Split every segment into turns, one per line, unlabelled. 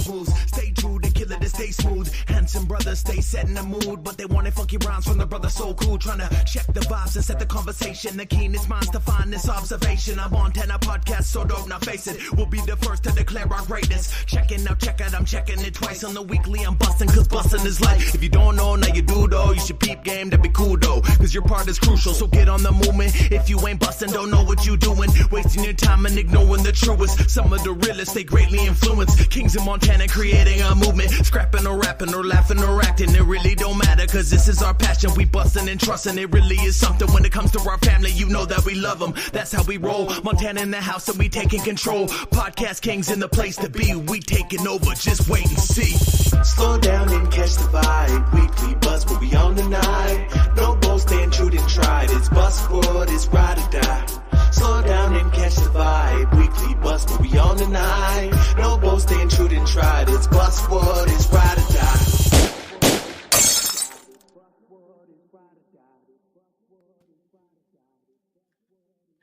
moves. Stay true, the killer to stay smooth. Handsome brothers stay set in the mood, but they wanted funky rounds from the brother so cool. Trying to check the vibes and set the conversation. The keenest minds to find this observation. I'm on 10 podcast, so dope, now face it. We'll be the first to declare our greatness. Checking out, check out, I'm checking it twice on the weekly. I'm busting, cause busting is life. If you don't know, now you do though. You should peep game, that'd be cool though. Cause your part is crucial, so get on the movement. If you ain't busting, don't know what you doing. Wasting your time and ignoring the truest. Some of the realest, they greatly influenced. Kings of Montana creating a movement. Scrapping or rapping or laughing or acting. It really don't matter, cause this is our passion. We busting and trusting, it really is something. When it comes to our family, you know that we love them. That's how we roll. Montana in the house and we taking control. Podcast kings in the place to be. We taking over, just wait and see.
Slow down and catch the vibe. Weekly buzz, but we on the night. No boasting, true and tried. It's Buzzwood, it's ride or die. Slow down and catch the vibe. Weekly buzz, but we on the night. No boasting, true and tried. It's Buzzwood, it's ride or die.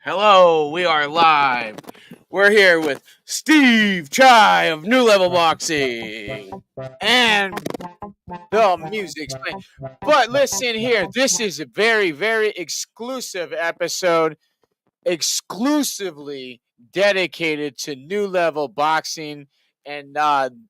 Hello, we are live. We're here with Steve Chai of New Level Boxing and the music's playing. But listen here, this is a very, very exclusive episode, exclusively dedicated to New Level Boxing and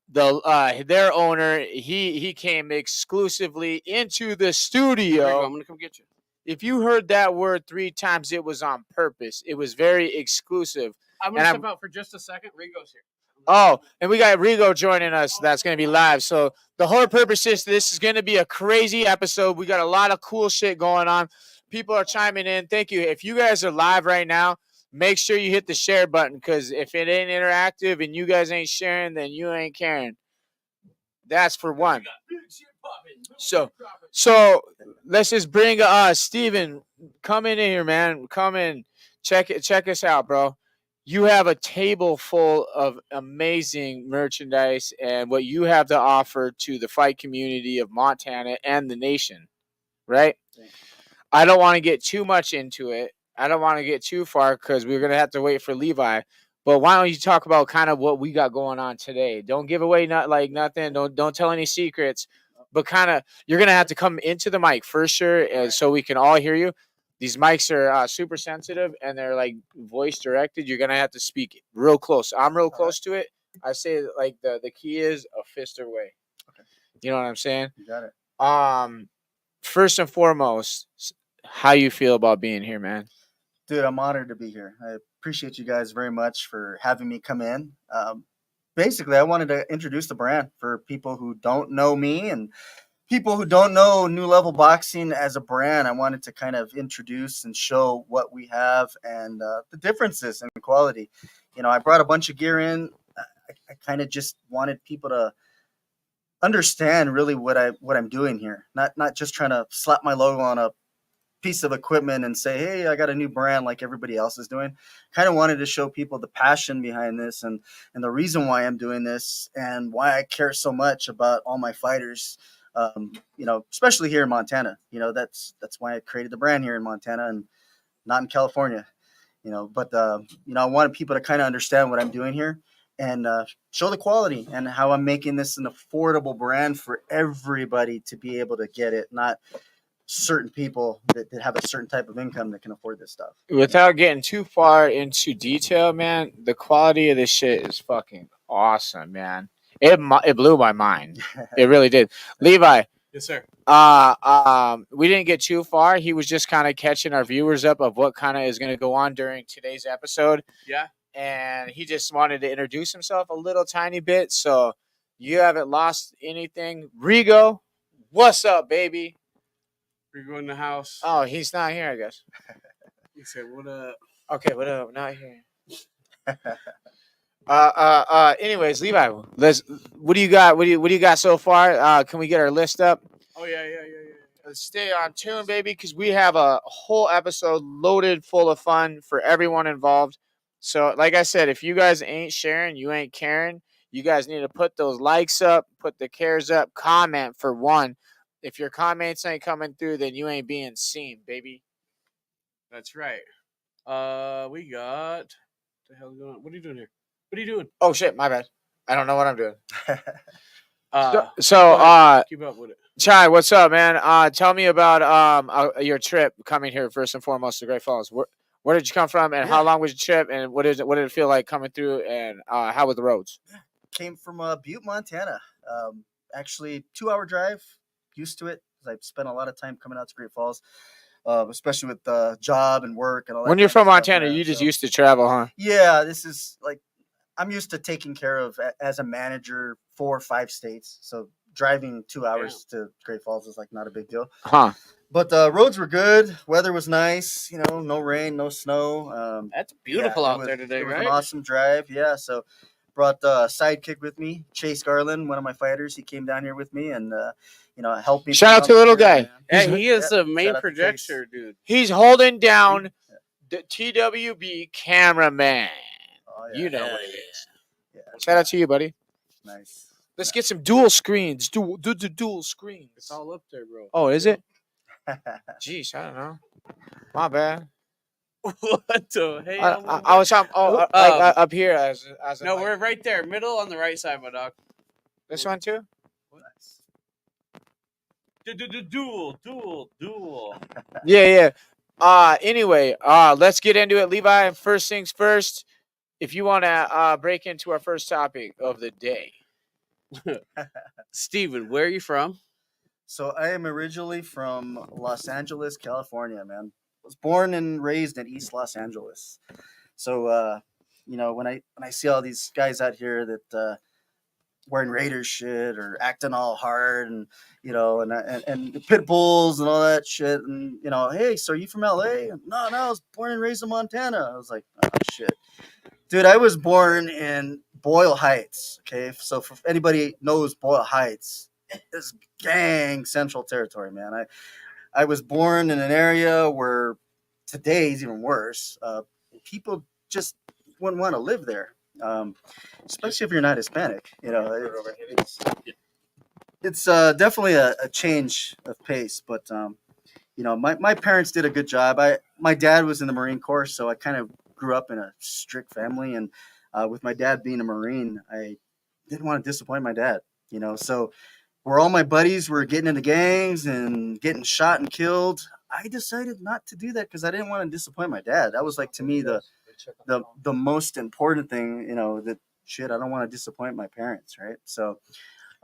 their owner. He came exclusively into the studio.
I'm gonna come get you.
If you heard that word 3 times, it was on purpose. It was very exclusive.
I'm gonna step out for just a second. Rigo's here.
Oh, and we got Rigo joining us. That's going to be live. So the whole purpose is this is going to be a crazy episode. We got a lot of cool shit going on. People are chiming in. Thank you. If you guys are live right now, make sure you hit the share button, because if it ain't interactive and you guys ain't sharing, then you ain't caring. That's for one. So let's just bring Steven, come in here, man. Come in. Check us out, bro. You have a table full of amazing merchandise and what you have to offer to the fight community of Montana and the nation, right? I don't want to get too much into it. I don't want to get too far because we're going to have to wait for Levi. But why don't you talk about kind of what we got going on today? Don't give away nothing. Don't tell any secrets. But kind of, you're going to have to come into the mic for sure, so we can all hear you. These mics are super sensitive, and they're like voice directed. You're going to have to speak real close. I'm real close to it. I say like the key is a fist away. Okay. You know what I'm saying?
You got it.
First and foremost, how you feel about being here, man?
Dude, I'm honored to be here. I appreciate you guys very much for having me come in. Basically, I wanted to introduce the brand for people who don't know me and people who don't know New Level Boxing as a brand. I wanted to kind of introduce and show what we have and the differences in quality. You know, I brought a bunch of gear in. I kind of just wanted people to understand really what I'm doing here. Not just trying to slap my logo on a piece of equipment and say, hey, I got a new brand like everybody else is doing. Kind of wanted to show people the passion behind this and the reason why I'm doing this and why I care so much about all my fighters. You know, especially here in Montana. You know, that's why I created the brand here in Montana and not in California. You know, but you know, I wanted people to kind of understand what I'm doing here and show the quality and how I'm making this an affordable brand for everybody to be able to get it, not certain people that have a certain type of income that can afford this stuff.
Without getting too far into detail, man, the quality of this shit is fucking awesome, man. It blew my mind. It really did. Levi.
Yes, sir.
We didn't get too far. He was just kind of catching our viewers up of what kind of is going to go on during today's episode.
Yeah.
And he just wanted to introduce himself a little tiny bit. So you haven't lost anything. Rigo, what's up, baby?
Rigo in the house.
Oh, he's not here, I guess.
He said, what up?
Okay, what up? Not here. Anyways, Levi, what do you got? What do you got so far? Can we get our list up?
Oh, yeah.
Let's stay on tune, baby, because we have a whole episode loaded full of fun for everyone involved. So, like I said, if you guys ain't sharing, you ain't caring. You guys need to put those likes up, put the cares up, comment for one. If your comments ain't coming through, then you ain't being seen, baby.
That's right. We got... What the hell is going on? What are you doing here? What are you doing?
Oh, shit, my bad. I don't know what I'm doing.
Go
So
ahead. Keep up with it.
Chai, what's up, man? Tell me about your trip coming here first and foremost to Great Falls. Where did you come from, and how long was your trip, and what did it feel like coming through, and how were the roads?
Came from Butte, Montana. Actually, 2-hour drive. Used to it. I've spent a lot of time coming out to Great Falls, especially with job and work and all that.
When you're
kind of
from
stuff,
Montana,
man.
you just
So,
used to travel, huh?
yeah, this is like I'm used to taking care of as a manager 4 or 5 states. So driving 2 hours to Great Falls is like not a big deal.
Huh?
But roads were good. Weather was nice. You know, no rain, no snow.
That's beautiful
it
out
was,
there today,
it was
right?
an awesome drive. Yeah. So brought the sidekick with me, Chase Garland, one of my fighters. He came down here with me and helped me.
Shout out to the little guy.
Hey, he is the
Shout
main
out to
projector, dude.
He's holding down the TWB cameraman.
Oh, yeah.
You know what it is.
Yeah.
Shout out to you, buddy.
Nice.
Let's get some dual screens. Dual screens.
It's all up there, bro.
Oh, is it? Jeez, I don't know. My bad.
What the hell?
I was talking. Up here as
No, we're right there, middle on the right side, my dog.
this one too.
Duel.
Yeah. Anyway, let's get into it, Levi. First things first. If you want to break into our first topic of the day,
Steven, where are you from?
So I am originally from Los Angeles, California, man. Was born and raised in East Los Angeles. So when I see all these guys out here that wearing Raiders shit or acting all hard and and the pit bulls and all that shit and hey, so are you from LA? No, I was born and raised in Montana. I was like, oh shit. Dude, I was born in Boyle Heights. Okay, so if anybody knows Boyle Heights, it's gang central territory, man. I was born in an area where today is even worse. People just wouldn't want to live there, especially if you're not Hispanic. It's definitely a change of pace, but my parents did a good job. My dad was in the Marine Corps, so I kind of grew up in a strict family, and with my dad being a Marine, I didn't want to disappoint my dad. So where all my buddies were getting into gangs and getting shot and killed, I decided not to do that because I didn't want to disappoint my dad. That was like to me the most important thing. That shit, I don't want to disappoint my parents, right? So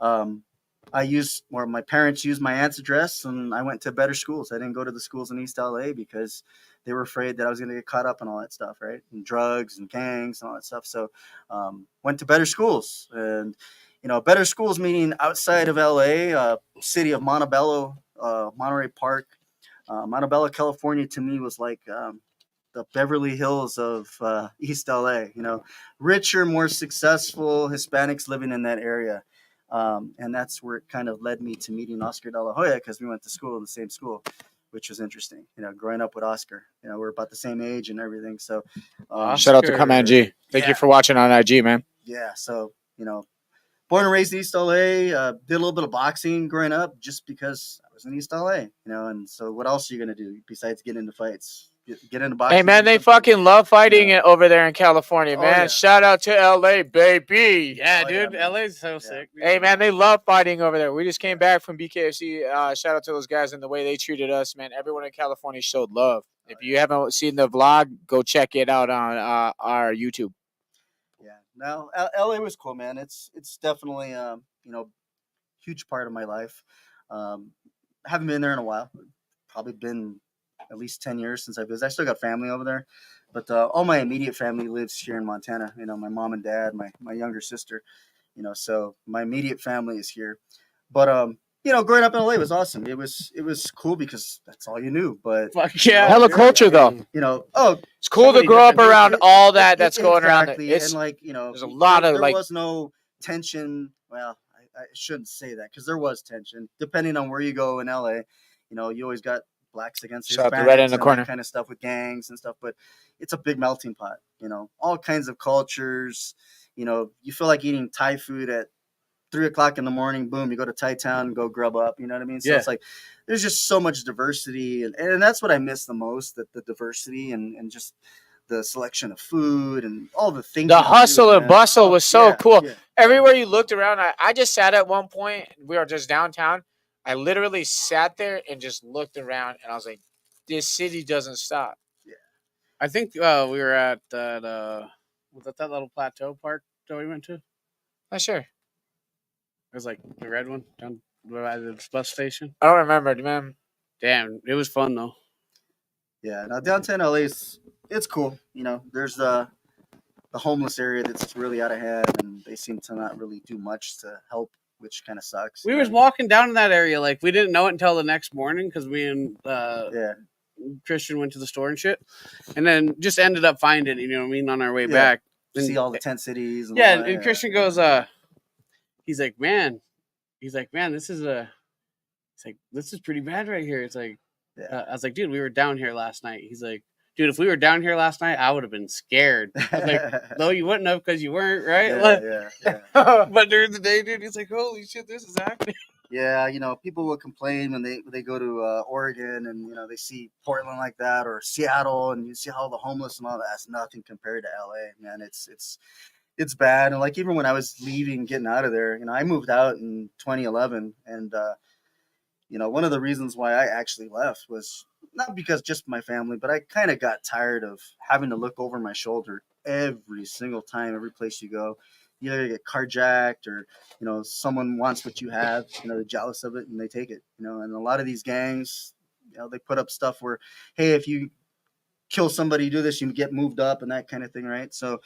my parents used my aunt's address, and I went to better schools. I didn't go to the schools in East LA because they were afraid that I was going to get caught up in all that stuff, right? And drugs and gangs and all that stuff. So went to better schools, and better schools meaning outside of LA, city of Montebello, Monterey Park. Montebello, California, to me was like the Beverly Hills of East LA. Richer, more successful Hispanics living in that area. And that's where it kind of led me to meeting Oscar De La Hoya, because we went to school in the same school, which was interesting. Growing up with Oscar, we're about the same age and everything. So
shout out to Command G. Thank you for watching on IG, man.
Yeah. So, born and raised in East LA, did a little bit of boxing growing up just because I was in East LA, and so what else are you going to do besides get into fights? Get into boxing.
Hey, man, they fucking love fighting it over there in California, man.
Yeah.
Shout out to LA, baby.
Yeah,
Oh,
dude.
yeah,
LA's so sick. Dude.
Hey, man, they love fighting over there. We just came back from BKFC. Shout out to those guys and the way they treated us, man. Everyone in California showed love. If you haven't seen the vlog, go check it out on our YouTube.
Yeah. No, LA was cool, man. It's definitely huge part of my life. Haven't been there in a while. Probably been at least 10 years since I visited. I still got family over there, but all my immediate family lives here in Montana. My mom and dad, my younger sister. So my immediate family is here. But growing up in LA was awesome. It was cool because that's all you knew. But
fuck yeah,
hella culture though. It's cool to grow up around all that's going around. It's
and like
there's a lot of
there
like
was no tension. Well, I shouldn't say that because there was tension depending on where you go in LA. You always got blacks against
Shout out to
Hispanics
Red in the
and
corner.
that kind of stuff with gangs and stuff. But it's a big melting pot. All kinds of cultures. You feel like eating Thai food at 3:00 in the morning. Boom, you go to Thai Town and go grub up. You know what I mean? So it's like there's just so much diversity, and that's what I miss the most. That the diversity and just the selection of food and all the things.
The
you can do,
hustle and
man.
bustle was so
Yeah,
cool.
yeah.
Everywhere you looked around, I just sat at one point. We were just downtown. I literally sat there and just looked around, and I was like, "This city doesn't stop."
I think we were at that. Was that little plateau park that we went to?
Not sure.
It was like the red one down by the bus station.
I don't remember, man.
Damn, it was fun though.
Yeah, now downtown LA it's cool. You know, there's the homeless area that's really out of hand, and they seem to not really do much to help, which kind of sucks.
We was walking down in that area like we didn't know it until the next morning because me and
yeah,
Christian went to the store and shit, and then just ended up finding it. You know what I mean? On our way
Yeah.
back,
see all the tent cities. And
yeah,
all that,
and Christian goes, he's like, man, this is pretty bad right here. It's like,
Yeah.
I was like, dude, we were down here last night. He's like, dude, if we were down here last night, I would have been scared. I was like, no, you wouldn't have because you weren't, right?
yeah.
But during the day, dude, he's like, holy shit, this is happening.
Yeah, you know, people will complain when they go to Oregon and, you know, they see Portland like that or Seattle and you see all the homeless and all that. That's nothing compared to LA, man. It's bad. And like, even when I was leaving, getting out of there, you know, I moved out in 2011 and, you know, one of the reasons why I actually left was not because just my family, but I kind of got tired of having to look over my shoulder every single time, every place you go. You either get carjacked or, you know, someone wants what you have, you know, they're jealous of it and they take it, you know, and a lot of these gangs, you know, they put up stuff where, hey, if you kill somebody, do this, you get moved up and that kind of thing, right? So,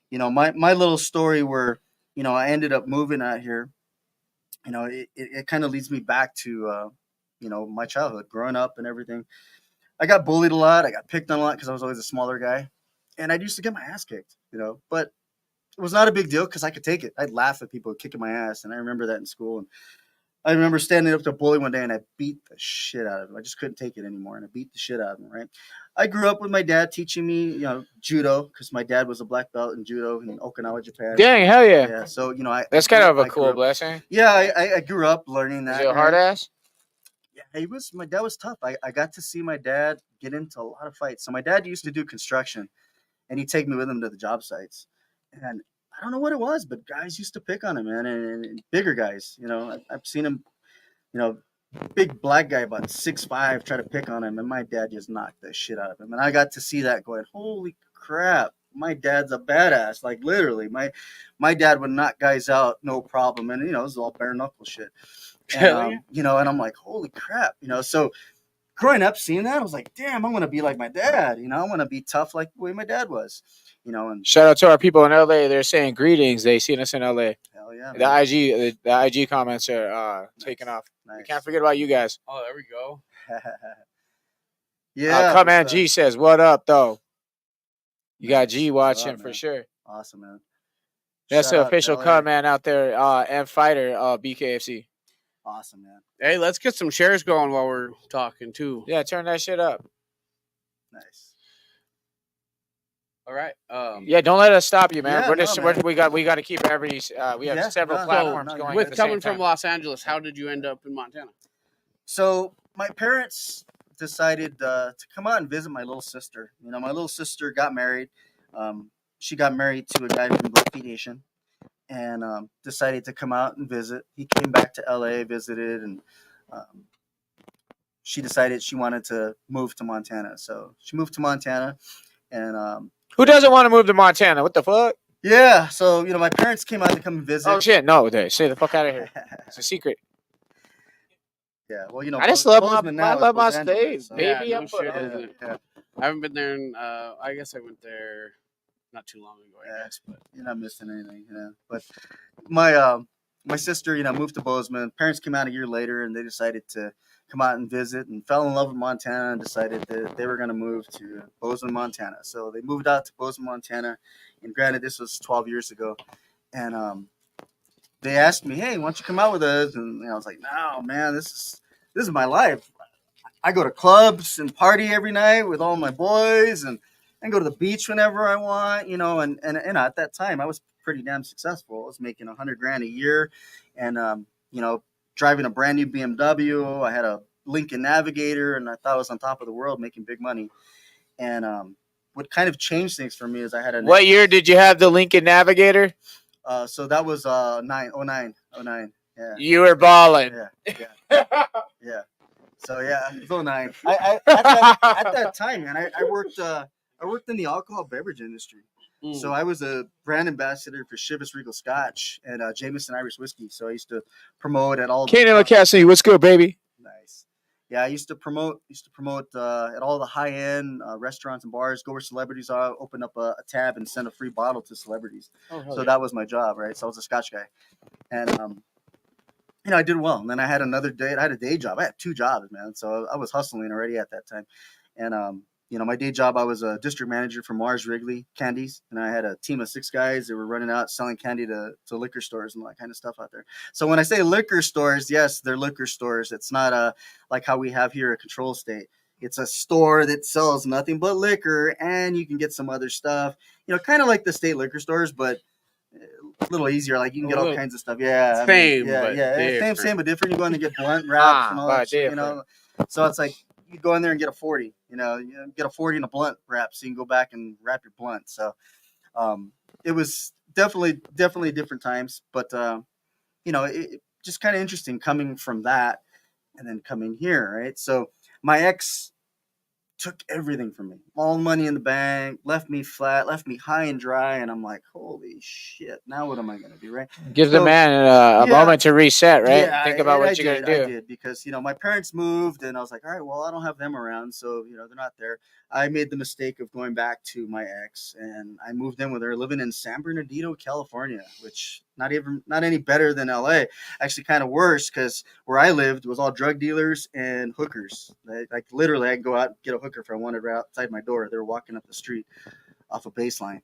you know, my little story where, you know, I ended up moving out here, you know, it kind of leads me back to, you know, my childhood, growing up and everything. I got bullied a lot. I got picked on a lot because I was always a smaller guy. And I used to get my ass kicked, you know, but it was not a big deal because I could take it. I'd laugh at people kicking my ass. And I remember that in school. And I remember standing up to a bully one day and I beat the shit out of him. I just couldn't take it anymore. And I beat the shit out of him, right? I grew up with my dad teaching me, you know, judo because my dad was a black belt in judo in Okinawa, Japan.
Dang, hell yeah.
Yeah, so, you know,
That's kind of a cool blessing.
Yeah, I grew up learning that.
Is he a hard ass?
Yeah, my dad was tough. I got to see my dad get into a lot of fights. So my dad used to do construction and he'd take me with him to the job sites. And I don't know what it was, but guys used to pick on him, man, and bigger guys. You know, I've seen him, you know, big black guy about 6'5" try to pick on him, and my dad just knocked the shit out of him. And I got to see that going, holy crap, my dad's a badass. Like literally, my dad would knock guys out, no problem. And, you know, it was all bare knuckle shit. And, you know, and I'm like, holy crap, you know, so growing up, seeing that, I was like, damn, I want to be like my dad. You know, I want to be tough like the way my dad was. You know, and
shout out to our people in LA. They're saying greetings. They seen us in LA.
Hell yeah,
the IG comments are taking off.
Nice.
We can't forget about you guys.
Oh, there we go.
Yeah.
Comment G says, "What up, though?" You got G watching for sure.
Awesome, man.
That's
Shout
the
out
official
LA.
comment out there. And fighter BKFC.
Awesome, man.
Hey, let's get some shares going while we're talking too.
Yeah, turn that shit up.
Nice.
All right.
Yeah, don't let us stop you, man.
Yeah,
We're just
no, man.
we got to keep every. We have
Yeah,
several
no,
platforms
no,
going.
you're
At
With
the same
coming from
time.
Los Angeles, how did you end up in Montana?
So my parents decided to come out and visit my little sister. You know, my little sister got married. She got married to a guy from Blackfeet Nation, and decided to come out and visit. He came back to LA, visited, and she decided she wanted to move to Montana. So she moved to Montana, and
Who doesn't want to move to Montana? What the fuck?
yeah. So, you know, my parents came out to come and visit.
Oh shit! No, say the fuck out of here. It's a secret.
Yeah, well, you know,
I just love
Bozeman
my
now
I
is
love my
Los Angeles,
state,
so-
baby.
Yeah,
I'm
no
put
shit,
on.
isn't it?
Yeah,
I haven't been there in, I guess I went there not too long ago, I
Yeah.
guess. But
you're not missing anything, you know. But my sister, you know, moved to Bozeman. Parents came out a year later, and they decided to come out and visit, and fell in love with Montana, and decided that they were going to move to Bozeman, Montana. So they moved out to Bozeman, Montana, and granted, this was 12 years ago, and they asked me, "Hey, why don't you come out with us?" And I was like, "No, man, this is my life. I go to clubs and party every night with all my boys, and go to the beach whenever I want, you know." And at that time, I was pretty damn successful. I was making $100,000 a year, and you know, driving a brand new BMW. I had a Lincoln Navigator, and I thought I was on top of the world, making big money. And what kind of changed things for me is I had a
What year did you have the Lincoln Navigator?
So that was 09. Yeah.
You were balling.
Yeah. So yeah, it was 09. At that time, man, I worked in the alcohol beverage industry. So I was a brand ambassador for Chivas Regal Scotch and Jameson Irish whiskey. So I used to promote at all.
Kanan LaCassidy, what's good, baby?
Nice. Yeah, I used to promote at all the high end restaurants and bars. Go where celebrities are, open up a tab and send a free bottle to celebrities. So that was my job, right? So I was a Scotch guy, and I did well. And then I had another day. I had a day job. I had 2 jobs, man. So I was hustling already at that time. And my day job, I was a district manager for Mars Wrigley Candies, and I had a team of 6 guys that were running out selling candy to liquor stores and all that kind of stuff out there. So when I say liquor stores, yes, they're liquor stores. It's not like how we have here a control state. It's a store that sells nothing but liquor, and you can get some other stuff. Kind of like the state liquor stores, but a little easier. Like you can get all kinds of stuff. Yeah,
Same,
same but different. You go in and get blunt wraps and all that shit, So it's like you go in there and get a 40. You get a 40 and a blunt wrap, so you can go back and wrap your blunt. So it was definitely different times, but it just kind of interesting coming from that and then coming here, right? So my ex took everything from me, all the money in the bank, left me flat, left me high and dry, and I'm like, holy shit, now what am I gonna do, right?
Give the man a moment to reset, right? Yeah, think about what you're gonna do.
I did, because my parents moved, and I was like, all right, well, I don't have them around, so they're not there. I made the mistake of going back to my ex, and I moved in with her, living in San Bernardino, California, which not any better than LA. Actually, kind of worse, because where I lived was all drug dealers and hookers. Like literally, I could go out and get a hooker if I wanted right outside my door. They were walking up the street off a baseline.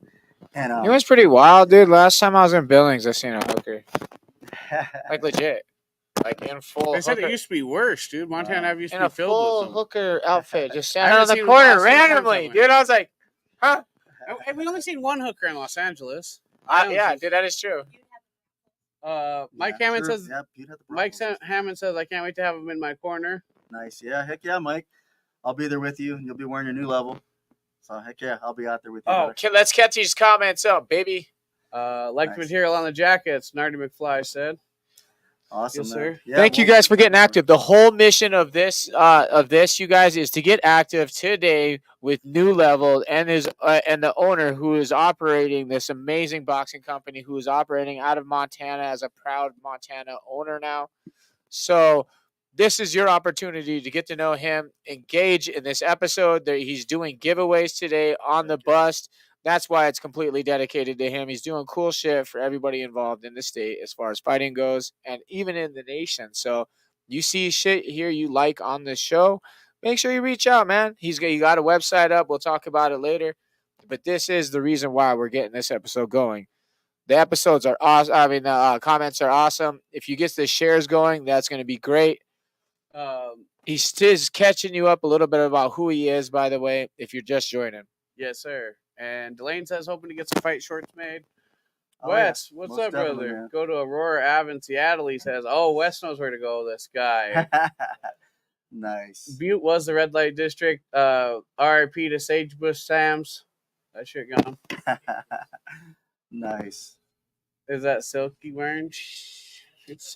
And
it was pretty wild, dude. Last time I was in Billings, I seen a hooker, like legit. Like in full.
They said it used to be worse, dude. Montana Ave used to be filled with them.
In a full hooker outfit, just standing on the corner randomly, dude. I was like, huh?
Have we only seen one hooker in Los Angeles?
Yeah, dude, that is true.
Mike Hammond says. Mike Hammond says, "I can't wait to have him in my corner."
Nice, yeah, heck yeah, Mike. I'll be there with you, and you'll be wearing your new level. So heck yeah, I'll be out there with you.
Oh, let's catch these comments up, baby.
Like the material on the jackets, Nardy McFly said.
Awesome,
yes, sir.
Yeah,
Thank you guys for getting active. The whole mission of this, you guys, is to get active today with New Level and the owner who is operating this amazing boxing company, who is operating out of Montana as a proud Montana owner now. So this is your opportunity to get to know him, engage in this episode. He's doing giveaways today on the bust. That's why it's completely dedicated to him. He's doing cool shit for everybody involved in the state as far as fighting goes and even in the nation. So you see shit here you like on the show, make sure you reach out, man. You got a website up. We'll talk about it later. But this is the reason why we're getting this episode going. The episodes are awesome. I mean, the comments are awesome. If you get the shares going, that's going to be great. He's still catching you up a little bit about who he is, by the way, if you're just joining.
Yes, sir. And Delane says, hoping to get some fight shorts made.
Oh,
Wes,
yeah.
what's
Most
up,
definitely,
brother?
man.
Go to Aurora Ave in Seattle. He says, oh, Wes knows where to go, this guy.
Nice.
Butte was the red light district. RIP to Sagebush Sam's. That shit gone.
Nice.
Is that Silky wearing? It's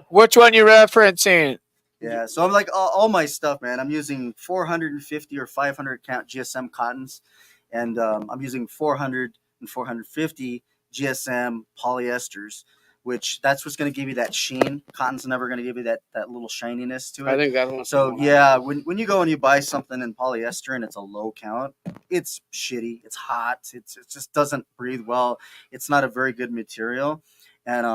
Which one you referencing?
Yeah, so I'm like all my stuff, man. I'm using 450 or 500 count GSM cottons, and I'm using 400 and 450 GSM polyesters, which that's what's going to give you that sheen. Cotton's never going to give you that little shininess to it.
I think that's what.
So yeah, when you go and you buy something in polyester and it's a low count, it's shitty. It's hot. It just doesn't breathe well. It's not a very good material, and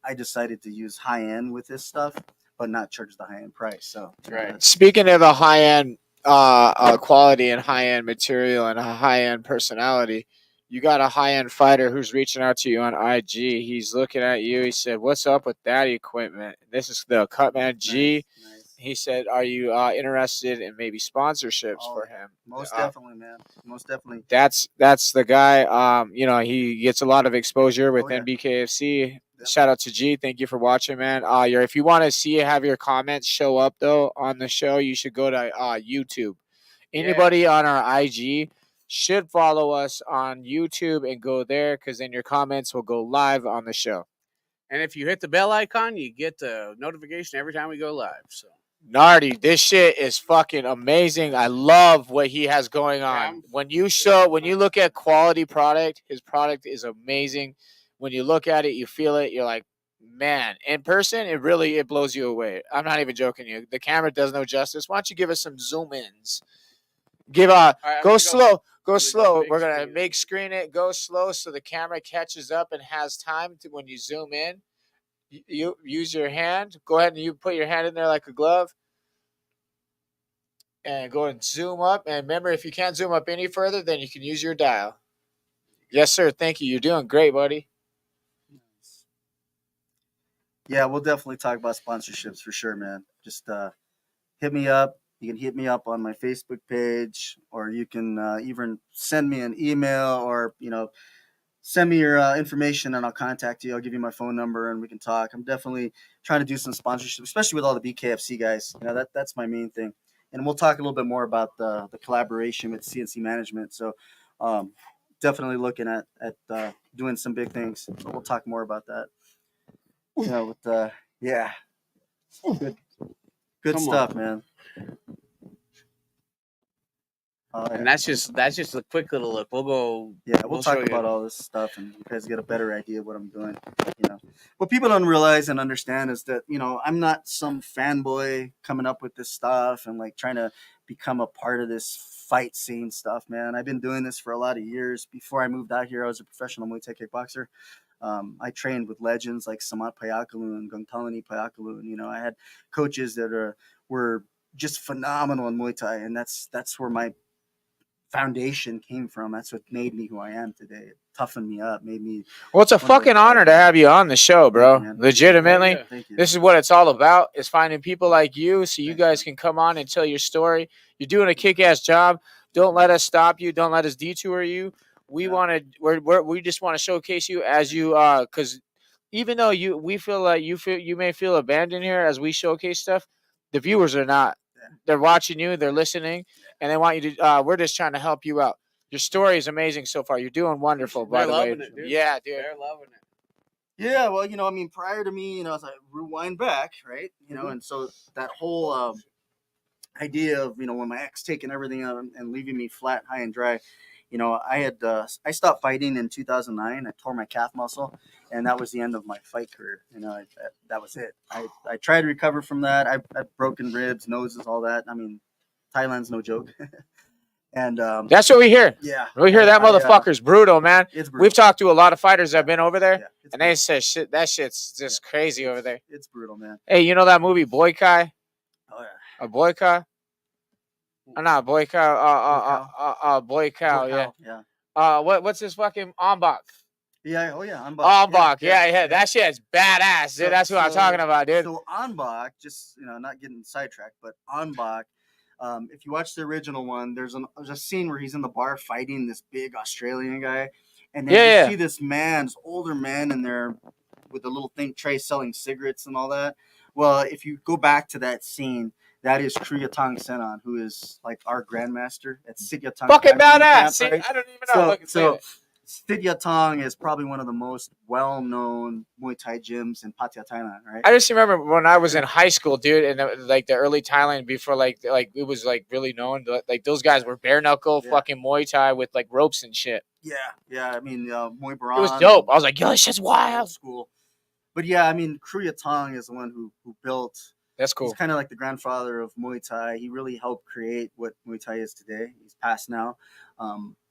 I decided to use high end with this stuff, but not charge the high end price. So
right.
Speaking of the high end quality and high end material and a high end personality, you got a high end fighter who's reaching out to you on IG. He's looking at you. He said, "What's up with that equipment?" This is the Cutman G.
Nice.
He said, "Are you interested in maybe sponsorships for him?"
Most definitely, man. Most definitely.
That's the guy. He gets a lot of exposure with NBKFC. Yep. Shout out to G. Thank you for watching, man. If you want to have your comments show up though on the show, you should go to YouTube. Anybody on our IG, should follow us on YouTube and go there, because then your comments will go live on the show.
And if you hit the bell icon, you get the notification every time we go live. So
Nardi, this shit is fucking amazing. I love what he has going on. When you look at quality product, his product is amazing. When you look at it, you feel it. You're like, man, in person, it blows you away. I'm not even joking you. The camera does no justice. Why don't you give us some zoom ins? Go slow. We're gonna make screen it. Go slow so the camera catches up and has time to when you zoom in. You use your hand. Go ahead and you put your hand in there like a glove. And go and zoom up. And remember, if you can't zoom up any further, then you can use your dial. Yes, sir. Thank you. You're doing great, buddy.
Yeah, we'll definitely talk about sponsorships for sure, man. Just hit me up. You can hit me up on my Facebook page, or you can even send me an email, or send me your information and I'll contact you. I'll give you my phone number and we can talk. I'm definitely trying to do some sponsorship, especially with all the BKFC guys. That's my main thing. And we'll talk a little bit more about the collaboration with CNC Management. So definitely looking at doing some big things. So we'll talk more about that. Yeah. Good stuff, man.
And that's just a quick little look. We'll
talk about all this stuff, and you guys get a better idea of what I'm doing. What people don't realize and understand is that I'm not some fanboy coming up with this stuff and like trying to become a part of this fight scene stuff, man. I've been doing this for a lot of years. Before I moved out here, I was a professional Muay Thai kickboxer. I trained with legends like Samat Payakalu, Gongtalani Payakalu. I had coaches that were just phenomenal in Muay Thai, and that's where my foundation came from. That's what made me who I am today. It toughened me up, made me.
Well, it's a fucking honor to have you on the show, bro. Legitimately.
Thank you.
This is what it's all about, is finding people like you so you guys can come on and tell your story. You're doing a kick-ass job. Don't let us stop you. Don't let us detour you. We just want to showcase you as you are, because even though you may feel abandoned here as we showcase stuff, the viewers are not. They're watching you, they're listening, and they want you to. We're just trying to help you out. Your story is amazing so far. You're doing wonderful, by the way.
They're loving it, dude.
Yeah, dude.
They're loving it.
Yeah, well, prior to me, as I rewind back, right, and so that whole idea of when my ex taking everything out and leaving me flat, high and dry. I stopped fighting in 2009. I tore my calf muscle, and that was the end of my fight career. That was it. I tried to recover from that. I've broken ribs, noses, all that. I mean, Thailand's no joke. And
that's what we hear.
Yeah,
we hear that motherfucker's brutal, man.
It's brutal.
We've talked to a lot of fighters that have been over there, and they
brutal.
say that shit's just crazy over there.
It's brutal, man.
Hey, you know that movie Boy Kai?
Oh yeah.
A Boy Kai? Not Boy Cow. Boy Cow. Yeah. What's this fucking Ombak?
Yeah. Oh yeah.
Ombak. Yeah. That shit's badass, dude. That's what I'm talking about, dude.
So Ombak, just not getting sidetracked, but Ombak. If you watch the original one, there's a scene where he's in the bar fighting this big Australian guy, and then you see this older man in there with a little tray selling cigarettes and all that. Well, if you go back to that scene, that is Kriyatong Senan, who is like our grandmaster at Sityatong.
Fucking badass. See, I don't even know.
Sityatong is probably one of the most well-known Muay Thai gyms in Pattaya, Thailand, right?
I just remember when I was in high school, dude, and the early Thailand before like it was like really known. Like those guys were bare knuckle fucking Muay Thai with like ropes and shit.
Yeah. I mean, Muay Baran.
It was dope. I was like, yo, this shit's wild.
School. But yeah, I mean, Kriyatong is the one who built.
That's cool.
He's kind of like the grandfather of Muay Thai. He really helped create what Muay Thai is today. He's passed now.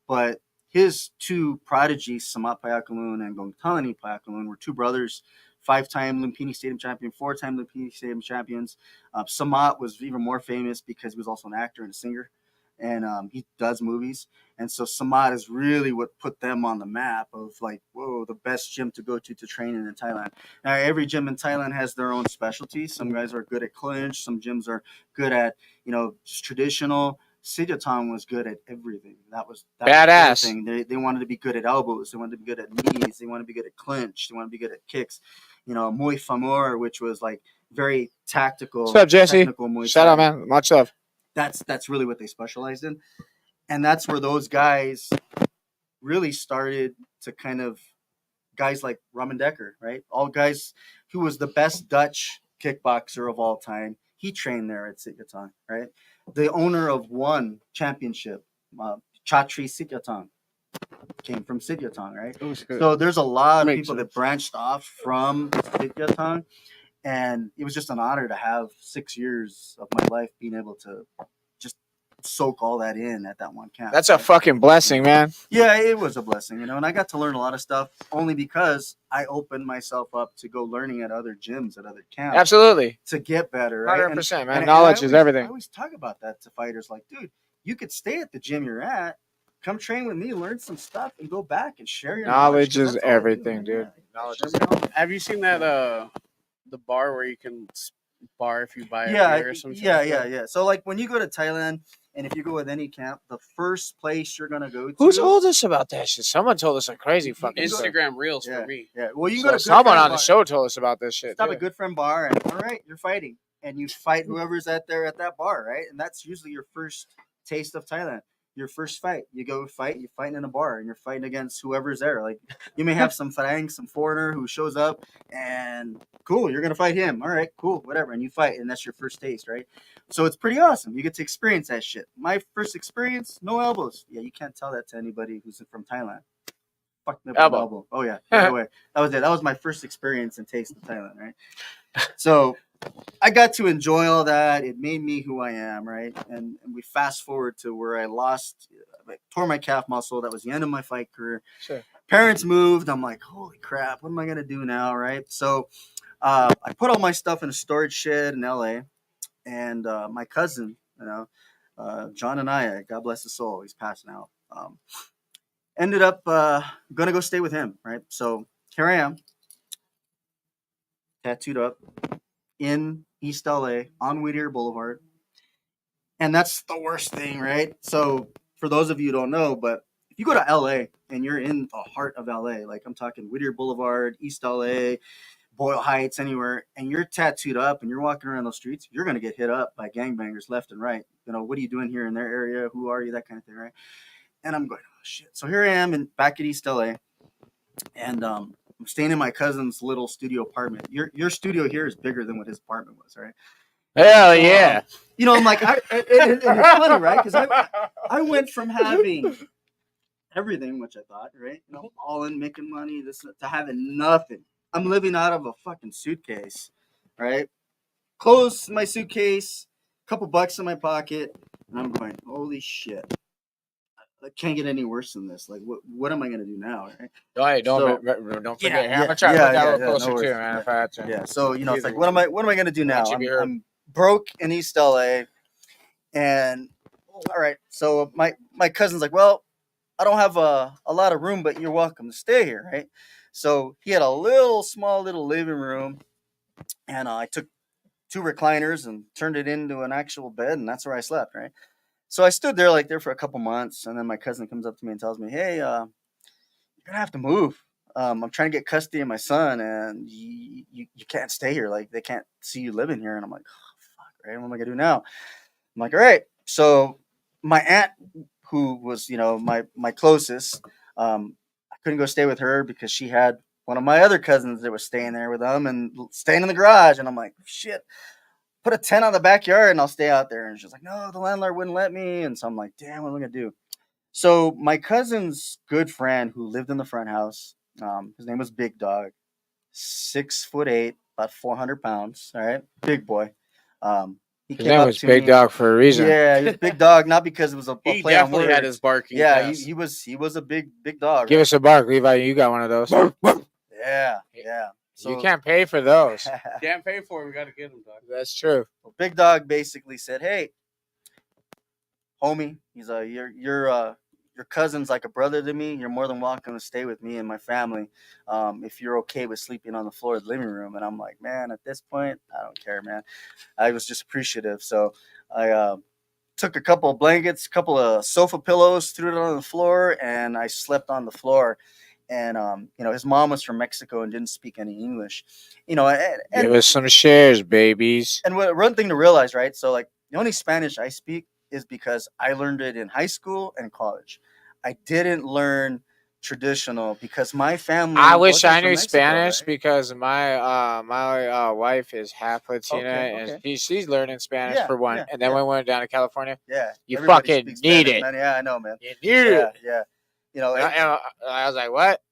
But his two prodigies, Samat Payakalu and Gongtalani Payakalu, were two brothers, 5-time Lumpini Stadium champion, 4-time Lumpini Stadium champions. Samat was even more famous because he was also an actor and a singer, and he does movies. And so Samat is really what put them on the map of like, whoa, the best gym to go to train in Thailand. Now, every gym in Thailand has their own specialty. Some guys are good at clinch. Some gyms are good at, just traditional. Sityatong was good at everything. That was
badass.
They wanted to be good at elbows. They wanted to be good at knees. They wanted to be good at clinch. They wanted to be good at kicks. Muay Famor, which was like very tactical.
What's up, Jesse?
Muay
Shout
Thai.
out, man. Much love.
That's really what they specialized in. And that's where those guys really started to kind of, guys like Ramen Decker, right? All guys who was the best Dutch kickboxer of all time. He trained there at Sityodtong, right? The owner of one championship, Chatri Sityodtong, came from Sityodtong, right? So there's a lot of people that branched off from Sityodtong, and it was just an honor to have 6 years of my life being able to just soak all that in at that one camp.
That's a fucking blessing, man.
Yeah, it was a blessing, and I got to learn a lot of stuff only because I opened myself up to go learning at other gyms, at other camps.
Absolutely.
To get better, right?
100%, man. Knowledge is everything.
I always talk about that to fighters, like, dude, you could stay at the gym you're at, come train with me, learn some stuff, and go back and share your
knowledge. Is everything, dude. Knowledge is everything.
Have you seen that the bar where you can bar if you buy a beer or something?
Yeah. So like when you go to Thailand, and if you go with any camp, the first place you're gonna go to.
Who told us about that shit? Someone told us a crazy fucking
Instagram Reels for me.
Yeah. Well, you go to
someone on the show told us about this shit.
Stop at Good Friend Bar, and all right, you're fighting, and you fight whoever's at that bar, right? And that's usually your first taste of Thailand. Your first fight, you go fight, you're fighting in a bar, and you're fighting against whoever's there. Like, you may have some foreigner who shows up, and cool, you're gonna fight him. All right, cool, whatever, and you fight, and that's your first taste, right? So it's pretty awesome. You get to experience that shit. My first experience, no elbows. Yeah, you can't tell that to anybody who's from Thailand. Fuck no elbow. Oh yeah, anyway, that was it. That was my first experience and taste of Thailand, right? So I got to enjoy all that. It made me who I am, right? And we fast forward to where I tore my calf muscle. That was the end of my fight career.
Sure.
Parents moved. I'm like, holy crap, what am I gonna do now, right? So I put all my stuff in a storage shed in LA, and my cousin, John Anaya, God bless his soul, he's passing out. Ended up gonna go stay with him, right? So here I am, tattooed up in East LA on Whittier Boulevard. And that's the worst thing, right? So for those of you who don't know, but if you go to LA and you're in the heart of LA, like I'm talking Whittier Boulevard, East LA, Boyle Heights, anywhere, and you're tattooed up and you're walking around those streets, you're going to get hit up by gangbangers left and right. What are you doing here in their area? Who are you? That kind of thing, right? And I'm going, oh shit. So here I am back at East LA, and I'm staying in my cousin's little studio apartment. Your studio here is bigger than what his apartment was, right?
Hell yeah.
I'm like, and it's funny, right? Because I went from having everything, which I thought, right? All in, making money, to having nothing. I'm living out of a fucking suitcase, right? Close my suitcase, couple bucks in my pocket, and I'm going, holy shit. I can't get any worse than this. Like, what am I gonna do now? Right?
Don't forget. I'm gonna try to put that a little closer too, man. If I had to.
Yeah. So it's like, what am I gonna do now? I'm broke in East LA, and all right. So my cousin's like, well, I don't have a lot of room, but you're welcome to stay here, right? So he had a small little living room, and I took 2 recliners and turned it into an actual bed, and that's where I slept, right? So I stood there for a couple months, and then my cousin comes up to me and tells me, hey, you're gonna have to move. I'm trying to get custody of my son, and you can't stay here. Like, they can't see you living here. And I'm like, oh, fuck, right? What am I gonna do now? I'm like, all right. So my aunt, who was, my closest, I couldn't go stay with her because she had one of my other cousins that was staying there with them and staying in the garage. And I'm like, shit, put a tent on the backyard and I'll stay out there. And she's like, no, the landlord wouldn't let me. And so I'm like, damn, what am I gonna do? So my cousin's good friend who lived in the front house, his name was Big Dog, 6'8", about 400 pounds. All right, big boy.
His name was Big Dog for a reason.
Yeah, he was Big Dog, not because it was a
he
play on words.
definitely had his barking.
Yeah, he was a big dog.
Give us a bark, Levi. You got one of those.
Yeah.
So you can't pay for those.
Can't pay for them. We got to get them, dog.
That's true.
Well, Big Dog basically said, "Hey, homie, he's your cousin's like a brother to me. You're more than welcome to stay with me and my family, if you're okay with sleeping on the floor of the living room." And I'm like, man, at this point, I don't care, man. I was just appreciative. So I took a couple of blankets, a couple of sofa pillows, threw it on the floor, and I slept on the floor. And his mom was from Mexico and didn't speak any English. And
give us some shares, babies.
And one thing to realize, right? So like the only Spanish I speak is because I learned it in high school and college. I didn't learn traditional because my family
I wish
wasn't
I
from
knew
Mexico,
Spanish
right?
because my wife is half Latina
Okay,
and
okay.
she's learning Spanish
Yeah,
for one.
yeah,
And then
yeah,
when we went down to California,
yeah.
you
Everybody
fucking
speaks
need
Spanish,
it.
man. Yeah, I know, man.
You need
Yeah,
it.
yeah. You know,
I was like, what?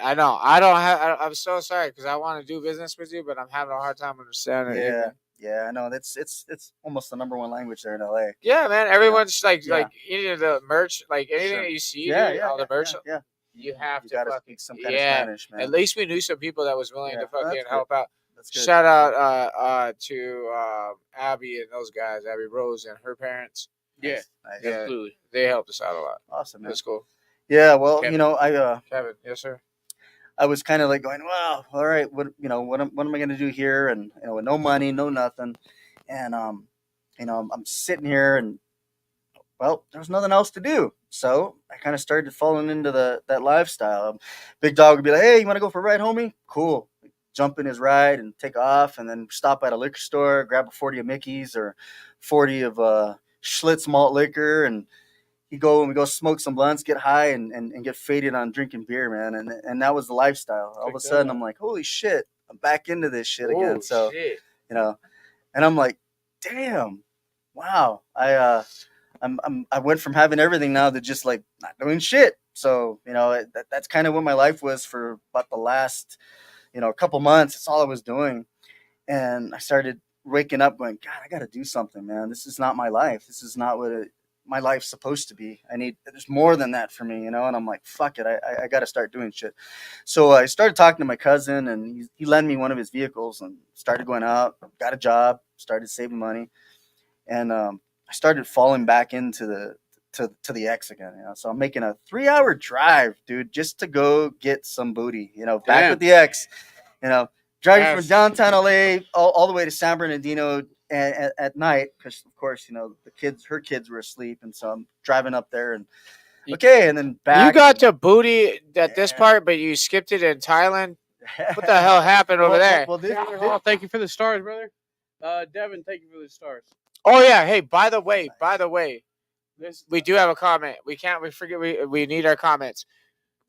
I know. I don't have. I'm so sorry because I want to do business with you, but I'm having a hard time understanding it.
yeah, yeah. I know. It's almost the number one language there in LA.
Yeah, man.
You know?
Everyone's
Yeah,
any of the merch, like anything
sure.
that you see,
Yeah,
dude,
yeah,
all
yeah,
the merch,
yeah, yeah.
you have
You
to
got to
fucking
speak some kind of
yeah.
Spanish,
At
man.
least we knew some people that was willing
Yeah,
to
well,
fucking
that's good.
help out.
That's good.
Shout out to Abby and those guys, Abby Rose and her parents.
Yeah,
Nice, nice.
Yeah,
absolutely.
they helped us out a lot.
Awesome, man.
That's cool.
Yeah, well,
Kevin.
you know,
Kevin, yes sir.
I was kind of like going, well, all right, what am I gonna do here? And with no money, no nothing, and I'm sitting here, and well, there's nothing else to do, so I kind of started falling into that lifestyle. Big dog would be like, hey, you want to go for a ride, homie? Cool. Jump in his ride and take off, and then stop at a liquor store, grab a 40 of Mickey's or 40 of Schlitz malt liquor, and we go smoke some blunts, get high, and get faded on drinking beer, man. And that was the lifestyle. All of a sudden, I'm like, holy shit, I'm back into this shit again.
Oh,
So
shit.
And I'm like, damn, wow. I went from having everything now to just like not doing shit. So that's kind of what my life was for about the last couple months. It's all I was doing, and I started waking up going, God, I got to do something, man. This is not my life. This is not what my life's supposed to be. There's more than that for me, And I'm like, fuck it. I got to start doing shit. So I started talking to my cousin, and he lent me one of his vehicles and started going out, got a job, started saving money. And I started falling back into the X again. So I'm making a 3-hour drive, dude, just to go get some booty, back
Damn.
with the X, driving
Yes.
from downtown LA all the way to San Bernardino at night, because of course her kids were asleep, and so I'm driving up there and and then back.
You got to booty at this
Yeah.
part, but you skipped it in Thailand. What the hell happened over there?
Well,
Oh, thank you for the stars, brother. Devin, thank you for the stars.
Oh yeah. Hey, by the way, we do have a comment. We forget we need our comments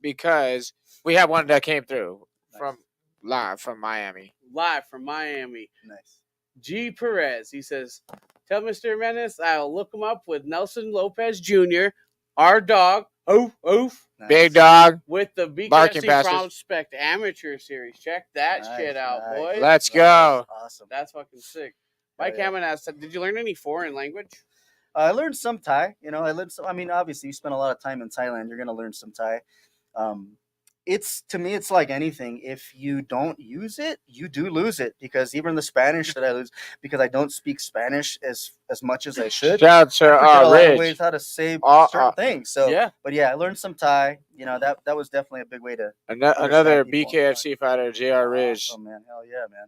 because we have one that came through from live from Miami.
Live from Miami.
nice.
G. Perez. He says, tell Mr. Jimenez I'll look him up with Nelson Lopez Jr., our dog, oof,
Nice.
Big dog.
with the
Barking
BKFC
bastards.
Prospect Amateur Series. Check that
Nice,
shit out,
nice.
boys.
Let's go.
Awesome.
That's fucking sick.
Hell
Mike
yeah.
Hammond asked, did you learn any foreign language?
I learned some Thai. Obviously, you spend a lot of time in Thailand. You're gonna learn some Thai. To me, it's like anything. If you don't use it, you do lose it. Because even the Spanish that I lose, because I don't speak Spanish as much as I should.
Shout out to
I forget a lot of ways
Ridge.
how to say
Uh,
certain things. So,
yeah.
but yeah, I learned some Thai. That was definitely a big way to.
Another
understand people.
BKFC fighter, JR Ridge.
Awesome, man. Hell yeah, man.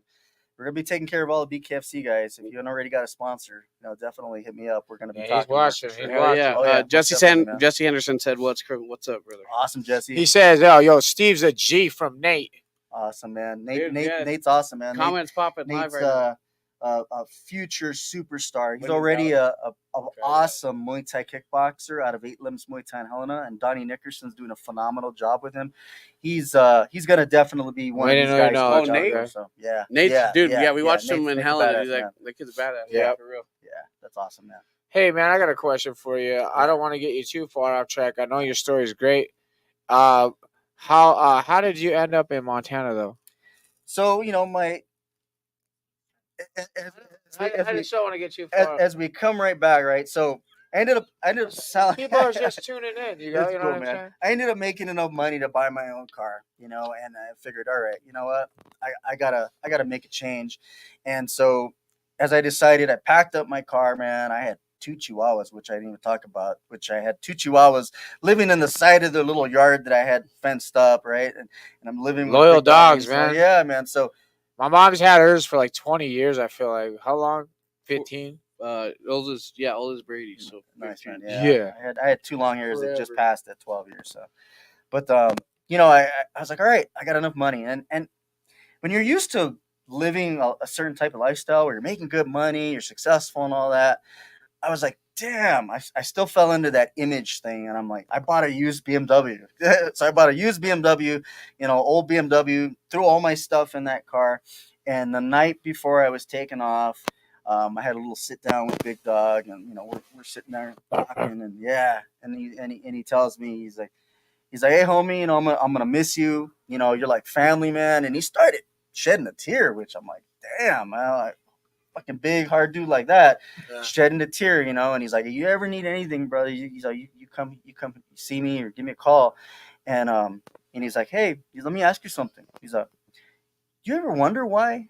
We're gonna be taking care of all the BKFC guys. If you haven't already got a sponsor, definitely hit me up. We're gonna be
Yeah,
talking.
he's watching.
for
He's
sure.
watching.
Yeah.
Oh, yeah,
Jesse,
most definitely, man.
Jesse Henderson said, what's up, brother?
Awesome, Jesse.
He says, yo, Steve's a G from Nate.
Awesome, man.
Dude, yes.
Nate's awesome, man.
Comments popping live
Nate's
right now.
a future superstar. He's
Winning
already
talent.
an awesome Muay Thai kickboxer out of 8 Limbs Muay Thai in Helena, and Donnie Nickerson's doing a phenomenal job with him. He's gonna definitely be one
We
of these
didn't
guys.
know
to
you
watch
know
out
Nate?
for, so, yeah,
Nate's, dude, we watched him in
Nate's a
Helen.
badass,
He's like,
man.
the kid's a badass.
Yeah.
Yeah, for real.
Yeah, that's awesome, man.
Hey, man, I got a question for you. I don't want to get you too far off track. I know your story is great. How did you end up in Montana, though?
So my
I just don't want to get too far.
as we come right back, right? So I ended up selling.
People are just tuning in. You know,
That's
you know
cool,
what I'm
man.
saying?
I ended up making enough money to buy my own car, and I figured, all right, you know what, I gotta make a change, and so as I decided, I packed up my car, man. I had 2 Chihuahuas, which I didn't even talk about. Which I had 2 Chihuahuas living in the side of the little yard that I had fenced up, right, and I'm living with
Loyal
big doggies,
dogs, man.
So, yeah, man. So
My mom's had hers for like 20 years, I feel like. How long? 15?
Oldest Brady. So
nice, man.
15.
Yeah. I had 2 long hairs that just passed at 12 years. So, but I was like, all right, I got enough money, and when you're used to living a certain type of lifestyle where you're making good money, you're successful and all that, I was like, damn, I still fell into that image thing. And I'm like, I bought a used BMW. So I bought a used BMW, old BMW, threw all my stuff in that car. And the night before I was taking off, I had a little sit down with Big Dog, and we're sitting there talking, and he tells me, he's like, hey homie, I'm gonna miss you. You're like family, man. And he started shedding a tear, which I'm like, damn, man, fucking big hard dude like that, shedding a tear, and he's like, if you ever need anything, brother, he's like, you come see me or give me a call. And he's like, hey, let me ask you something. He's like, do you ever wonder why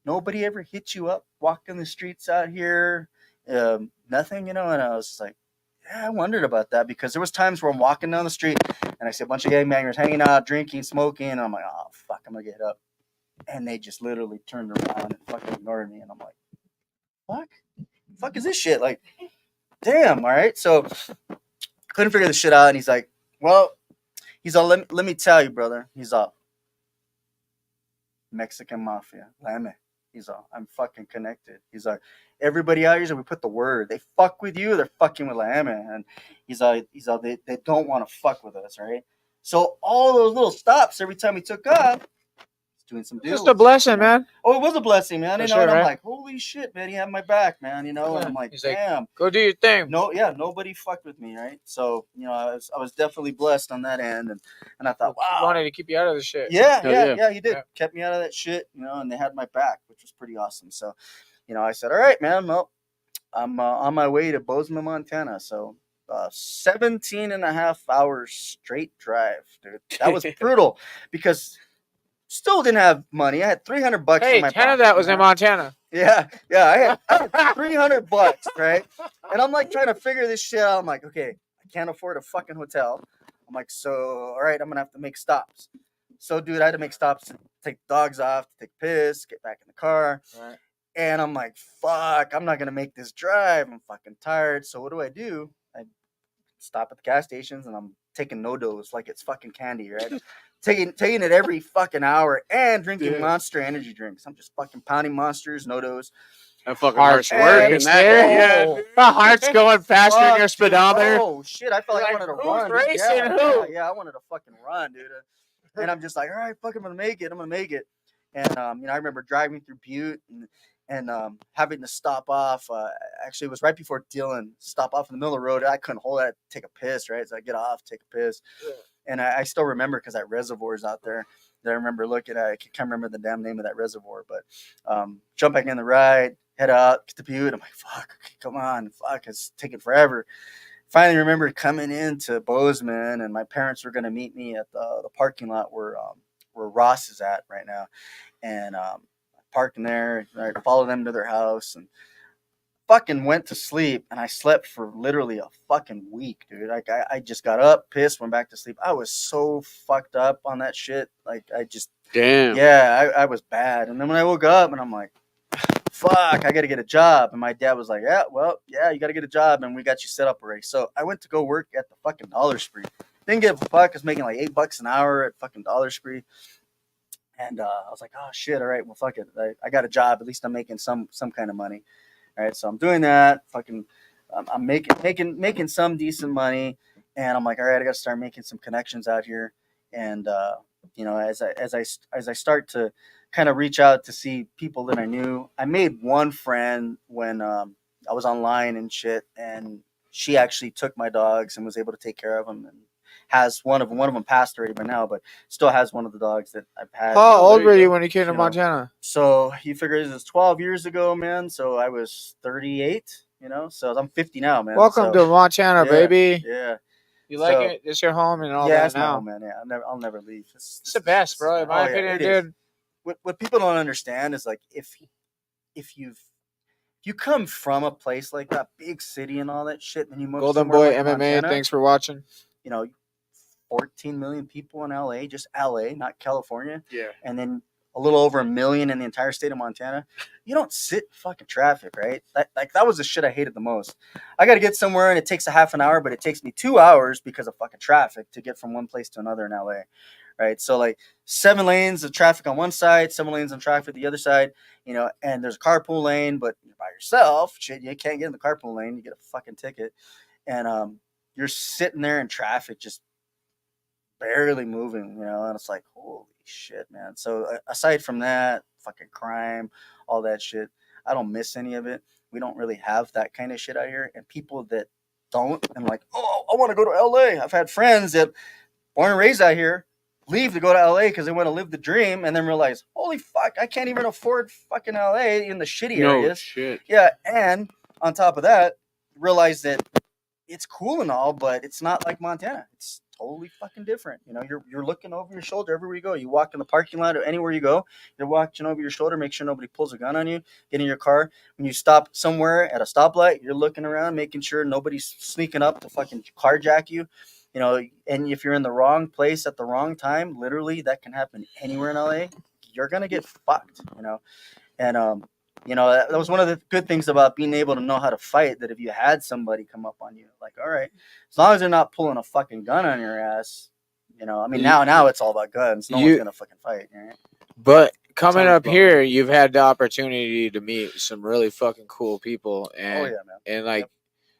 nobody ever hits you up walking the streets out here? Nothing. And I was just like, yeah, I wondered about that, because there was times where I'm walking down the street and I see a bunch of gangbangers hanging out, drinking, smoking, and I'm like, oh fuck, I'm gonna get up. And they just literally turned around and fucking ignored me, and I'm like, fuck is this shit? Like, damn, all right. So couldn't figure the shit out, and he's like, well, let me tell you, brother. He's all, Mexican mafia, Lame. He's all, I'm fucking connected. He's like, everybody out here, we put the word. They fuck with you, they're fucking with Lame. And he's all, they don't want to fuck with us, right? So all those little stops every time he took off, doing some deals.
Just a blessing, man.
Oh, it was a blessing, man.
Sure,
and I'm
right?
like, holy shit, man, he had my back, man. And I'm like,
He's
damn,
like, go do your thing.
Nobody fucked with me, right? So I was definitely blessed on that end, and I thought, wow,
He wanted to keep you out of the shit.
yeah, he did.
Yeah.
Kept me out of that shit, and they had my back, which was pretty awesome. So, I said, all right, man, well, I'm on my way to Bozeman, Montana. So 17 and a half hours straight drive, dude. That was brutal, because still didn't have money. I had $300 in my
10
pocket.
of that was in Montana.
Yeah, I had $300, right? And I'm like trying to figure this shit out. I'm like, okay, I can't afford a fucking hotel. I'm like, so, all right, I'm gonna have to make stops. So, dude, I had to make stops to take the dogs off, to take a piss, get back in the car.
Right.
And I'm like, fuck, I'm not gonna make this drive. I'm fucking tired. So what do? I stop at the gas stations, and I'm taking no-dos like it's fucking candy, right? taking it every fucking hour, and drinking Monster energy drinks. I'm just fucking pounding Monsters, no-dos.
That fucking
Heart's
heart's
racing.
working.
The heart's going faster than your
Fuck, dude.
speedometer.
Oh shit, I felt like I wanted to
Who's
run.
racing who?
Yeah, I wanted to fucking run, dude. And I'm just like, all right, fuck, I'm gonna make it. And I remember driving through Butte and having to stop off. Actually, it was right before Dillon. Stop off in the middle of the road. I couldn't hold it. Take a piss, right? So I get off, take a piss. Yeah. And I still remember, because that reservoir's out there that I remember looking at. I can't remember the damn name of that reservoir, but jump back in the ride, head out, get to Butte. I'm like, fuck, okay, come on, fuck, it's taking forever. Finally remember coming into Bozeman, and my parents were going to meet me at the parking lot where Ross is at right now. And parking there, I followed them to their house, and fucking went to sleep, and I slept for literally a fucking week, dude. Like I just got up, pissed, went back to sleep. I was so fucked up on that shit. Like I just,
damn.
Yeah, I was bad. And then when I woke up, and I'm like, fuck, I got to get a job. And my dad was like, yeah, you got to get a job, and we got you set up already. So I went to go work at the fucking Dollar Spree. Didn't give a fuck. I was making like $8 an hour at fucking Dollar Spree. And I was like, oh shit, all right, well fuck it. I got a job. At least I'm making some kind of money. All right, so I'm doing that. Fucking, I'm making some decent money, and I'm like, all right, I got to start making some connections out here. And as I start to kind of reach out to see people that I knew, I made one friend when I was online and shit, and she actually took my dogs and was able to take care of them, and has one of them passed already by now, but still has one of the dogs that I've had.
How old were you when you came to Montana?
So you figure this is 12 years ago, man. So I was 38, so I'm 50 now, man.
Welcome to Montana, baby.
Yeah.
You like it? It's your home and all that.
Yeah, it's
now.
my home, man. Yeah, I'll never leave.
It's the best, bro. In my opinion, dude.
What people don't understand is, like, if you come from a place like that, big city and all that shit, and you move
Golden Boy
like
MMA.
Montana,
Thanks for watching.
14 million people in LA, just LA, not California.
Yeah.
And then a little over 1 million in the entire state of Montana. You don't sit in fucking traffic, right? That was the shit I hated the most. I got to get somewhere, and it takes a half an hour, but it takes me 2 hours because of fucking traffic to get from one place to another in LA. Right. So like 7 lanes of traffic on one side, 7 lanes of traffic the other side, and there's a carpool lane, but you're by yourself, shit, you can't get in the carpool lane. You get a fucking ticket, and you're sitting there in traffic, just barely moving, and it's like, holy shit, man. So aside from that, fucking crime, all that shit, I don't miss any of it. We don't really have that kind of shit out here, and people that don't, and like, oh, I want to go to LA. I've had friends that born and raised out here leave to go to LA because they want to live the dream, and then realize, holy fuck, I can't even afford fucking LA in the shitty areas.
No shit.
Yeah, and on top of that, realize that it's cool and all, but it's not like Montana. It's totally fucking different. You're looking over your shoulder everywhere you go. You walk in the parking lot or anywhere you go, you're watching over your shoulder, make sure nobody pulls a gun on you. Get in your car. When you stop somewhere at a stoplight, you're looking around, making sure nobody's sneaking up to fucking carjack you. And if you're in the wrong place at the wrong time, literally that can happen anywhere in LA. You're gonna get fucked. And that was one of the good things about being able to know how to fight. That if you had somebody come up on you, like, all right, as long as they're not pulling a fucking gun on your ass, now it's all about guns. No one's gonna fucking fight. Right?
But coming up here, you've had the opportunity to meet some really fucking cool people, and
oh yeah, man.
And like,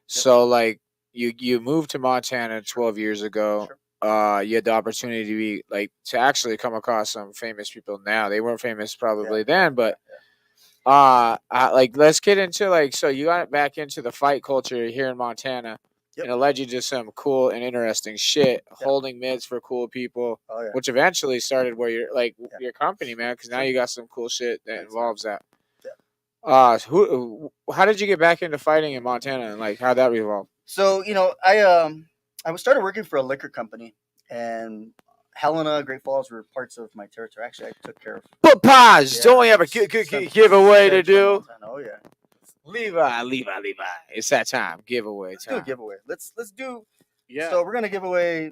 so like you moved to Montana 12 years ago. Sure. You had the opportunity to actually come across some famous people. Now they weren't famous probably then, but. Let's get into so you got back into the fight culture here in Montana, and it led you to some cool and interesting shit, holding mids for cool people, which eventually started where you're your company, man, because now you got some cool shit that involves that. How did you get back into fighting in Montana, and how'd that evolve?
So I started working for a liquor company, and Helena, Great Falls were parts of my territory. Actually, I took care of.
But pause! Don't we have a giveaway to do?
Oh yeah.
Levi. It's that time. Giveaway time.
Let's do a giveaway. Let's do. Yeah. So we're gonna give away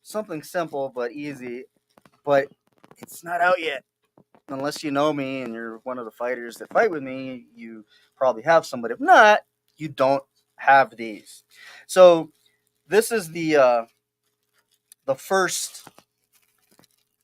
something simple but easy, but it's not out yet. Unless you know me and you're one of the fighters that fight with me, you probably have some. But if not, you don't have these. So this is the first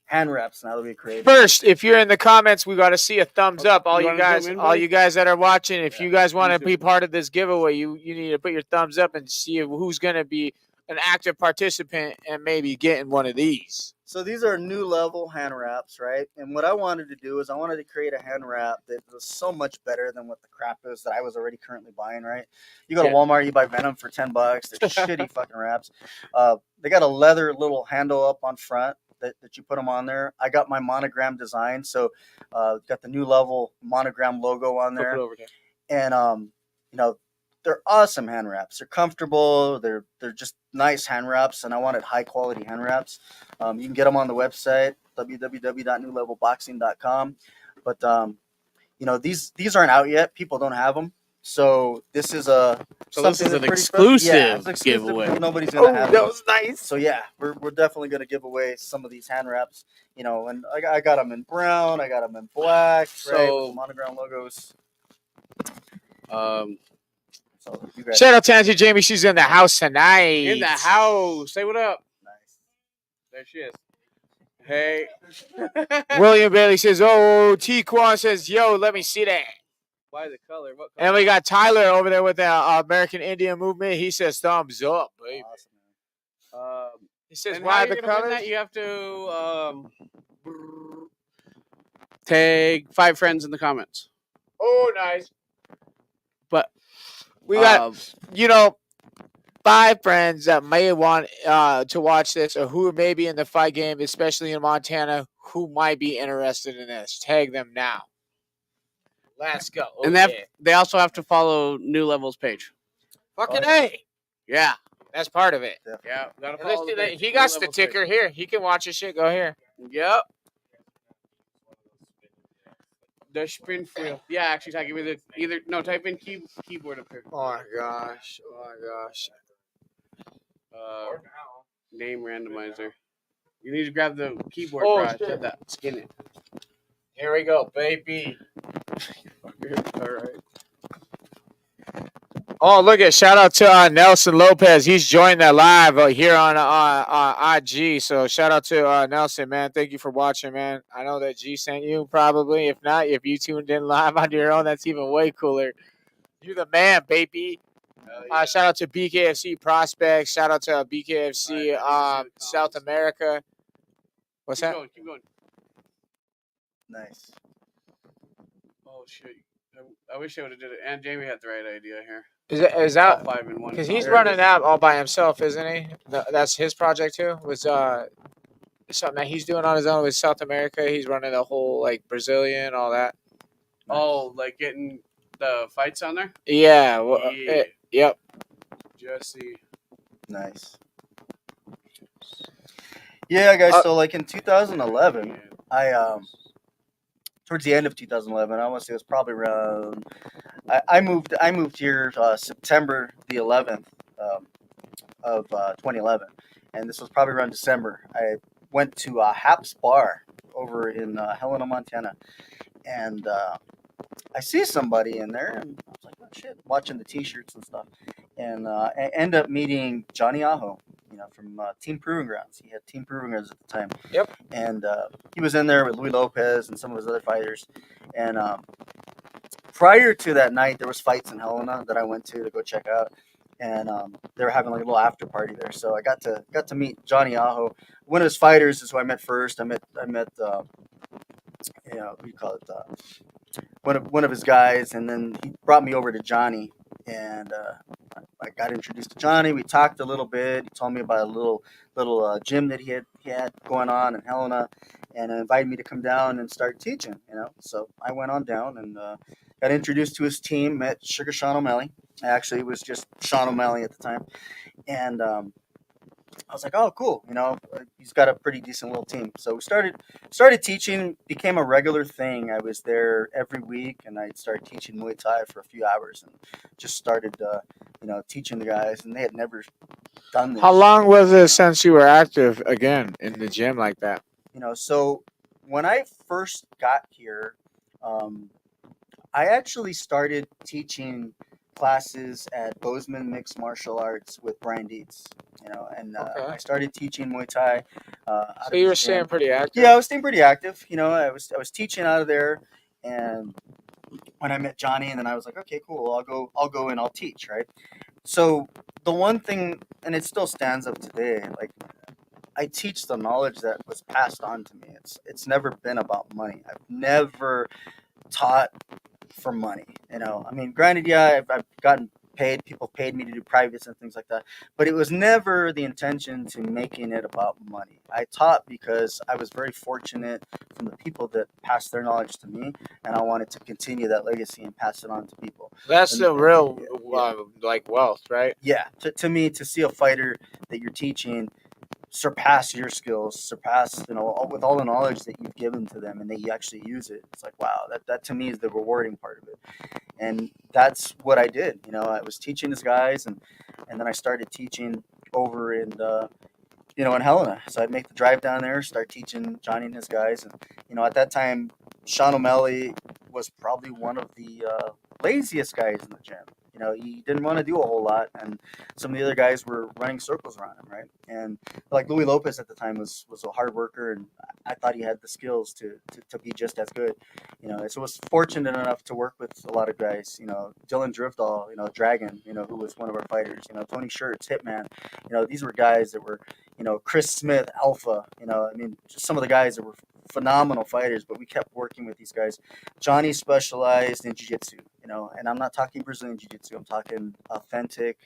hand wraps now that we created.
First, if you're in the comments, we got to see a thumbs up. All you guys that are watching, if you guys want to be part of this giveaway, you need to put your thumbs up and see who's going to be an active participant and maybe getting one of these.
So these are new level hand wraps, right? And what I wanted to do is I wanted to create a hand wrap that was so much better than what the crap is that I was already currently buying, right? You go to Walmart, you buy Venom for $10. They're shitty fucking wraps. They got a leather little handle up on front that you put them on there. I got my monogram design, so got the new level monogram logo on there. And they're awesome hand wraps. They're comfortable. They're just nice hand wraps, and I wanted high quality hand wraps. You can get them on the website www.newlevelboxing.com. But these aren't out yet. People don't have them. So this is an
exclusive giveaway.
Nobody's gonna have it.
That was nice.
So yeah, we're definitely gonna give away some of these hand wraps. And I got them in brown. I got them in black. So monogram logos.
Shout out to Auntie Jamie. She's in the house tonight.
In the house. Say what up. Nice. There she is. Hey.
William Bailey says, oh, T. Quan says, yo, let me see that.
Why the color? What color?
And we got Tyler over there with the American Indian movement. He says, thumbs up, baby.
Awesome.
He says, why the color?
You have to tag 5 friends in the comments.
Oh, nice.
But
we got, 5 friends that may want to watch this or who may be in the fight game, especially in Montana, who might be interested in this. Tag them now. Let's go.
And they also have to follow New Levels page.
Fucking A.
Yeah.
That's part of it.
Yeah. Gotta follow
he got the ticker page. Here. He can watch his shit. Go here.
Yep. The spin wheel. Yeah, actually, type in keyboard up here.
Oh my gosh.
Name randomizer. You need to grab the keyboard brush. Skin it.
Here we go, baby.
All right.
Oh, look at shout out to Nelson Lopez. He's joined that live here on IG. So shout out to Nelson, man. Thank you for watching, man. I know that G sent you probably. If not, if you tuned in live on your own, that's even way cooler. You the man, baby.
yeah.
Shout out to BKFC Prospects. Shout out to BKFC South
comments.
America. What's
Keep
that?
going, keep going.
Nice.
Oh shit! I wish I would have did it. And Jamie had the right idea here.
Is
All
that
5 in one.
because he's
There it
running
is.
that all by himself, isn't he? That's his project too. Was something that he's doing on his own with South America. He's running the whole like Brazilian, all that.
Oh, like getting the fights on there.
Yeah.
Yeah.
Yep.
Jesse.
Nice. Yeah, guys.
Uh,
So like in 2011, I towards the end of 2011, I want to say it was probably around. I moved here September the 11th of 2011, and this was probably around December. I went to Haps Bar over in Helena, Montana, and I see somebody in there, and I was like, "Oh shit!" Watching the T-shirts and stuff, and I end up meeting Johnny Aho, from Team Proving Grounds. He had Team Proving Grounds at the time.
Yep.
And he was in there with Luis Lopez and some of his other fighters. And prior to that night, there was fights in Helena that I went to go check out, and they were having like a little after party there. So I got to meet Johnny Aho. One of his fighters is who I met first. I met what do you call it? One of his guys, and then he brought me over to Johnny, and I got introduced to Johnny. We talked a little bit. He told me about a little gym that he had going on in Helena, and invited me to come down and start teaching. So I went on down and got introduced to his team. Met Sugar Sean O'Malley. Actually, it was just Sean O'Malley at the time, and I was like, oh, cool. He's got a pretty decent little team. So we started teaching, became a regular thing. I was there every week, and I'd start teaching Muay Thai for a few hours, and just started, teaching the guys, and they had never done this.
How long was it since you were active again in the gym like that?
So when I first got here, I actually started teaching classes at Bozeman Mixed Martial Arts with Brian Dietz, and
Okay.
I started teaching Muay Thai.
So you were staying pretty active.
Yeah, I was staying pretty active. I was teaching out of there, and when I met Johnny, and then I was like, okay, cool, I'll go and I'll teach, right? So the one thing, and it still stands up today, like I teach the knowledge that was passed on to me. It's never been about money. I've never taught for money. I mean, granted, yeah, I've gotten paid. People paid me to do privates and things like that, but it was never the intention to making it about money. I taught because I was very fortunate from the people that passed their knowledge to me, and I wanted to continue that legacy and pass it on to people.
That's
And-
the real
yeah.
like wealth, right?
Yeah, to me, to see a fighter that you're teaching surpass your skills, surpass with all the knowledge that you've given to them, and that you actually use it. It's like, wow, that to me is the rewarding part of it, and that's what I did. I was teaching these guys, and then I started teaching over in in Helena. So I'd make the drive down there, start teaching Johnny and his guys, and at that time, Sean O'Malley was probably one of the laziest guys in the gym. He didn't want to do a whole lot, and some of the other guys were running circles around him, right? And like Luis Lopez at the time was a hard worker, and I thought he had the skills to be just as good. So I was fortunate enough to work with a lot of guys. Dylan Drifdahl, Dragon, who was one of our fighters. Tony Shirts, Hitman. These were guys that were, Chris Smith, Alpha. I mean, just some of the guys that were phenomenal fighters, but we kept working with these guys. Johnny specialized in jiu-jitsu, and I'm not talking Brazilian jiu-jitsu. I'm talking authentic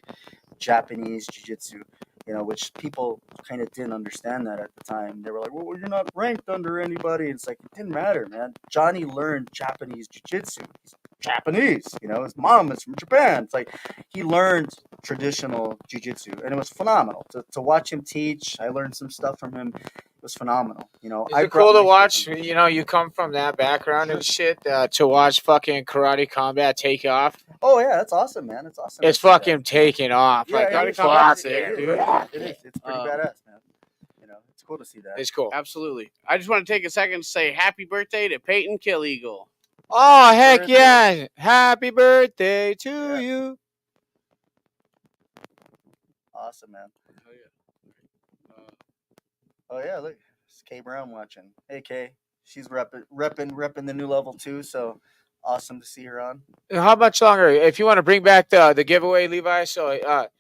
Japanese jiu-jitsu, which people kind of didn't understand that at the time. They were like, well, you're not ranked under anybody. It's like, it didn't matter, man. Johnny learned Japanese jiu-jitsu. He's Japanese, his mom is from Japan. It's like he learned traditional jiu-jitsu, and it was phenomenal to watch him teach. I learned some stuff from him. It was phenomenal.
Is it cool to watch? You come from that background and shit to watch fucking Karate Combat take off.
Oh yeah, that's awesome, man. It's awesome.
It's fucking taking off.
Yeah,
Like
yeah,
Karate Combat's
it
it,
is.
dude.
It is. It's pretty badass, man. It's cool to see that.
It's cool.
Absolutely. I just want to take a second to say happy birthday to Peyton Kill Eagle.
Oh heck yeah! Happy birthday to you.
Awesome, man.
Oh yeah.
Oh yeah, look, it's Kay Brown watching. Hey Kay, she's repping the new level too. So awesome to see her on.
How much longer? If you want to bring back the giveaway, Levi. So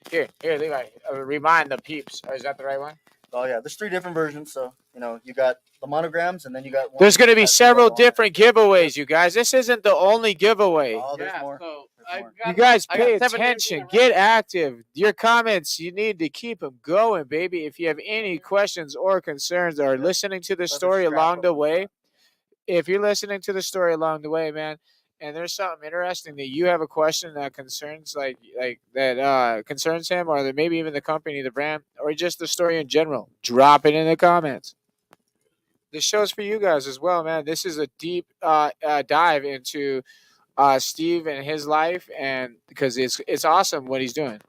here, Levi. Remind the peeps. Or is that the right one?
Oh yeah, there's 3 different versions. So you got the monograms, and then you got one.
There's going to be
that's
several
level on it.
different giveaways, you guys. This isn't the only giveaway.
Oh, there's
Yeah,
more.
so
There's more.
You guys
I got
pay
7 days in
attention.
a row.
Get active. Your comments, you need to keep them going, baby. If you have any questions or concerns or listening to the story along the way, if you're listening to the story along the way, man, and there's something interesting that you have a question that concerns like that concerns him, or that maybe even the company, the brand, or just the story in general, drop it in the comments. This show's for you guys as well, man. This is a deep dive into Steve and his life, and because it's awesome what he's doing.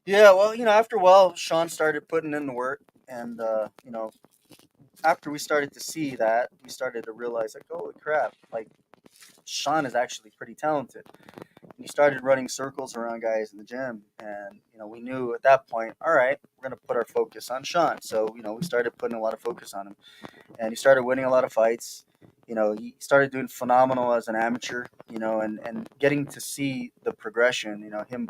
Yeah, well, after a while, Sean started putting in the work, and after we started to see that, we started to realize, like, holy crap, like, Sean is actually pretty talented. And he started running circles around guys in the gym, and we knew at that point, all right, we're gonna put our focus on Sean. So we started putting a lot of focus on him, and he started winning a lot of fights. He started doing phenomenal as an amateur. And getting to see the progression. Him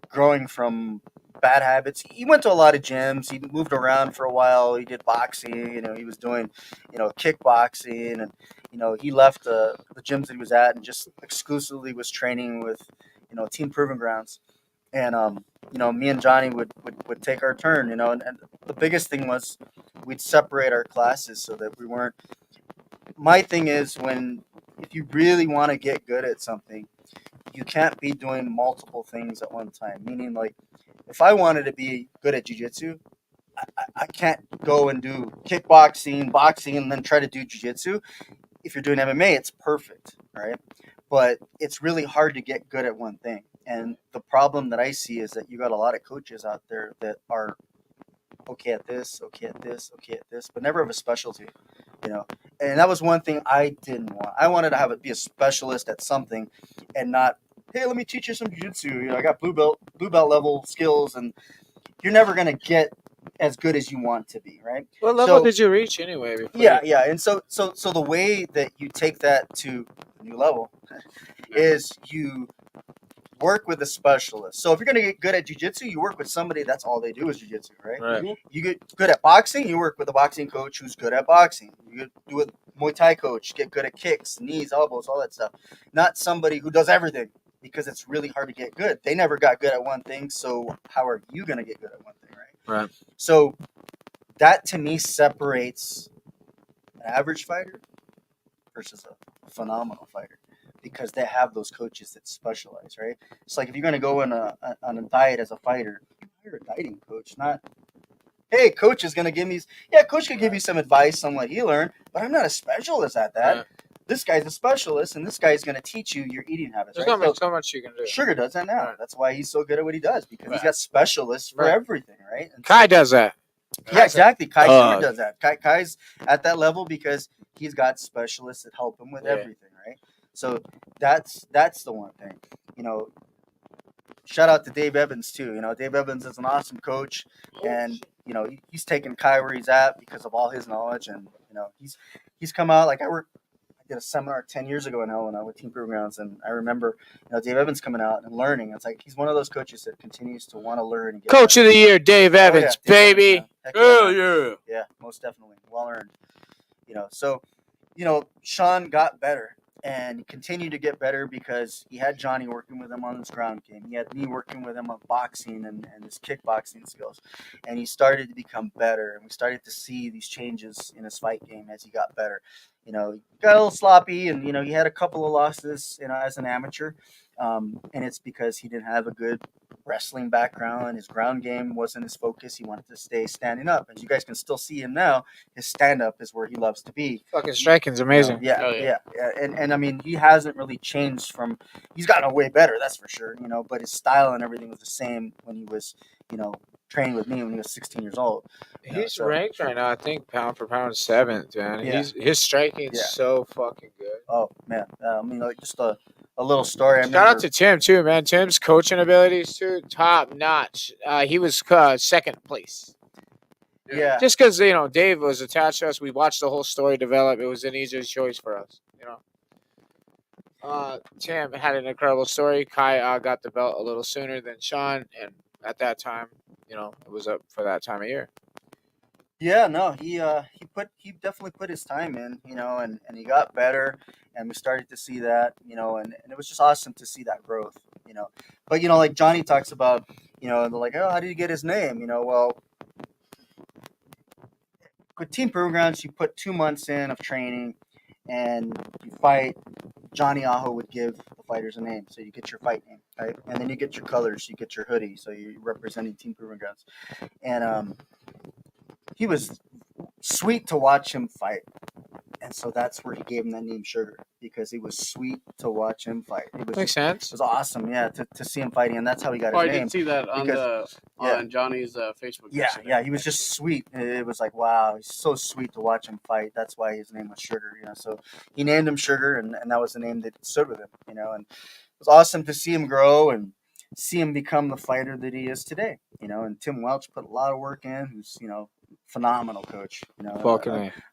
growing from bad habits. He went to a lot of gyms. He moved around for a while. He did boxing. He was doing, kickboxing, and he left the gyms that he was at and just exclusively was training with, Team Proving Grounds. And me and Johnny would take our turn. And the biggest thing was we'd separate our classes so that we weren't. My thing is if you really want to get good at something, you can't be doing multiple things at one time. Meaning, like, if I wanted to be good at jiu-jitsu, I can't go and do kickboxing, boxing, and then try to do jiu-jitsu. If you're doing MMA, it's perfect, right? But it's really hard to get good at one thing. And the problem that I see is that you got a lot of coaches out there that are okay at this, but never have a specialty, And that was one thing I didn't want. I wanted to be a specialist at something, and not, hey, let me teach you some jiu-jitsu. I got blue belt level skills, and you're never gonna get as good as you want to be, right?
What level did you reach anyway?
Yeah. And so the way that you take that to a new level is you work with a specialist. So if you're going to get good at jiu-jitsu, you work with somebody that's all they do is jiu-jitsu, right?
Right.
You get good at boxing, you work with a boxing coach who's good at boxing. You do a Muay Thai coach, get good at kicks, knees, elbows, all that stuff. Not somebody who does everything, because it's really hard to get good. They never got good at one thing, so how are you going to get good at one thing, right?
Right.
So that, to me, separates an average fighter versus a phenomenal fighter, because they have those coaches that specialize, right? It's like if you're going to go on a diet as a fighter, you hire a dieting coach, not, hey, coach is going to give me, coach could give you some advice on what he learned, but I'm not a specialist at that.
Right.
This guy's a specialist, and this guy's going to teach you your eating habits.
There's
right?
so much you can do.
Sugar does that now.
Right.
That's why he's so good at what he does, because he's
Right.
got specialists for
Right.
everything, right? And
Kai does that.
yeah, exactly. Kai Sugar does that. Kai's at that level because he's got specialists that help him with everything, right? So that's the one thing. Shout out to Dave Evans too. Dave Evans is an awesome coach, and he's taken Kai where he's at because of all his knowledge, and he's come out. Like I did a seminar 10 years ago in Helena with Team Proving Grounds, and I remember Dave Evans coming out and learning. It's like he's one of those coaches that continues to want to learn and get
Coach
better.
of the Year, Dave Evans,
Dave
baby.
Evans, man. Heck yeah,
Oh
man.
yeah.
Yeah, most definitely. Well earned. So, Sean got better and continued to get better because he had Johnny working with him on his ground game. He had me working with him on boxing and his kickboxing skills. And he started to become better. And we started to see these changes in his fight game as he got better. He got a little sloppy, and, he had a couple of losses, as an amateur. And it's because he didn't have a good wrestling background. His ground game wasn't his focus. He wanted to stay standing up. As you guys can still see him now, his stand-up is where he loves to be.
Fucking striking's amazing.
Yeah. And I mean, he hasn't really changed he's gotten way better, that's for sure, but his style and everything was the same when he was, training with me when he was 16 years old.
He's ranked right now, I think, pound for pound 7th, man.
Yeah.
His striking is so fucking good.
Oh, man. Just a little story.
Shout out to Tim, too, man. Tim's coaching abilities, too, top notch. He was second place.
Yeah.
Just because, Dave was attached to us. We watched the whole story develop. It was an easier choice for us, Tim had an incredible story. Kai got the belt a little sooner than Sean, and at that time, it was up for that time of year.
Yeah, no, he definitely put his time in, and he got better, and we started to see that, and it was just awesome to see that growth, But like Johnny talks about, they're like, oh, how did he get his name? Well, with Team Proving Grounds, you put 2 months in of training, and you fight. Johnny Aho would give the fighters a name, so you get your fight name, right? And then you get your colors, you get your hoodie, so you're representing Team Proving Grounds, and he was sweet to watch him fight. And so that's where he gave him that name Sugar, because he was sweet to watch him fight.
Makes sense.
It was awesome, yeah, to see him fighting, and that's how he got
Oh,
his
I
name.
did see that on on Johnny's Facebook.
Yeah, he was just sweet. It was like, wow, he's so sweet to watch him fight. That's why his name was Sugar, So he named him Sugar, and that was the name that stood with him, And it was awesome to see him grow and see him become the fighter that he is today, And Tim Welch put a lot of work in, who's, phenomenal coach,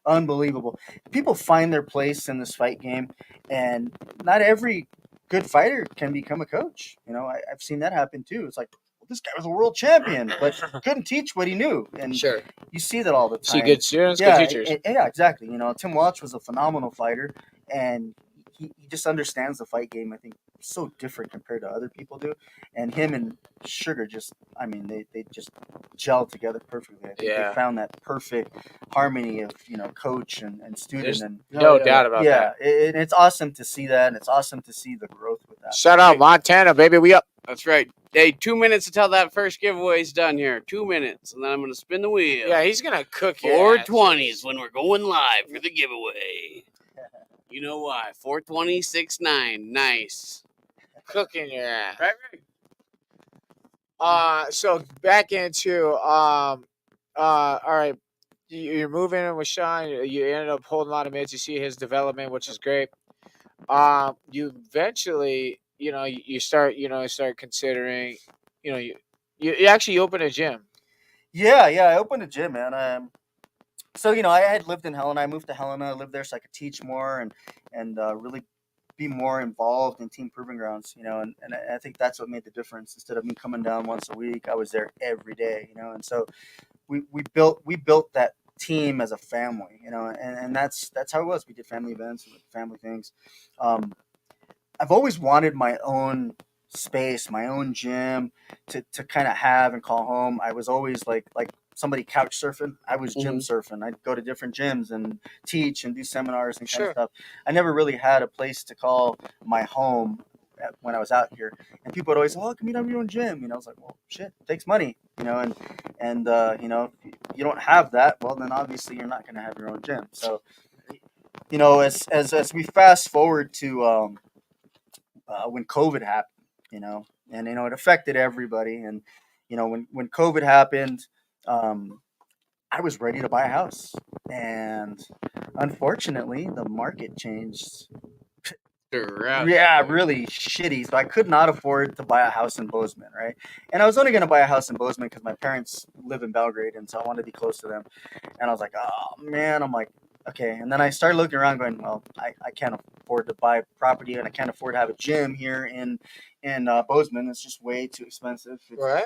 unbelievable. People find their place in this fight game, and not every good fighter can become a coach. I've seen that happen too. It's like, well, this guy was a world champion, but couldn't teach what he knew, and
Sure,
you see that all the time.
See good students, good teachers.
Yeah, exactly. Tim Welch was a phenomenal fighter, and he just understands the fight game. I think so different compared to other people do, and him and Sugar they just gel together perfectly. I think they found that perfect harmony of coach and student.
There's
and
no doubt about that.
And it's awesome to see that, and it's awesome to see the growth with that.
Shout out Montana, baby, we up.
That's right. Hey, 2 minutes until that first giveaway is done here. 2 minutes, and then I'm going to spin the wheel.
Yeah, he's gonna cook you.
420 is when we're going live for the giveaway. You know why? 42069. Nice.
Cooking your ass.
Right.
So back into all right. You're moving in with Sean. You ended up holding a lot of mids. You see his development, which is great. You eventually, you start considering, you actually open a gym.
Yeah, I opened a gym, man. So I had lived in Helena. I moved to Helena. I lived there so I could teach more and really be more involved in Team Proving Grounds. And I think that's what made the difference. Instead of me coming down once a week, I was there every day. And so we built that team as a family. And that's how it was. We did family events, family things. I've always wanted my own space, my own gym to kind of have and call home. I was always like somebody couch surfing. I was gym surfing. I'd go to different gyms and teach and do seminars and kind of stuff. I never really had a place to call my home when I was out here. And people would always say, "Oh, can you have your own gym?" I was like, "Well, shit, it takes money, and if you don't have that, well, then obviously you're not going to have your own gym." So, as we fast forward to when COVID happened, and it affected everybody, and when COVID happened, I was ready to buy a house, and unfortunately, the market changed. Yeah, really shitty. So I could not afford to buy a house in Bozeman, right? And I was only going to buy a house in Bozeman because my parents live in Belgrade, and so I wanted to be close to them. And I was like, oh man, I'm like, okay. And then I started looking around, going, well, I can't afford to buy property, and I can't afford to have a gym here in Bozeman. It's just way too expensive.
Right.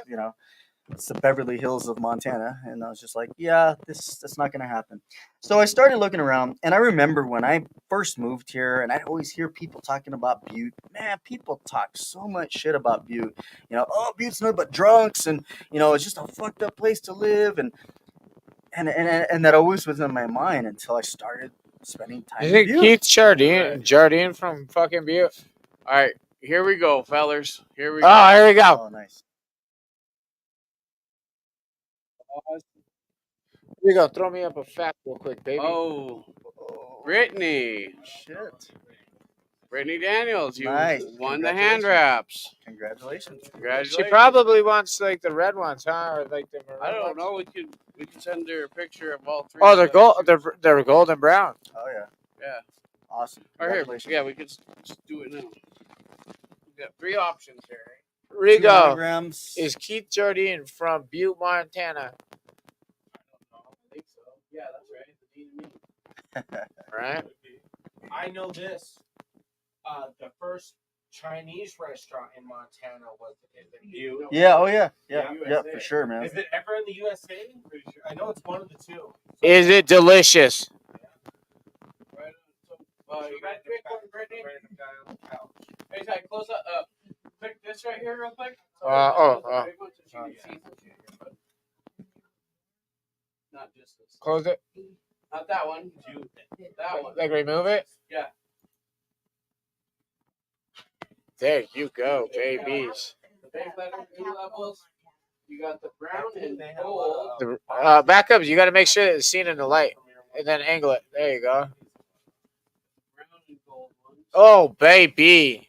It's the Beverly Hills of Montana. And I was just like, yeah, that's not going to happen. So I started looking around, and I remember when I first moved here, and I'd always hear people talking about Butte. Man, people talk so much shit about Butte. Oh, Butte's nothing but drunks, and, it's just a fucked up place to live. And that always was in my mind until I started spending time
Is
in
it
Butte.
Keith Jardine from fucking Butte?
All right, here we go, fellers. Here we go.
Oh, here we go.
Oh, nice.
Here we go. Throw me up a fact real quick, baby.
Oh, Brittany.
Shit.
Brittany Daniels, you
Nice.
won the hand wraps.
Congratulations.
Congratulations.
She probably wants like the red ones, huh? Or like the maroon
I don't
ones?
know. We could send her a picture of all three.
Oh, they're golden brown.
Oh, yeah.
Yeah.
Awesome.
All right, here.
Congratulations.
Yeah, we could just do it now. We got 3 options here.
Rigo
200
is Keith Jardine from Butte, Montana.
I think so. Yeah, that's right. The D and me.
Right?
I know this. the first Chinese restaurant in Montana was in the Butte.
Yeah. Oh yeah.
Yeah,
Yeah. For sure, man.
Is it ever in the USA? Pretty sure. I know it's one of the two.
Is it delicious?
Right. So, you got a quick one, Brittany? Hey, Ty, close up. Click this right here, real quick. Not just this.
Close it.
Not that one. That one.
Like remove it.
Yeah.
There you go, babies.
The big letter, two levels. You got the brown and gold.
Back up. You got to make sure that it's seen in the light, and then angle it. There you go.
Brown and gold ones.
Oh baby.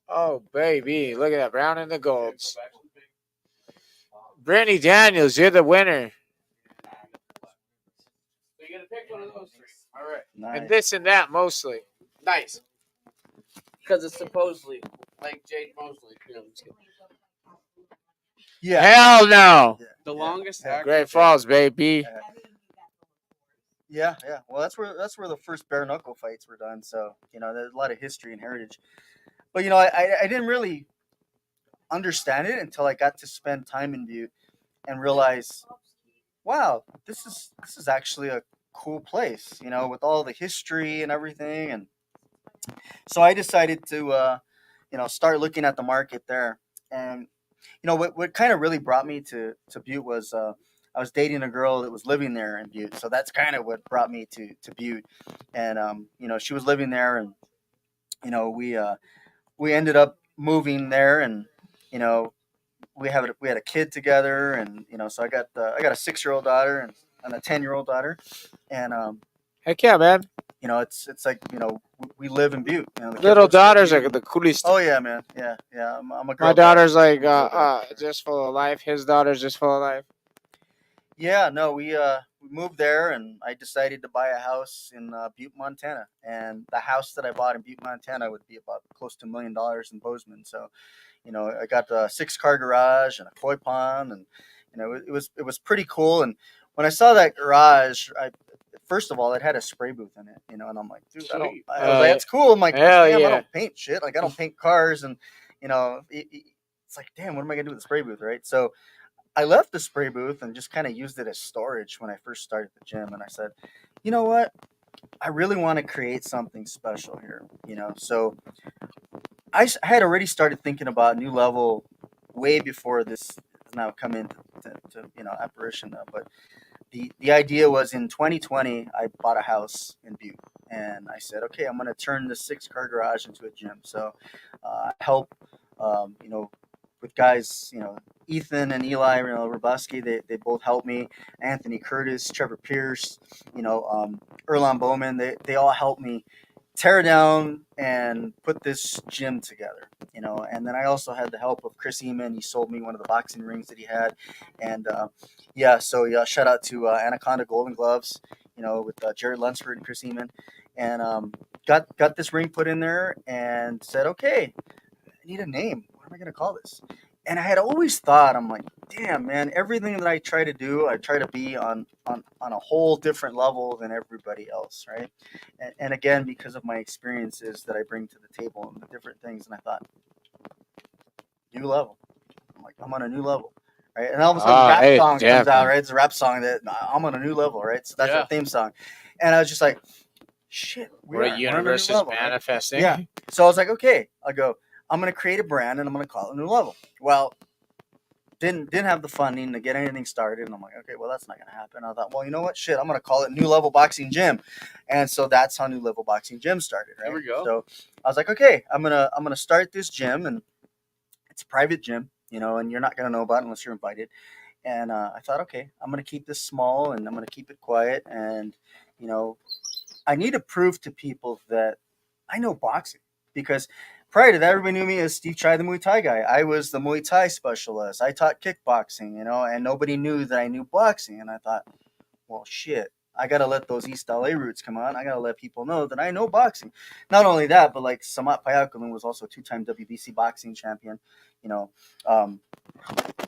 Oh baby. Look at that brown and the golds. Brittany Daniels, you're the winner.
So you gotta pick one of those three. All right.
Nice.
And this and that mostly.
Nice. Because it's supposedly like Jade Mosley. You know,
Yeah.
Hell no.
the longest.
Yeah.
Great Falls, baby.
Yeah. Well, that's where the first bare knuckle fights were done. So there's a lot of history and heritage. But I didn't really understand it until I got to spend time in Butte and realize, wow, this is actually a cool place. With all the history and everything. And so I decided to start looking at the market there. And what kind of really brought me to Butte was I was dating a girl that was living there in Butte. So that's kind of what brought me to Butte. And she was living there, and we ended up moving there, and we had a kid together, and so I got a 6-year-old daughter and a 10-year-old daughter, and
Heck yeah, man.
it's like we live in Butte. The kid
Little
lives in
daughters are
Butte.
the coolest.
Oh yeah, man. Yeah. I'm a girl.
My daughter's like
dad.
just full of life. His daughter's just full of life.
Yeah, no, we moved there, and I decided to buy a house in Butte, Montana. And the house that I bought in Butte, Montana would be about close to $1 million in Bozeman. So, I got a 6-car garage and a koi pond, and it was pretty cool. And when I saw that garage, first of all, it had a spray booth in it, and I'm like, dude, I was like, it's cool. I'm like,
hell
damn,
yeah.
I don't paint shit. Like, I don't paint cars, and it's like, damn, what am I gonna do with the spray booth, right? So I left the spray booth and just kind of used it as storage when I first started the gym. And I said, you know what? I really want to create something special here, So I had already started thinking about New Level way before this has now come into apparition. But the idea was in 2020, I bought a house in Butte. And I said, okay, I'm going to turn this 6-car garage into a gym. So I help, with guys, Ethan and Eli, Robuski, they both helped me. Anthony Curtis, Trevor Pierce, Erlon Bowman, they all helped me tear down and put this gym together, And then I also had the help of Chris Eman. He sold me one of the boxing rings that he had. And shout out to Anaconda Golden Gloves, with Jared Lunsford and Chris Eman. And got this ring put in there and said, okay, I need a name. What am I going to call this? And I had always thought, I'm like, damn, man, everything that I try to do, I try to be on a whole different level than everybody else, right? And again, because of my experiences that I bring to the table and the different things, and I thought, new level. I'm like, I'm on a new level, right? And all of a sudden, rap song comes out, right? It's a rap song that I'm on a new level, right? So that's our theme song. And I was just like, shit,
What a universe is manifesting.
Right? Yeah. So I was like, okay, I'm going to create a brand, and I'm going to call it New Level. Well, didn't have the funding to get anything started, and I'm like, okay, well, that's not going to happen. I thought, well, you know what? Shit, I'm going to call it New Level Boxing Gym. And so that's how New Level Boxing Gym started, right?
There we go.
So I was like, okay, I'm going to start this gym, and it's a private gym, and you're not going to know about it unless you're invited. And I thought, okay, I'm going to keep this small, and I'm going to keep it quiet, and I need to prove to people that I know boxing, because prior to that, everybody knew me as Steve Chai, the Muay Thai guy. I was the Muay Thai specialist. I taught kickboxing, and nobody knew that I knew boxing. And I thought, well, shit, I got to let those East LA roots come on. I got to let people know that I know boxing. Not only that, but like Samat Payakulun was also a 2-time WBC boxing champion. I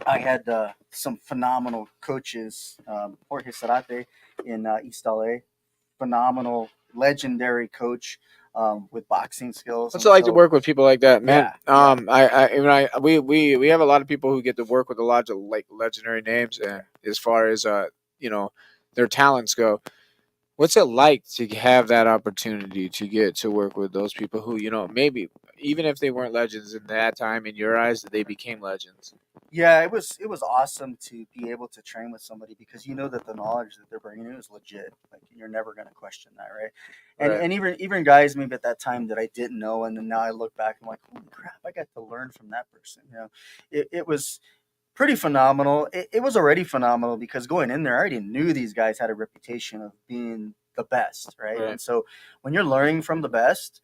had some phenomenal coaches, Jorge Sarate in East LA, phenomenal, legendary coach. with boxing skills.
What's
And
it like to
so-
work with people like that, man?
Yeah,
We have a lot of people who get to work with a lot of like legendary names, and as far as you know, their talents go. What's it like to have that opportunity to get to work with those people who, maybe even if they weren't legends in that time in your eyes, they became legends?
Yeah, it was awesome to be able to train with somebody because you know that the knowledge that they're bringing you is legit. Like you're never going to question that, right? And
Right.
and even guys maybe at that time that I didn't know, and then now I look back and I'm like, holy crap, I got to learn from that person. It was pretty phenomenal. It was already phenomenal because going in there, I already knew these guys had a reputation of being the best, right?
Right.
And so when you're learning from the best,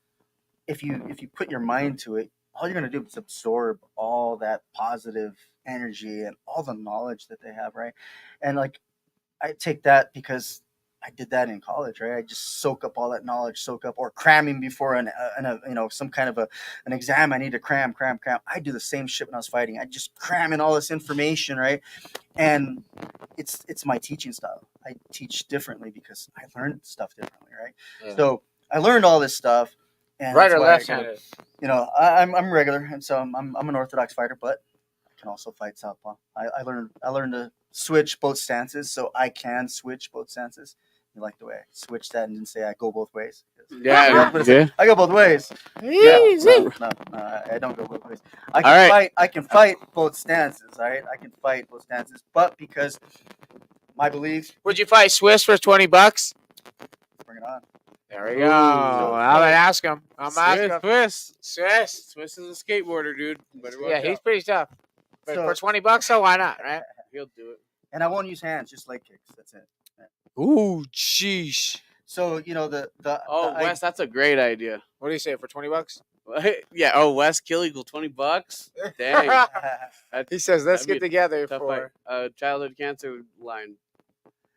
if you put your mind to it, all you're gonna do is absorb all that positive energy and all the knowledge that they have, right? And like I take that because I did that in college, right? I just soak up all that knowledge, soak up or cramming before some kind of an exam. I need to cram. I do the same shit when I was fighting. I just cram in all this information, right? And it's my teaching style. I teach differently because I learned stuff differently, right?
Yeah.
So I learned all this stuff, and
Right
that's
or
why I
left-handed?
I'm regular, and so I'm an orthodox fighter, but I can also fight southpaw. I learned to switch both stances, so I can switch both stances. You like the way I switch that and didn't say I go both ways?
Yeah,
But it's- I go both ways.
Easy.
No, I don't go both ways. I
All
can
right.
fight. I can fight both stances. All right, I can fight both stances, but because my belief,
Would you fight Swiss for $20?
bring it on.
There we
Ooh.
go. I'm gonna ask him.
Swiss.
Swiss.
Swiss is a skateboarder, dude. Better watch
Yeah, he's
out.
pretty tough. But
So-
for $20, so why not, right?
He'll do it.
And I won't use hands, just leg kicks. That's it.
Ooh, sheesh.
So the
Oh, Wes, that's a great idea.
What do you say for $20?
Yeah. Oh, Wes kill equal $20. Dang. That's-
He says, "Let's
that'd
get
be a
together
tough
for."
fight. Childhood cancer line.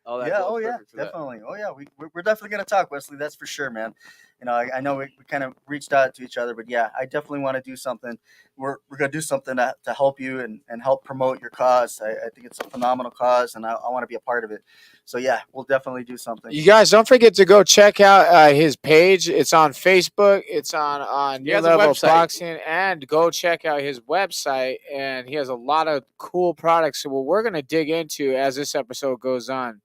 All that.
Yeah,
goes
oh yeah,
perfect for that.
definitely. Oh yeah, we're definitely gonna talk, Wesley. That's for sure, man. I know we kind of reached out to each other, but yeah, I definitely want to do something. We're gonna do something to help you and help promote your cause. I think it's a phenomenal cause, and I want to be a part of it. So yeah, we'll definitely do something.
You guys don't forget to go check out his page. It's on Facebook. It's on
He
New
has a
Level
website.
Boxing, and go check out his website. And he has a lot of cool products. So what we're gonna dig into as this episode goes on.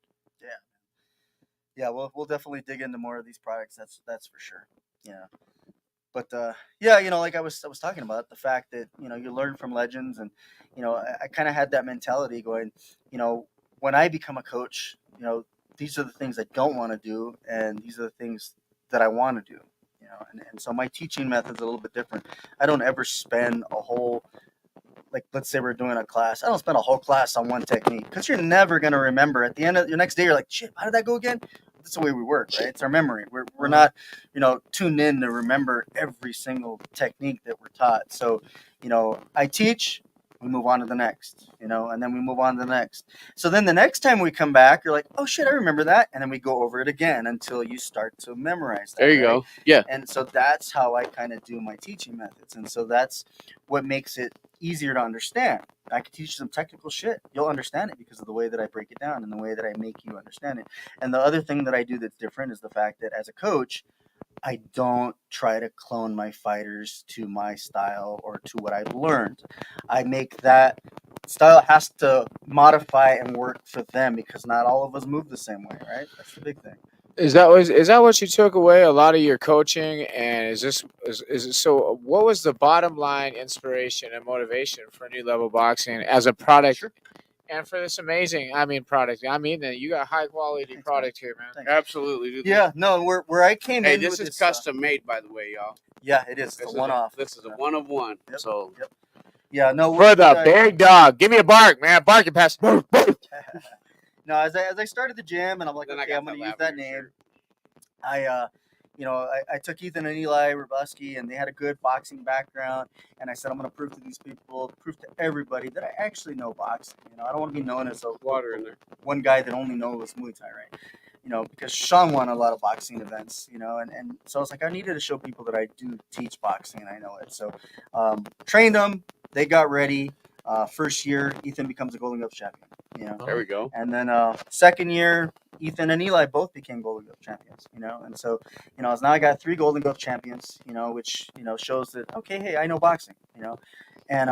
Yeah, we'll definitely dig into more of these products. That's for sure. Yeah. But yeah, like I was talking about the fact that you learn from legends, and I kind of had that mentality going. When I become a coach, these are the things I don't want to do, and these are the things that I want to do. And so my teaching method's a little bit different. I don't ever spend a whole like let's say we're doing a class. I don't spend a whole class on one technique because you're never gonna remember. At the end of your next day, you're like, shit, how did that go again? That's the way we work, right? It's our memory. We're not, tuned in to remember every single technique that we're taught. So, I teach, we move on to the next, and then we move on to the next. So then the next time we come back, you're like, oh shit, I remember that, and then we go over it again until you start to memorize that.
There you
right?
go. Yeah.
And so that's how I kind of do my teaching methods. And so that's what makes it easier to understand. I can teach you some technical shit. You'll understand it because of the way that I break it down and the way that I make you understand it. And the other thing that I do that's different is the fact that as a coach, I don't try to clone my fighters to my style or to what I've learned. I make that style has to modify and work for them because not all of us move the same way, right? That's the big thing.
Is that what you took away a lot of your coaching? And is it so? What was the bottom line inspiration and motivation for New Level Boxing as a product?
Sure.
And for this amazing, product. That you got high quality
Thanks,
product here, man.
Thanks.
Absolutely, dude.
Yeah, no, where I came
Hey,
in
this
with
is custom made, by the way, y'all.
Yeah, it is. It's
This
a one-off.
This is a one of one.
Yep.
So
Yep. Yeah, no.
For the big dog, give me a bark, man. Bark and pass.
No, as I started the gym, and I'm like,
Then
okay,
I got
I'm going to
that
use that
lavender
name.
shirt.
I took Ethan and Eli Robuski, and they had a good boxing background. And I said, I'm going to prove to these people, prove to everybody that I actually know boxing. I don't want to be known as a
Water in there.
one guy that only knows Muay Thai, right? Because Sean won a lot of boxing events, and so I was like, I needed to show people that I do teach boxing and I know it. So trained them, they got ready. First year, Ethan becomes a Golden Gloves champion. You know,
There we go.
and then second year, Ethan and Eli both became Golden Glove champions. You know, and so so now I got 3 Golden Glove champions. You know, which shows that okay, hey, I know boxing. You know, and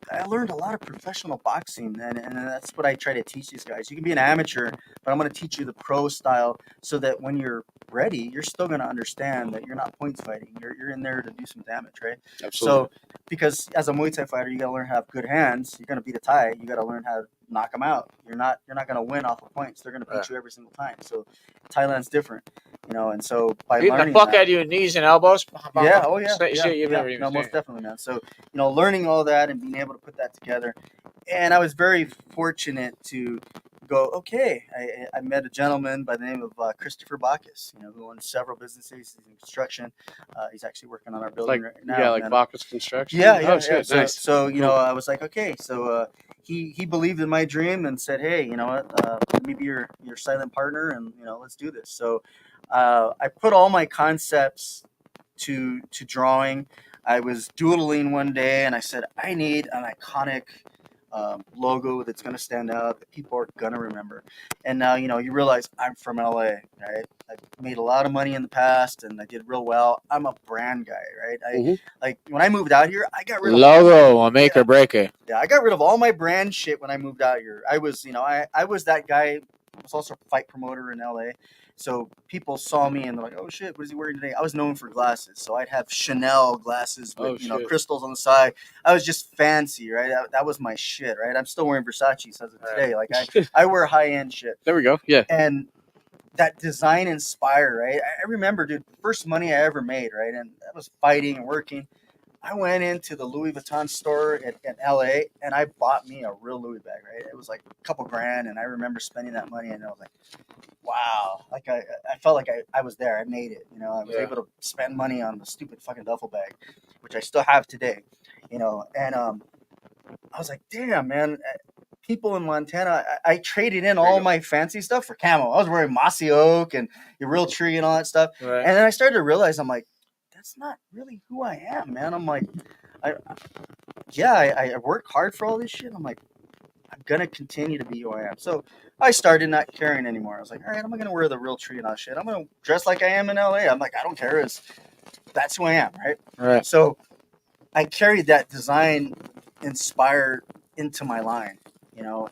I learned a lot of professional boxing, and that's what I try to teach these guys. You can be an amateur, but I'm going to teach you the pro style so that when you're ready, you're still going to understand that you're not points fighting. You're in there to do some damage, right?
Absolutely.
So, because as a Muay Thai fighter, you got to learn how to have good hands. You're going to beat a Thai. You got to learn how to knock them out. You're not going to win off of points. They're going to beat you every single time. So, Thailand's different, and so by
Beating the
learning
fuck
that,
out of you in knees and elbows.
yeah, oh yeah,
Shit you've never even
no,
seen.
most definitely, man. So, learning all that and being able to put that together, and I was very fortunate to go. Okay, I met a gentleman by the name of Christopher Bacchus, who owns several businesses. He's in construction. He's actually working on our building right now.
Yeah, like Bacchus Construction.
Yeah,
Oh shit,
So,
nice.
so
Cool.
I was like, okay, so he believed in my dream and said, hey, you know what, let me be your silent partner, and let's do this. So I put all my concepts to drawing. I was doodling one day, and I said, I need an iconic logo that's going to stand out, that people are going to remember. And now, you realize I'm from LA, right? I've made a lot of money in the past, and I did real well. I'm a brand guy, right? Like, when I moved out here, I got rid of
Logo will make or break it.
Yeah, I got rid of all my brand shit when I moved out here. I was, I was that guy. I was also a fight promoter in LA. So people saw me and they're like, oh shit, what is he wearing today? I was known for glasses. So I'd have Chanel glasses with, crystals on the side. I was just fancy, right? That was my shit, right? I'm still wearing Versace's as of today. Like I wear high-end shit.
There we go. Yeah.
And that design inspired, right? I remember, dude, the first money I ever made, right? And that was fighting and working. I went into the Louis Vuitton store in LA and I bought me a real Louis bag, right? It was like a couple grand, and I remember spending that money, and I was like, wow. Like I felt like I was there. I made it. I was able to spend money on the stupid fucking duffel bag, which I still have today. And I was like, damn, man. People in Montana, I traded in all my fancy stuff for camo. I was wearing mossy oak and the real tree and all that stuff.
Right.
And then I started to realize, I'm like, that's not really who I am, man. I'm like, I work hard for all this shit. I'm like, I'm going to continue to be who I am. So I started not caring anymore. I was like, all right, I'm going to wear the real tree and all that shit. I'm going to dress like I am in LA. I'm like, I don't care. That's who I am, right?
Right.
So I carried that design inspired into my line,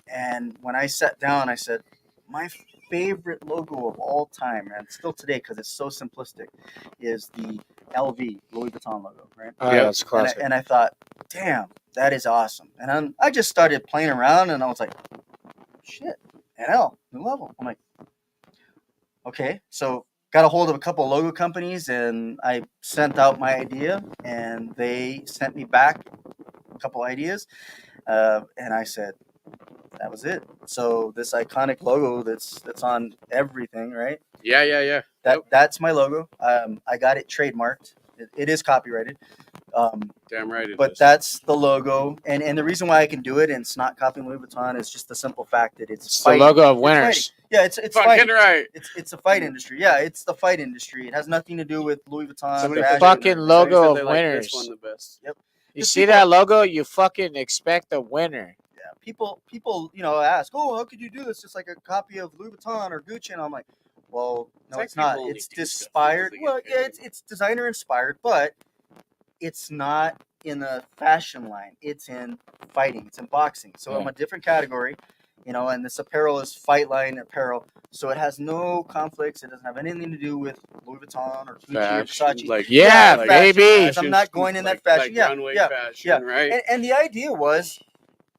and when I sat down, I said, my favorite logo of all time, and still today, because it's so simplistic, is the LV, Louis Vuitton logo, right?
Oh, yeah, that's classic.
And I thought, damn, that is awesome. And I just started playing around, and I was like, shit, NL, new level. I'm like, okay, so got a hold of a couple of logo companies, and I sent out my idea, and they sent me back a couple ideas, and I said, that was it. So this iconic logo that's on everything, right?
Yeah.
That's my logo. I got it trademarked. It is copyrighted.
Damn right it
but
is.
that's the logo, and the reason why I can do it and it's not copying Louis Vuitton is just the simple fact that it's
the logo of winners.
Yeah, it's
fucking
fighting.
right.
It's a fight industry. Yeah, it's the fight industry. It has nothing to do with Louis Vuitton.
Somebody
fashion.
fucking logo
Somebody
of
said they like
winners.
this one the best.
Yep.
You
Just
see
people-
that logo? You fucking expect a winner.
Yeah, people, ask, oh, how could you do this? Just like a copy of Louis Vuitton or Gucci, and I'm like, well, no,
It's
it's
like
not.
people only
It's
do stuff
inspired.
because they
Well,
get
yeah,
paid.
it's designer inspired, but it's not in the fashion line. It's in fighting. It's in boxing. So I'm
Yeah.
a different category, and this apparel is fight line apparel. So it has no conflicts. It doesn't have anything to do with Louis Vuitton or Gucci or Versace.
Like,
Yeah,
fashion,
baby.
guys. I'm not going in that fashion.
Like
Yeah,
runway
yeah,
fashion, right?
And the idea was,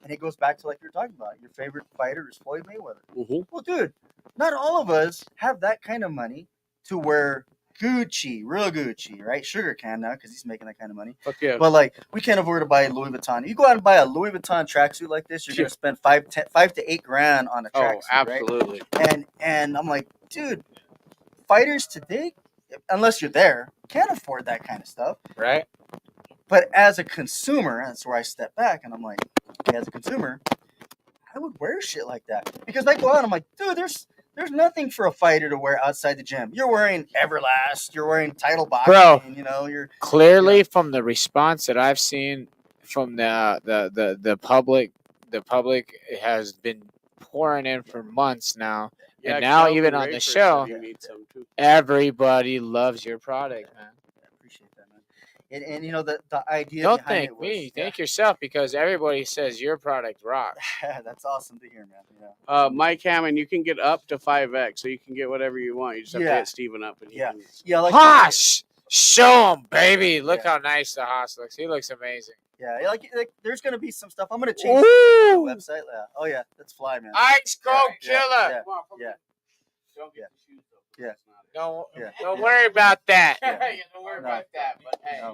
and it goes back to like you're talking about, your favorite fighter is Floyd Mayweather.
Mhm.
Well, dude, not all of us have that kind of money to wear Gucci, real Gucci, right? Sugar can now because he's making that kind of money.
Fuck yeah.
But like, we can't afford to buy Louis Vuitton. You go out and buy a Louis Vuitton tracksuit like this, you're gonna spend 5 to 8 grand on a
Oh,
tracksuit,
absolutely.
right? And I'm like, dude, fighters today, unless you're there, can't afford that kind of stuff.
Right?
But as a consumer, that's where I step back and I'm like, okay, as a consumer, I would wear shit like that. Because I go out and I'm like, dude, there's nothing for a fighter to wear outside the gym. You're wearing Everlast, you're wearing Title Boxing,
Bro,
you're
clearly from the response that I've seen from the public the public has been pouring in for months now.
Yeah,
And now
Calvin
even on the
Rayford said
show,
he needs some too.
everybody loves your product, man.
I appreciate that, man. And you know the idea
Don't
behind
thank
it was
me. Thank yourself because everybody says your product rocks.
that's awesome to hear, man. You know,
Mike Hammond, you can get up to 5X, so you can get whatever you want. You just have to
Yeah.
hit Steven up, and he
Yeah.
can.
yeah, like
Haas! Show him, baby. Look
Yeah.
how nice the Haas looks. He looks amazing.
yeah, like there's gonna be some stuff. I'm gonna change the
Ooh!
website. Oh yeah, that's fly, man.
Ice Cold
Yeah,
Killer.
yeah.
Yeah.
Don't
get
the shoes, though, 'cause
Don't,
Yeah.
don't
Yeah.
worry about that.
Yeah.
don't worry
No.
about that. But hey,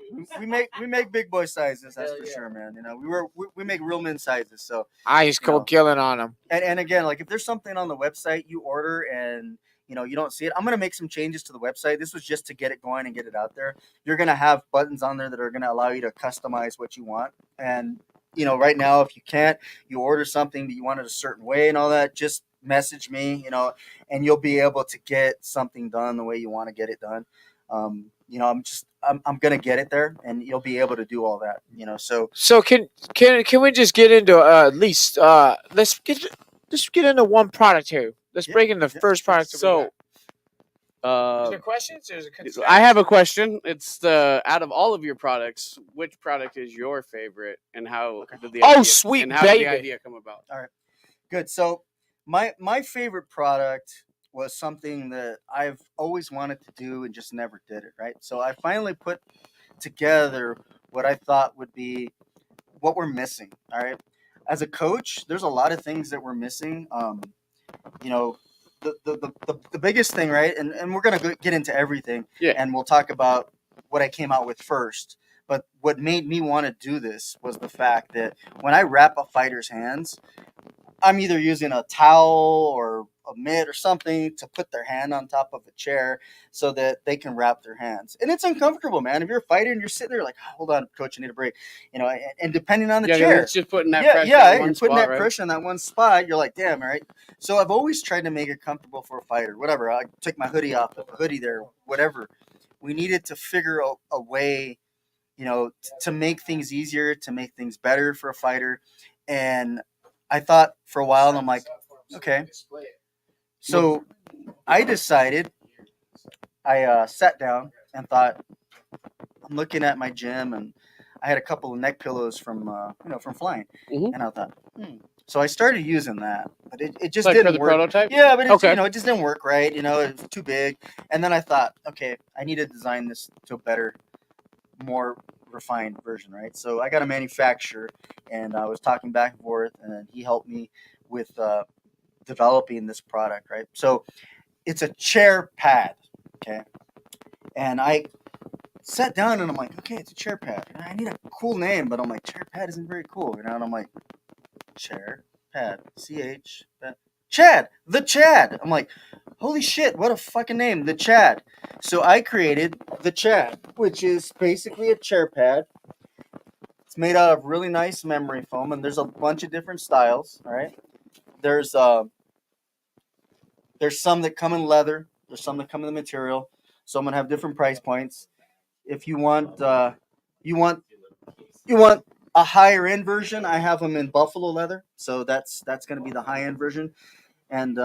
We make big boy sizes, that's
Hell
for
yeah.
sure, man. You know, we make real men sizes. So
Ice
You know.
Cold Killing on him.
and again, like if there's something on the website you order and you don't see it, I'm gonna make some changes to the website. This was just to get it going and get it out there. You're gonna have buttons on there that are gonna allow you to customize what you want. And right now, if you can't, you order something that you want it a certain way and all that, just message me, and you'll be able to get something done the way you want to get it done. I'm gonna get it there, and you'll be able to do all that. So
can we just get into at least let's get into one product here. Let's
Yeah,
break into the
yeah.
first product.
so
is there questions? Or is it
I have a question. It's out of all of your products, which product is your favorite, and how did the
Oh,
idea,
sweet
and how did the
baby.
idea come about?
good. So my favorite product was something that I've always wanted to do and just never did it. Right. So I finally put together what I thought would be what we're missing. All right. As a coach, there's a lot of things that we're missing. You know, the biggest thing, right? And we're gonna get into everything.
Yeah.
And we'll talk about what I came out with first. But what made me want to do this was the fact that when I wrap a fighter's hands, I'm either using a towel or a mitt or something to put their hand on top of a chair so that they can wrap their hands. And it's uncomfortable, man. If you're a fighter and you're sitting there like, oh, hold on, coach, I need a break. And depending on the chair.
It's just putting that
Yeah,
pressure
yeah,
on
you're
one
putting
spot,
that
right?
pressure on that one spot. You're like, damn, all right. So I've always tried to make it comfortable for a fighter. Whatever. I took my hoodie off, put the hoodie there, whatever. We needed to figure a way, to make things easier, to make things better for a fighter. And I thought for a while, and I'm like, okay. So I decided, I sat down and thought, I'm looking at my gym, and I had a couple of neck pillows from flying,
Mhm.
and I thought, So I started using that, but it just
Like
didn't
for the
work.
prototype?
Yeah, but
Okay.
it just didn't work right. It was too big, and then I thought, okay, I need to design this to a better, more refined version, right? So I got a manufacturer, and I was talking back and forth, and he helped me with developing this product, right? So it's a chair pad, okay? And I sat down and I'm like, okay, it's a chair pad. And I need a cool name, but I'm like, chair pad isn't very cool, And I'm like, chair pad, CH, Chad, the Chad. I'm like, holy shit, what a fucking name, the Chad. So I created the Chad, which is basically a chair pad. It's made out of really nice memory foam, and there's a bunch of different styles. All right, there's some that come in leather. There's some that come in the material. Some that have different price points. If you want a higher end version, I have them in buffalo leather. So that's going to be the high end version. And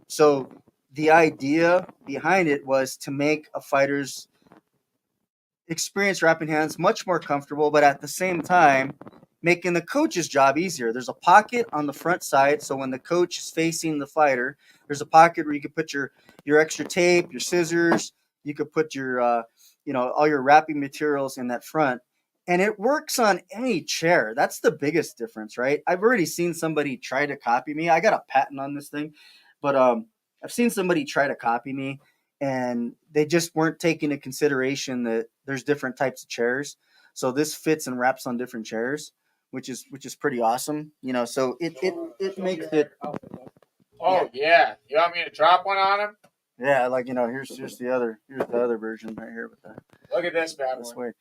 so the idea behind it was to make a fighter's experience wrapping hands much more comfortable, but at the same time, making the coach's job easier. There's a pocket on the front side, so when the coach is facing the fighter, there's a pocket where you can put your extra tape, your scissors. You could put your all your wrapping materials in that front, and it works on any chair. That's the biggest difference, right? I've already seen somebody try to copy me. I got a patent on this thing, but I've seen somebody try to copy me, and they just weren't taking into consideration that there's different types of chairs. So this fits and wraps on different chairs, which is pretty awesome. So it makes it.
Oh yeah, you want me to drop one on him?
Yeah, like here's the other version right here with the
Look at this bad
this
one.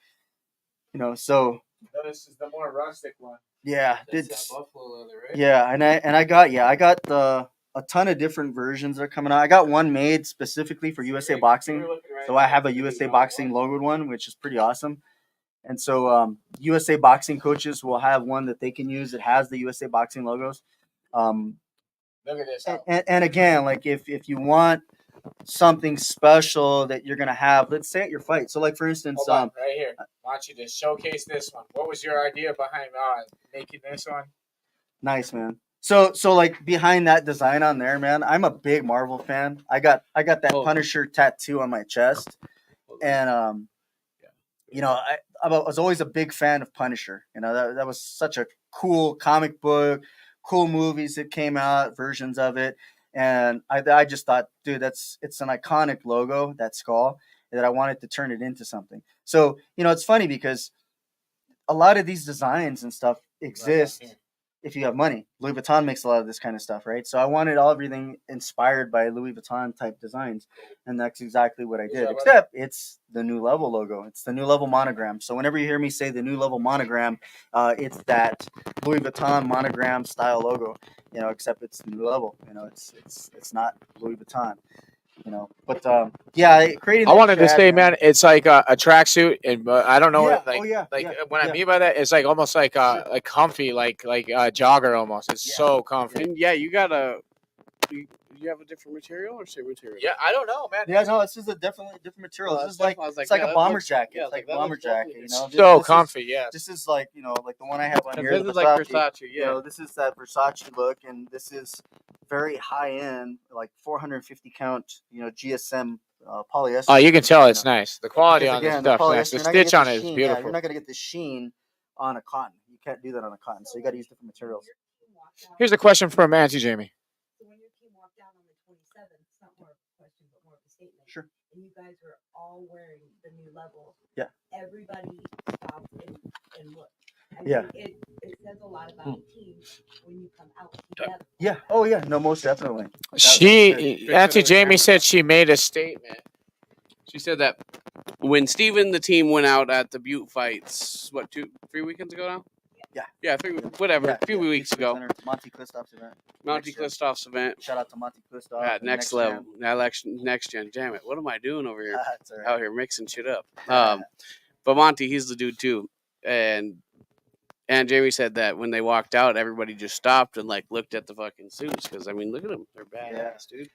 way. So
This is the more rustic one.
yeah,
That's
it's
that buffalo leather, right?
yeah, and I got a ton of different versions that are coming out. I got one made specifically for USA Boxing, so I have a USA Boxing logoed one, which is pretty awesome. And so USA Boxing coaches will have one that they can use that has the USA Boxing logos.
Look at this.
And again, like if you want something special that you're gonna have, let's say at your fight. So like for instance,
Hold on, right here. I want you to showcase this one. What was your idea behind making this one?
nice, man. So like behind that design on there, man, I'm a big Marvel fan. I got that
Oh.
Punisher tattoo on my chest, and you know, I was always a big fan of Punisher. You know, that was such a cool comic book, cool movies that came out, versions of it. And I just thought, dude, it's an iconic logo, that skull, that I wanted to turn it into something. So, you know, it's funny because a lot of these designs and stuff exist if you have money. Louis Vuitton makes a lot of this kind of stuff, right? So I wanted everything inspired by Louis Vuitton type designs, and that's exactly what I did. Except it's the New Level logo. It's the New Level monogram. So whenever you hear me say the New Level monogram, it's that Louis Vuitton monogram style logo. You know, except it's New Level. You know, it's not Louis Vuitton. You know, but yeah, creating.
I wanted to say, man, it's like a tracksuit, and I don't know,
Yeah.
what I mean by that, it's like almost like like comfy, like a jogger almost. It's so comfy.
And you have a different material or same material?
Yeah, I don't know, man.
Yeah, no, this is definitely a different material.
Well,
This is like
I was like,
it's like
yeah,
a
that
bomber
looks-
jacket.
yeah,
It's like
that
bomber
looks lovely.
jacket. You
It's
know,
so
this
comfy, yeah.
This is like, you know, like the one I have on here.
This
the
is like Versace,
You
yeah.
know, this is that Versace look, and this is very high end, like 450 count. You know, GSM polyester.
Oh, you can tell
you
it's
know.
nice. The quality
Because
on this
again,
stuff,
polyester,
nice. The
you're not gonna
stitch
get
on
the
it is
sheen. Yeah,
beautiful.
you're not gonna get the sheen on a cotton. You can't do that on a cotton, so you got to use different materials.
Here's a question from Auntie Jamie.
So when your team walked out on the 27th, it's not more of a question, but more of a statement.
Sure.
And you guys were all wearing the New Level.
Yeah.
Everybody stopped and looked. I
Yeah.
mean, it says a lot about the team when you come out together.
Yeah. Oh yeah. No, most definitely.
Auntie Jamie said she made a statement.
She said that when Steven, the team, went out at the Butte fights, 3 weekends ago now?
Yeah.
Yeah, whatever, a few weeks
East
ago.
Center, Monty Kristoff's event.
Monty Kristoff's event.
Shout out to Monty Kristoff.
At
and
next level. Next gen. Damn it. What am I doing over here?
That's all right.
Out here mixing shit up. But Monty, he's the dude too. And Jamie said that when they walked out, everybody just stopped and like looked at the fucking suits because I mean, look at them, they're badass, dude.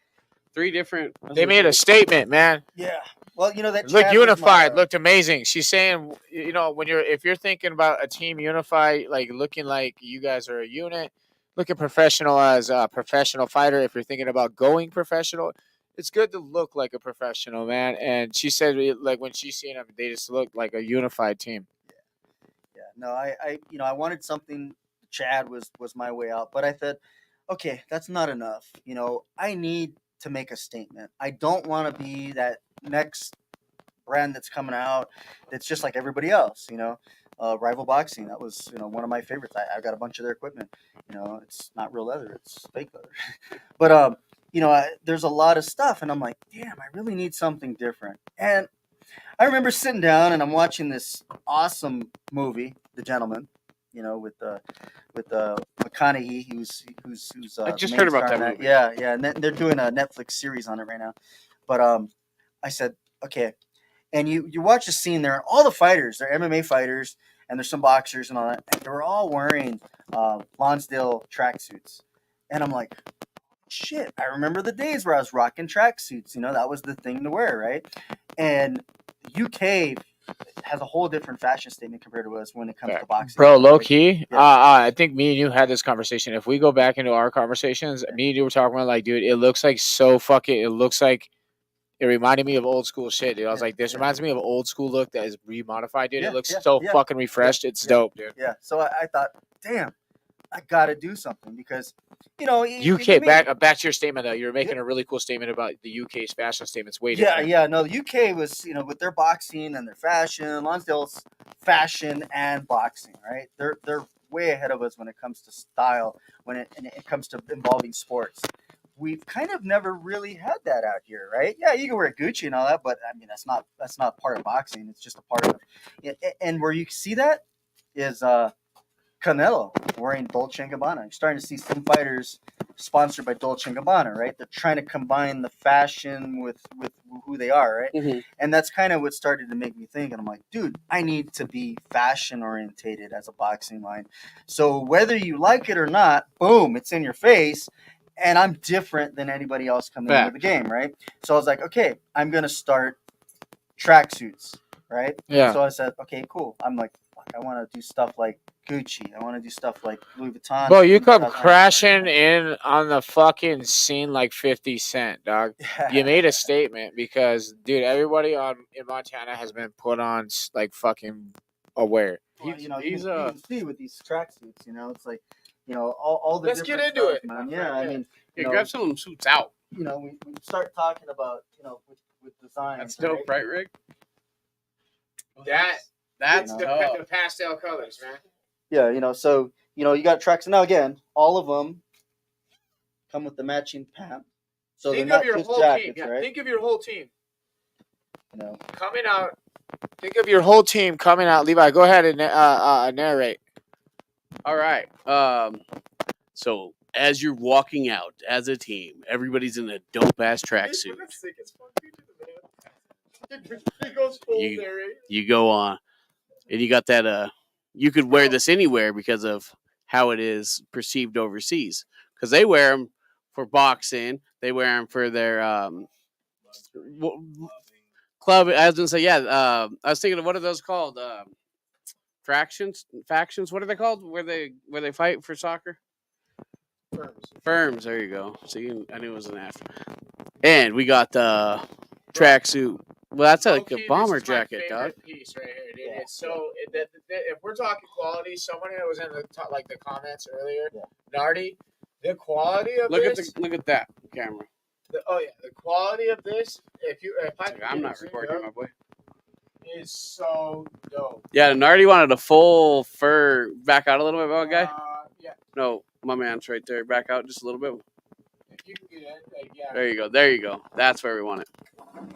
3 different.
They made a statement, man.
Yeah. Well, you know that
Look
Chad was
unified,
my,
looked amazing. She's saying, you know, if you're thinking about a team unified, like looking like you guys are a unit, looking professional as a professional fighter. If you're thinking about going professional, it's good to look like a professional, man. And she said, like when she's seen them, they just look like a unified team.
Yeah. No, I wanted something. Chad was my way out, but I said, okay, that's not enough. You know, I need to make a statement. I don't want to be that next brand that's coming out that's just like everybody else. You know, Rival Boxing, that was, you know, one of my favorites. I've got a bunch of their equipment. You know, it's not real leather, it's fake leather. But you know, there's a lot of stuff, and I'm like, damn, I really need something different. And I remember sitting down and I'm watching this awesome movie, The Gentleman. You know, with McConaughey, who's
I
the
just
main
heard about
star in
that movie.
Yeah, and they're doing a Netflix series on it right now. But I said, okay, and you watch the scene there. All the fighters, they're MMA fighters, and there's some boxers and all that. And they were all wearing Lonsdale tracksuits, and I'm like, shit, I remember the days where I was rocking tracksuits. You know, that was the thing to wear, right? And UK has a whole different fashion statement compared to us when it comes to boxing.
Bro, low key,
Yeah.
I think me and you had this conversation. If we go back into our conversations, me and you were talking about like, dude, it looks like so fucking. It looks like it reminded me of old school shit, dude. I was like, this reminds me of an old school look that is remodified, dude.
Yeah,
It looks
yeah,
so
yeah.
fucking refreshed. It's dope, dude.
Yeah, so I thought, damn, I got to do something because, you know,
UK, back to your statement though. You were making a really cool statement about the UK's fashion statements. Way different.
Yeah, no, the UK was, you know, with their boxing and their fashion, Lonsdale's fashion and boxing, right? They're way ahead of us when it comes to style, when it comes to involving sports. We've kind of never really had that out here, right? Yeah, you can wear Gucci and all that, but I mean that's not part of boxing. It's just a part of it. And where you see that is Canelo wearing Dolce & Gabbana. You're starting to see some fighters sponsored by Dolce & Gabbana, right? They're trying to combine the fashion with who they are, right?
Mm-hmm.
And that's kind of what started to make me think. And I'm like, dude, I need to be fashion orientated as a boxing line. So whether you like it or not, boom, it's in your face. And I'm different than anybody else coming into the game, right? So I was like, okay, I'm going to start tracksuits, right?
Yeah.
So I said, okay, cool. I'm like, fuck, I want to do stuff like Gucci. I want to do stuff like Louis Vuitton.
Bro, you come
2000.
crashing in on the fucking scene like 50 Cent, dog. You made a statement because, dude, everybody in Montana has been put on like fucking aware.
Well, you know,
he's
you can see with these tracksuits, you know, it's like, you know, all the
Let's get
different
into
stuff,
it.
man. Yeah, I mean, you know,
grab some of them suits out.
you know, we start talking about, you know, with design.
That's dope, right, Rick?
That's
You
the pastel colors, man.
Yeah, you know, so you know, you got tracks. Now again, all of them come with the matching pant. So
Think
they're
of
not
your
just
whole
jackets,
team. Yeah,
right?
think of your whole team
You know,
coming out. Think of your whole team coming out. Levi, go ahead and narrate.
All right. So as you're walking out as a team, everybody's in a dope ass tracksuit. You go on, and you got that. You could wear this anywhere because of how it is perceived overseas. Because they wear them for boxing, they wear them for their club. I was gonna say, yeah. I was thinking of what are those called? Factions. What are they called? Where they fight for soccer? Firms. There you go. See, I knew it was an after. And we got the tracksuit. Well, that's like a bomber jacket, dog.
Piece right here, dude. It's so if we're talking quality, someone who was in the comments earlier, Nardi, the quality of
Look
this.
look at that camera.
The quality of this.
I'm not recording, my boy.
Is so dope.
Yeah, Nardi wanted a full fur. Back out a little bit, my guy.
Yeah.
No, my man's right there. Back out just a little bit.
If you can get in, yeah.
There you go. That's where we want it.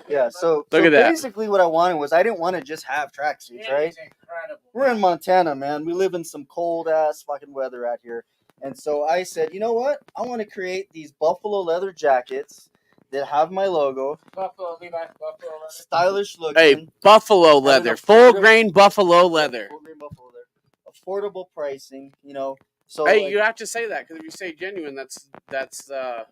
yeah. So
Look at that.
Basically, what I wanted was I didn't want to just have tracksuits, right?
Incredible.
We're in Montana, man. We live in some cold ass fucking weather out here, and so I said, you know what? I want to create these buffalo leather jackets that have my logo,
Buffalo, Levi, Buffalo.
stylish looking.
Hey, buffalo leather, full grain buffalo leather.
Full grain buffalo leather, affordable pricing. You know, so
Hey,
like,
you have to say that because if you say genuine, that's the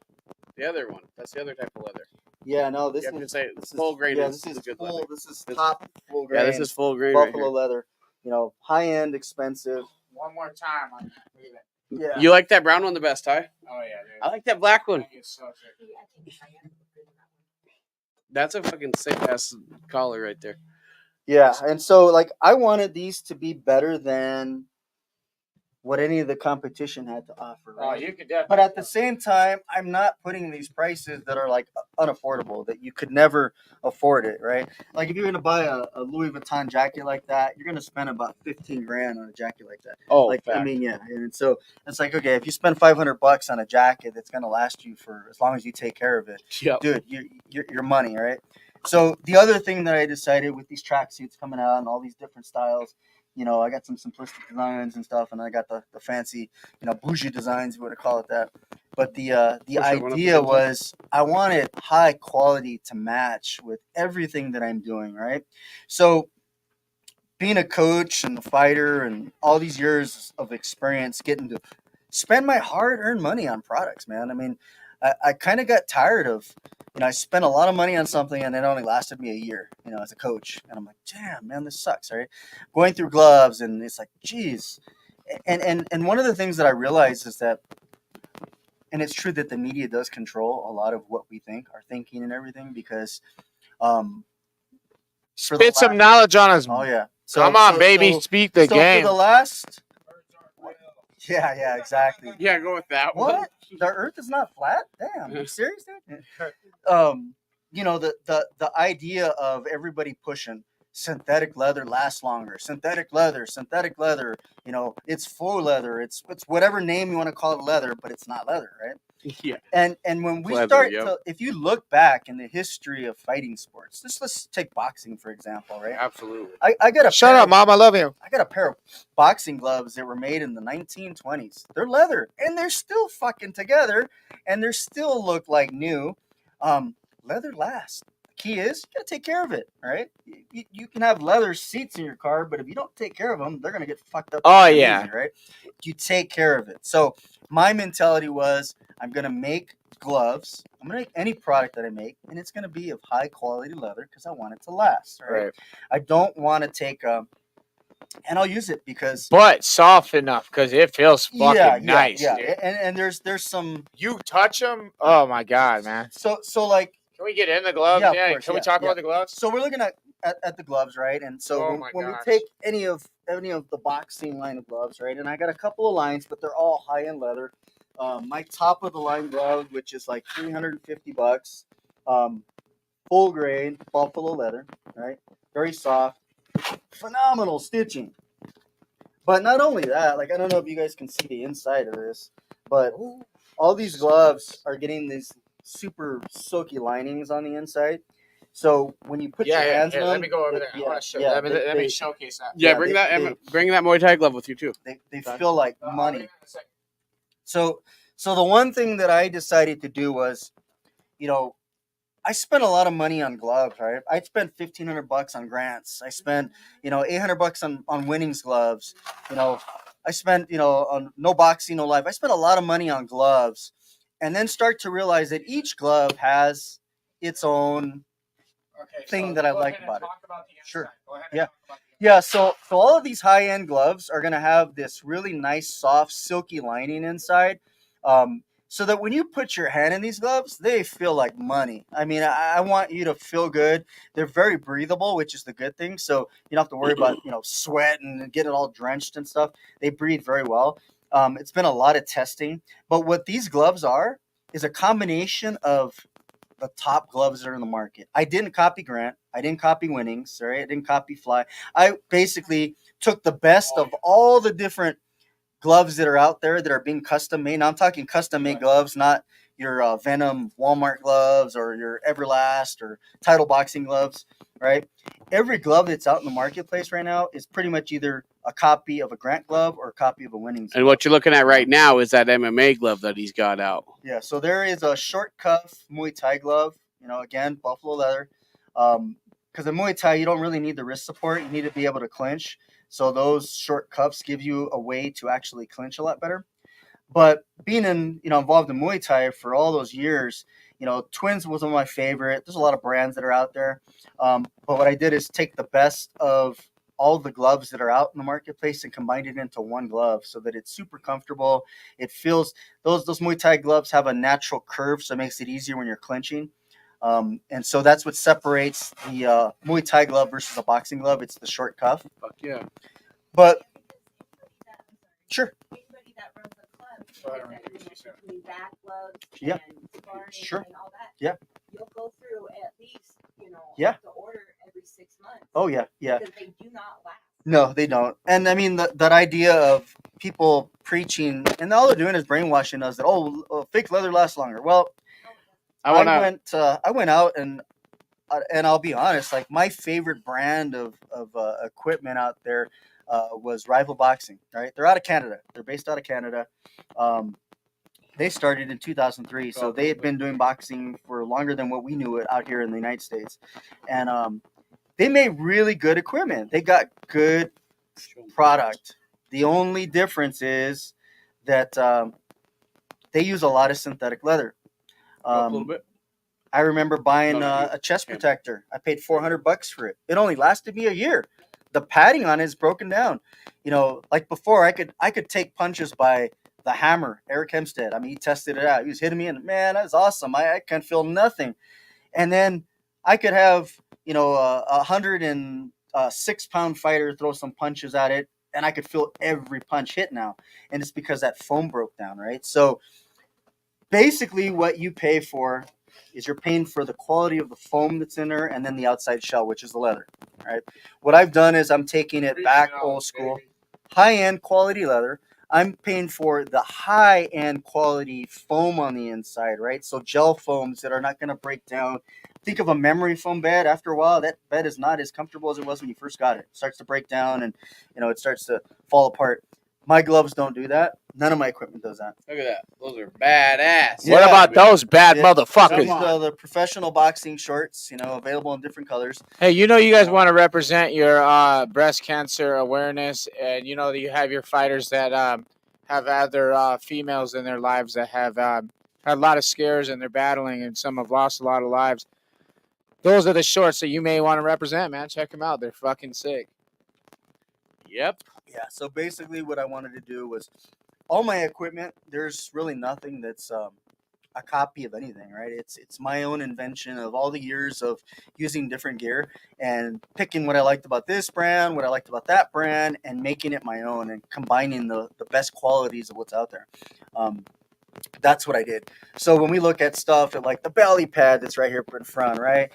other one. That's the other type of leather.
yeah, no, this
You have to
is
say
this is-
full grain
Yeah,
is
this is
good
full.
leather.
This is top full grain.
Yeah, this is full grain right
buffalo
here.
leather. You know, high end, expensive.
One more time on that. Look at that.
Yeah.
You like that brown one the best, Ty?
Oh yeah, dude.
I like that black one.
It's so sick.
That's a fucking sick ass collar right there.
Yeah, and so like I wanted these to be better than what any of the competition had to offer.
Oh,
Right?
you could definitely.
But at the same time, I'm not putting these prices that are like unaffordable, that you could never afford it, right? Like if you're gonna buy a Louis Vuitton jacket like that, you're gonna spend about 15 grand on a jacket like that.
Oh,
Like
fact.
I mean, yeah, and so it's like okay, if you spend $500 on a jacket that's gonna last you for as long as you take care of it,
Yep.
dude, your money, right? So the other thing that I decided with these tracksuits coming out and all these different styles, you know, I got some simplistic designs and stuff, and I got the fancy, you know, bougie designs, if you want to call it that. But the
Push that one up
idea
again,
was I wanted high quality to match with everything that I'm doing, right? So being a coach and a fighter and all these years of experience getting to spend my hard-earned money on products, man. I mean, I kind of got tired of, you know, I spent a lot of money on something and it only lasted me a year, you know, as a coach. And I'm like, damn, man, this sucks, right? Going through gloves and it's like, geez. And one of the things that I realized is that, and it's true that the media does control a lot of what we think, our thinking and everything, because for the
Spit some
last-
knowledge on us.
Oh yeah.
Come on, baby, speak the game.
For the last, yeah, exactly.
Yeah, go with that one.
What? The Earth is not flat? Damn, are you serious, dude? You know, the idea of everybody pushing synthetic leather lasts longer. Synthetic leather. You know, it's faux leather. It's whatever name you want to call it leather, but it's not leather, right?
Yeah.
And when we
Leather,
start
yep.
to, if you look back in the history of fighting sports, let's take boxing for example, right?
Absolutely.
I got a
Shut
pair
up,
of-
Mom. I love you.
I got a pair of boxing gloves that were made in the 1920s. They're leather, and they're still fucking together, and they still look like new. Leather lasts. The key is you gotta take care of it. All right, you can have leather seats in your car, but if you don't take care of them, they're gonna get fucked up.
Oh,
fucking
yeah.
easy, right. You take care of it. So my mentality was, I'm gonna make gloves. I'm gonna make any product that I make, and it's gonna be of high quality leather because I want it to last. Right. I don't want to take and I'll use it because
But soft enough because it feels fucking nice.
yeah.
Dude.
And there's some
You touch them. Oh my god, man.
so like
Can we get in the gloves?
Yeah, of
Yeah.
course,
Can we
yeah,
talk
yeah.
about the gloves?
so we're looking at the gloves, right? And so
Oh
when,
my
when we
gosh.
take any of the boxing line of gloves, right? And I got a couple of lines, but they're all high end leather. My top of the line glove, which is like $350, full grade buffalo leather, right? Very soft, phenomenal stitching. But not only that, like I don't know if you guys can see the inside of this, but all these gloves are getting these super silky linings on the inside. So when you put your hands
Here,
on
let
them,
me go over
they-
there. I
yeah,
want to show.
yeah,
let me
they-
showcase that.
Yeah,
Yeah,
bring
they-
bring that Muay Thai glove with you too.
they
Done.
feel like
I'll be
money.
in a second.
So the one thing that I decided to do was, you know, I spent a lot of money on gloves, right? I spent $1,500 on grants. I spent, $800 on winnings gloves. I spent, on no boxing, no life. I spent a lot of money on gloves, and then start to realize that each glove has its own
Okay,
thing
so
that I
go
like
ahead and
about it.
talk about the
Sure.
inside. Go ahead and
Yeah.
talk about the
Yeah, so all of these high end gloves are gonna have this really nice, soft, silky lining inside, so that when you put your hand in these gloves, they feel like money. I mean, I want you to feel good. They're very breathable, which is the good thing. So you don't have to worry about sweat and getting it all drenched and stuff. They breathe very well. It's been a lot of testing, but what these gloves are is a combination of the top gloves that are in the market. I didn't copy Grant. I didn't copy Winnings. Right? I didn't copy Fly. I basically took the best of all the different gloves that are out there that are being custom made. Now I'm talking custom made gloves, not your Venom Walmart gloves or your Everlast or Title Boxing gloves, right? Every glove that's out in the marketplace right now is pretty much either a copy of a Grant glove or a copy of a Winnings
And
glove.
what you're looking at right now is that MMA glove that he's got out.
Yeah, so there is a short cuff Muay Thai glove, again, buffalo leather. Because in Muay Thai, you don't really need the wrist support. You need to be able to clinch. So those short cuffs give you a way to actually clinch a lot better. But being involved in Muay Thai for all those years, Twins was one of my favorite. There's a lot of brands that are out there. But what I did is take the best of all the gloves that are out in the marketplace and combined it into one glove so that it's super comfortable. It feels those Muay Thai gloves have a natural curve, so it makes it easier when you're clinching. And so that's what separates the Muay Thai glove versus a boxing glove. It's the short cuff.
Fuck yeah.
But sure.
Anybody that runs a club,
Go ahead,
that
Randy, you said.
between back gloves
Yeah.
and sparring
Sure.
and all that.
Yeah.
You'll go through at least,
Yeah.
have to order every 6 months.
Oh yeah, yeah.
Because they do not last.
No, they don't. And I mean that idea of people preaching and all they're doing is brainwashing us that fake leather lasts longer. Well, I went out and I'll be honest, like my favorite brand of equipment out there was Rival Boxing. Right, they're out of Canada. They're based out of Canada. They started in 2003, so they had been doing boxing for longer than what we knew it out here in the United States, and they made really good equipment. They got good product. The only difference is that they use a lot of synthetic leather.
A little bit.
I remember buying
No, no,
a chest protector. I paid $400 for it. It only lasted me a year. The padding on it is broken down. Like before, I could take punches by the hammer, Eric Hempstead. I mean, he tested it out. He was hitting me, and man, that was awesome. I can feel nothing. And then I could have a 106-pound fighter throw some punches at it, and I could feel every punch hit now. And it's because that foam broke down, right? So basically, what you pay for is you're paying for the quality of the foam that's in there and then the outside shell, which is the leather, right? What I've done is I'm taking it back old school, high-end quality leather. I'm paying for the high-end quality foam on the inside, right? So gel foams that are not going to break down. Think of a memory foam bed. After a while, that bed is not as comfortable as it was when you first got it. It starts to break down, and it starts to fall apart. My gloves don't do that. None of my equipment does that.
Look at that. Those are badass.
What
Yeah.
about those bad
Yeah.
motherfuckers?
These are the professional boxing shorts, available in different colors.
Hey, you guys want to represent your breast cancer awareness, and that you have your fighters that have other females in their lives that have had a lot of scares and they're battling, and some have lost a lot of lives. Those are the shorts that you may want to represent, man. Check them out; they're fucking sick.
Yep.
Yeah. So basically, what I wanted to do was all my equipment. There's really nothing that's a copy of anything, right? It's my own invention of all the years of using different gear and picking what I liked about this brand, what I liked about that brand, and making it my own and combining the best qualities of what's out there. That's what I did. So when we look at stuff like the belly pad that's right here in front, right?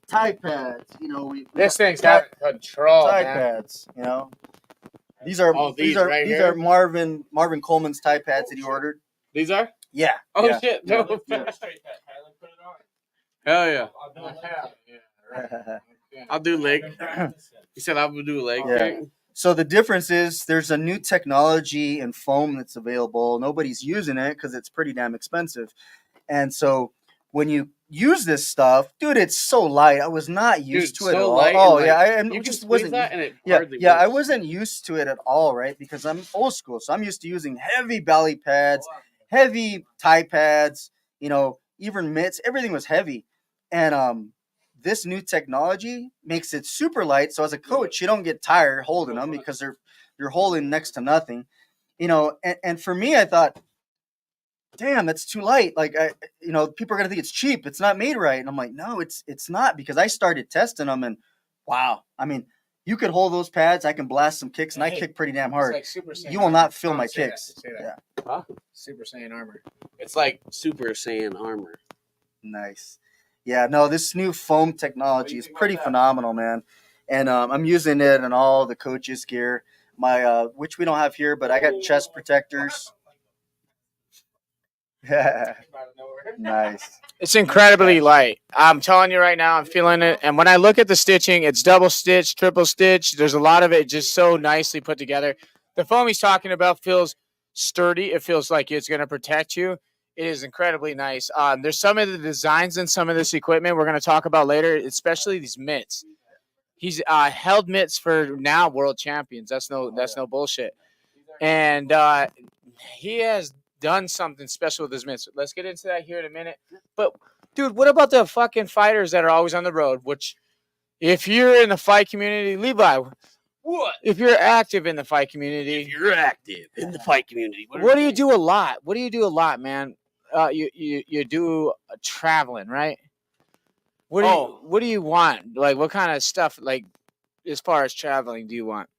Thigh pads,
This thing's
got
got control,
thigh
man.
pads, These are
Oh,
these
these
are
right
these
here?
are Marvin Coleman's tie pads that he ordered.
These are?
Yeah.
Oh,
yeah.
shit.
Yeah.
No.
Yeah.
Straight that Highland put it on.
Hell yeah.
I'll do it.
I'll do leg. He said I would do leg.
Yeah.
kick.
So the difference is there's a new technology in foam that's available. Nobody's using it because it's pretty damn expensive. And so when you use this stuff, dude, it's so light. I was not used to it at all.
light
Oh
and,
yeah,
like,
I
you can
just
squeeze
wasn't.
that and it
Yeah,
hardly
yeah, I
works.
wasn't used to it at all, right? Because I'm old school, so I'm used to using heavy belly pads, heavy tie pads, even mitts. Everything was heavy, and this new technology makes it super light. So as a coach, you don't get tired holding them because you're holding next to nothing, And for me, I thought, damn, that's too light. Like people are gonna think it's cheap. It's not made right. And I'm like, no, it's not, because I started testing them and wow, I mean, you could hold those pads. I can blast some kicks, and I kick pretty damn hard.
It's like Super Saiyan
You will
armor.
not feel
Oh,
my
say that,
kicks.
say that.
Yeah,
Huh?
Super Saiyan armor.
It's like Super Saiyan armor.
nice. Yeah, no, this new foam technology is pretty phenomenal, man. And I'm using it in all the coaches' gear. My which we don't have here, but I got chest protectors. Nice.
It's incredibly light. I'm telling you right now, I'm feeling it. And when I look at the stitching, it's double stitch, triple stitch. There's a lot of it just so nicely put together. The foam he's talking about feels sturdy. It feels like it's going to protect you. It is incredibly nice. There's some of the designs in some of this equipment we're going to talk about later, especially these mitts. He's held mitts for now world champions. That's no bullshit. And he has done something special with his mitts. Let's get into that here in a minute. But dude, what about the fucking fighters that are always on the road? Which, if you're in the fight community, Levi, what? If you're active in the fight community, what do you do a lot? What do you do a lot, man? You do traveling, right? What do you want? Like, what kind of stuff, like, as far as traveling, do you want?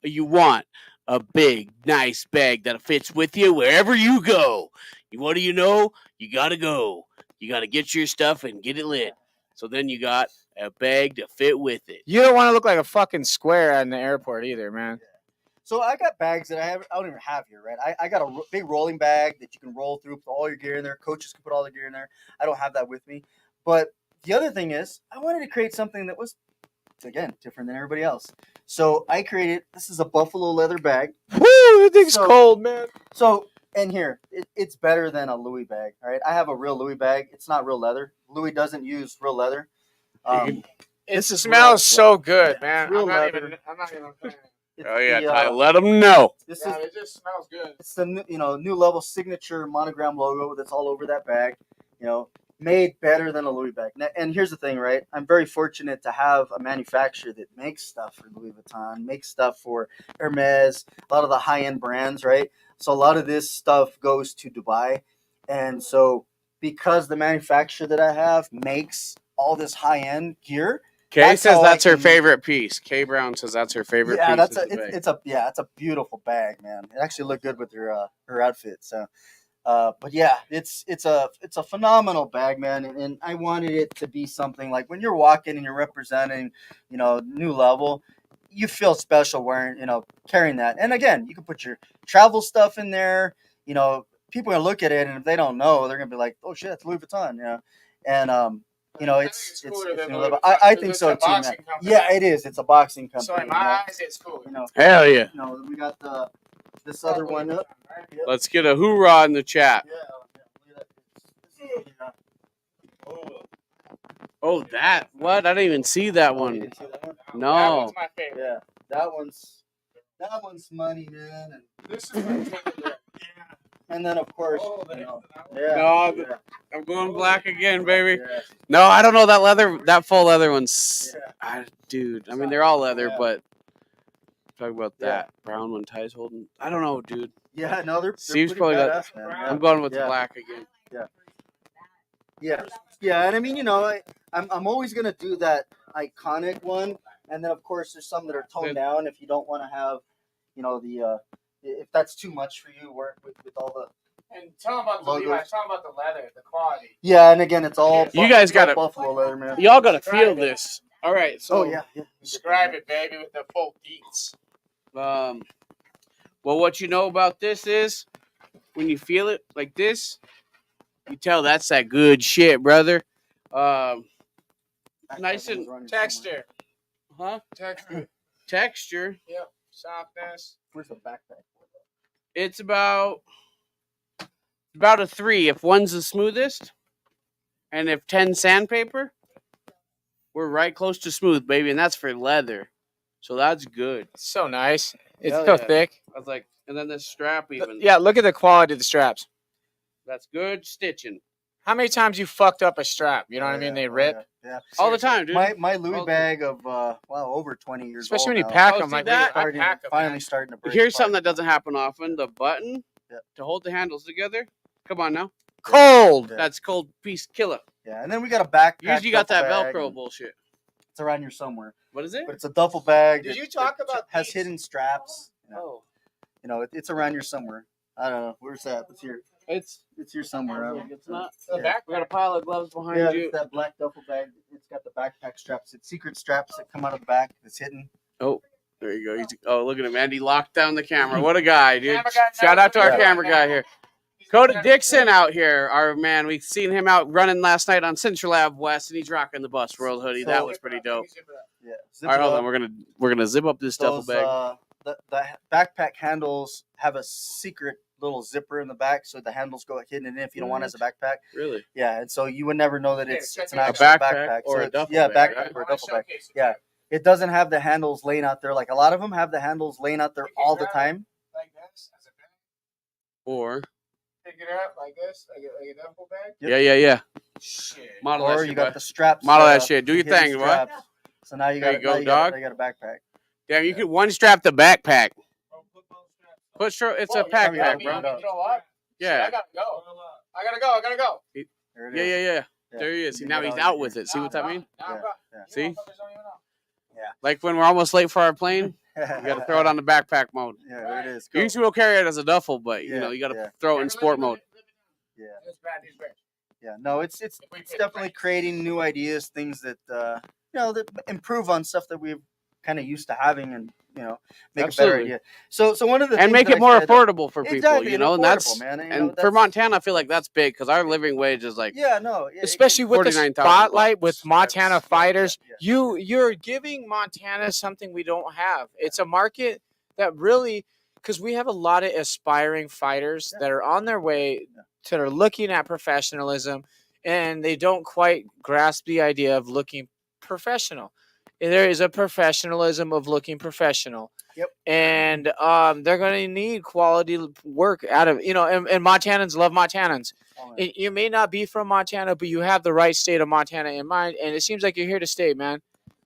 You want a big, nice bag that fits with you wherever you go. What do you know? You got to go. You got to get your stuff and get it lit. So then you got a bag to fit with it.
You don't want to look like a fucking square in the airport either, man.
So I got bags that I don't even have here, right? I got a big rolling bag that you can roll through, put all your gear in there. Coaches can put all the gear in there. I don't have that with me. But the other thing is, I wanted to create something that was, again, different than everybody else. So I created, this is a buffalo leather bag.
Woo, that thing's cold, man.
So, and here, it's better than a Louis bag, all right? I have a real Louis bag. It's not real leather. Louis doesn't use real leather.
It smells so good, man.
real
I'm not
leather.
even playing.
Oh, yeah. Let them know.
This is,
It just smells good.
it's the new level signature monogram logo that's all over that bag. Made better than a Louis bag. And here's the thing, right? I'm very fortunate to have a manufacturer that makes stuff for Louis Vuitton, makes stuff for Hermes, a lot of the high-end brands, right? So a lot of this stuff goes to Dubai. And so because the manufacturer that I have makes all this high-end gear,
Kay
That's
says
how I
that's her
can-
favorite piece. Kay Brown says that's her favorite
yeah,
piece.
that's
of the bag.
it's a beautiful bag, man. It actually looked good with her outfit. So but yeah, it's a phenomenal bag, man, and I wanted it to be something like when you're walking and you're representing, new level. you feel special wearing, carrying that. And again, you can put your travel stuff in there. People are gonna look at it, and if they don't know, they're gonna be like, "Oh shit, it's Louis Vuitton," And it's
cooler than
new
Louis
level.
Vuitton
I
'cause
think
it's
so
a
too, man.
boxing company.
Yeah, it is. It's a boxing company.
So in my eyes, it's cool.
Hell yeah.
We got this other one up. Yep.
Let's get a hoorah in the chat. Oh, that. What? I didn't even see that
You
one.
didn't see that one?
That
No.
one's my favorite.
Yeah, that one's money, man. And
This is my favorite.
And then of course,
Oh,
yeah.
No,
yeah,
I'm going black again, baby.
yeah.
No, I don't know that leather. That full leather one's.
Yeah.
Dude, I mean, they're all leather,
Yeah.
but talk about
Yeah.
that brown one Ty's holding. I don't know, dude.
Yeah, no, they're
Steve's
pretty
probably got-
badass, man.
I'm going with
Yeah.
the black again.
Yeah, and I mean, I'm always gonna do that iconic one, and then of course there's some that are toned down if you don't want to have, the if that's too much for you, work with all the.
And tell them about the Levi's. Tell them about the leather, the quality.
Yeah, and again, it's all.
You guys
it's all
gotta-
buffalo leather, man.
Y'all gotta feel this. All right, so
Oh yeah.
Describe it, baby, with the full deets.
well, what you know about this is when you feel it like this, you tell that's that good shit, brother. Nice and
Texture.
huh?
Texture.
Texture.
Yep. Softness.
Where's the backpack?
It's about a 3 if one's the smoothest, and if 10 sandpaper, we're right close to smooth, baby, and that's for leather, so that's good.
So nice. It's
Hell
so
yeah.
thick.
I was like, and then this strap even.
Yeah, look at the quality of the straps.
That's good stitching
How many times you fucked up a strap? You know what I mean? They rip.
Yeah.
all the time, dude.
My Louis
All the-
bag of over 20 years
Especially
old
when you
now.
pack
Oh,
them.
see
Like,
that?
I pack 'em,
finally
man.
starting to break.
Here's
apart.
something that doesn't happen often: the button
Yep.
to hold the handles together. Come on now,
Cold.
Yeah.
that's cold piece killer.
Yeah, and then we got a backpack.
Usually you got that
duffel bag,
Velcro
and
bullshit.
It's around here somewhere,
What is it?
but it's a duffel bag.
Did
that-
you talk
that
about
has
these?
hidden straps?
Oh,
It's around here somewhere. I don't know. Where's that? It's here.
it's
It's here somewhere. I don't know.
it's not.
Yeah.
We got a pile of gloves behind
Yeah,
you.
it's that black duffel bag. It's got the backpack straps. It's secret straps that come out of the back. It's hidden.
Oh, there you go. Oh, look at him, Andy locked down the camera. What a guy, dude!
Camera guy
Shout
knows
out to our
what
camera
he's
guy
doing.
here.
He's
Cody
doing
Dixon
everything.
out here, our man. We've seen him out running last night on Central Ave West, and he's rocking the Bus World hoodie. That was pretty dope.
Yeah.
All right, hold on. We're gonna zip up this duffel
Those,
bag.
the backpack handles have a secret little zipper in the back, so the handles go hidden in if you don't want it as a backpack.
Really?
Yeah, and so you would never know that
Yeah,
it's
check
an
it out.
actual
A backpack
backpack.
or
So
a
it's-
duffel
yeah,
bag,
backpack
right?
or a
I wanna
duffel bag.
showcase it.
Yeah. It doesn't have the handles laying out there. Like a lot of them have the handles laying out there
You can
all the
grab
time.
Like this, as a bag.
Or
Pick it up like this, like a duffel bag.
Yep.
yeah.
Shit.
Model
Or
that
you
shit,
got
boy.
the straps.
Model
set
that
up,
shit. Do your
hidden
thing, boy.
straps. So now you
There
got
you go,
now you
dog.
got a backpack.
Damn, you could one strap the backpack.
Bro, put those straps up.
It's
Whoa,
a
you
pack
want
yeah,
pack,
me
bro.
to
bro.
throw up? Shit,
Yeah.
I gotta go. I gotta go.
There it
Yeah,
is.
yeah.
Yeah.
There he is. See,
You
now
get
he's
all
out
your-
with it. See what I mean?
Now I'm
Yeah,
gone.
yeah.
See?
You motherfuckers don't even know.
Like when we're almost late for our plane, you gotta throw it on the backpack mode.
Yeah, there it is.
You usually will carry it as a duffel, but you
Yeah,
know you gotta
yeah.
throw it in sport mode.
Yeah,
It's bad, it's bad.
yeah. No, it's
If we
it's
pick
definitely
right.
creating new ideas, things that that improve on stuff that we've kind of used to having, and make a better
Absolutely.
idea. So one of the
And
things
make
that
it
I
more
said-
affordable for people,
Exactly,
and that's
affordable, man.
and for Montana, I feel like that's big because our living wage is like
Yeah, no, yeah,
Especially with the
49,000
spotlight with
bucks.
Montana
That's-
fighters,
yeah.
you're giving Montana something we don't have. It's a market that really, because we have a lot of aspiring fighters
Yeah.
that are on their way that are looking at professionalism, and they don't quite grasp the idea of looking professional. There is a professionalism of looking professional.
Yep.
And they're going to need quality work out of, and Montanans love Montanans.
Oh, man.
You may not be from Montana, but you have the right state of Montana in mind, and it seems like you're here to stay, man.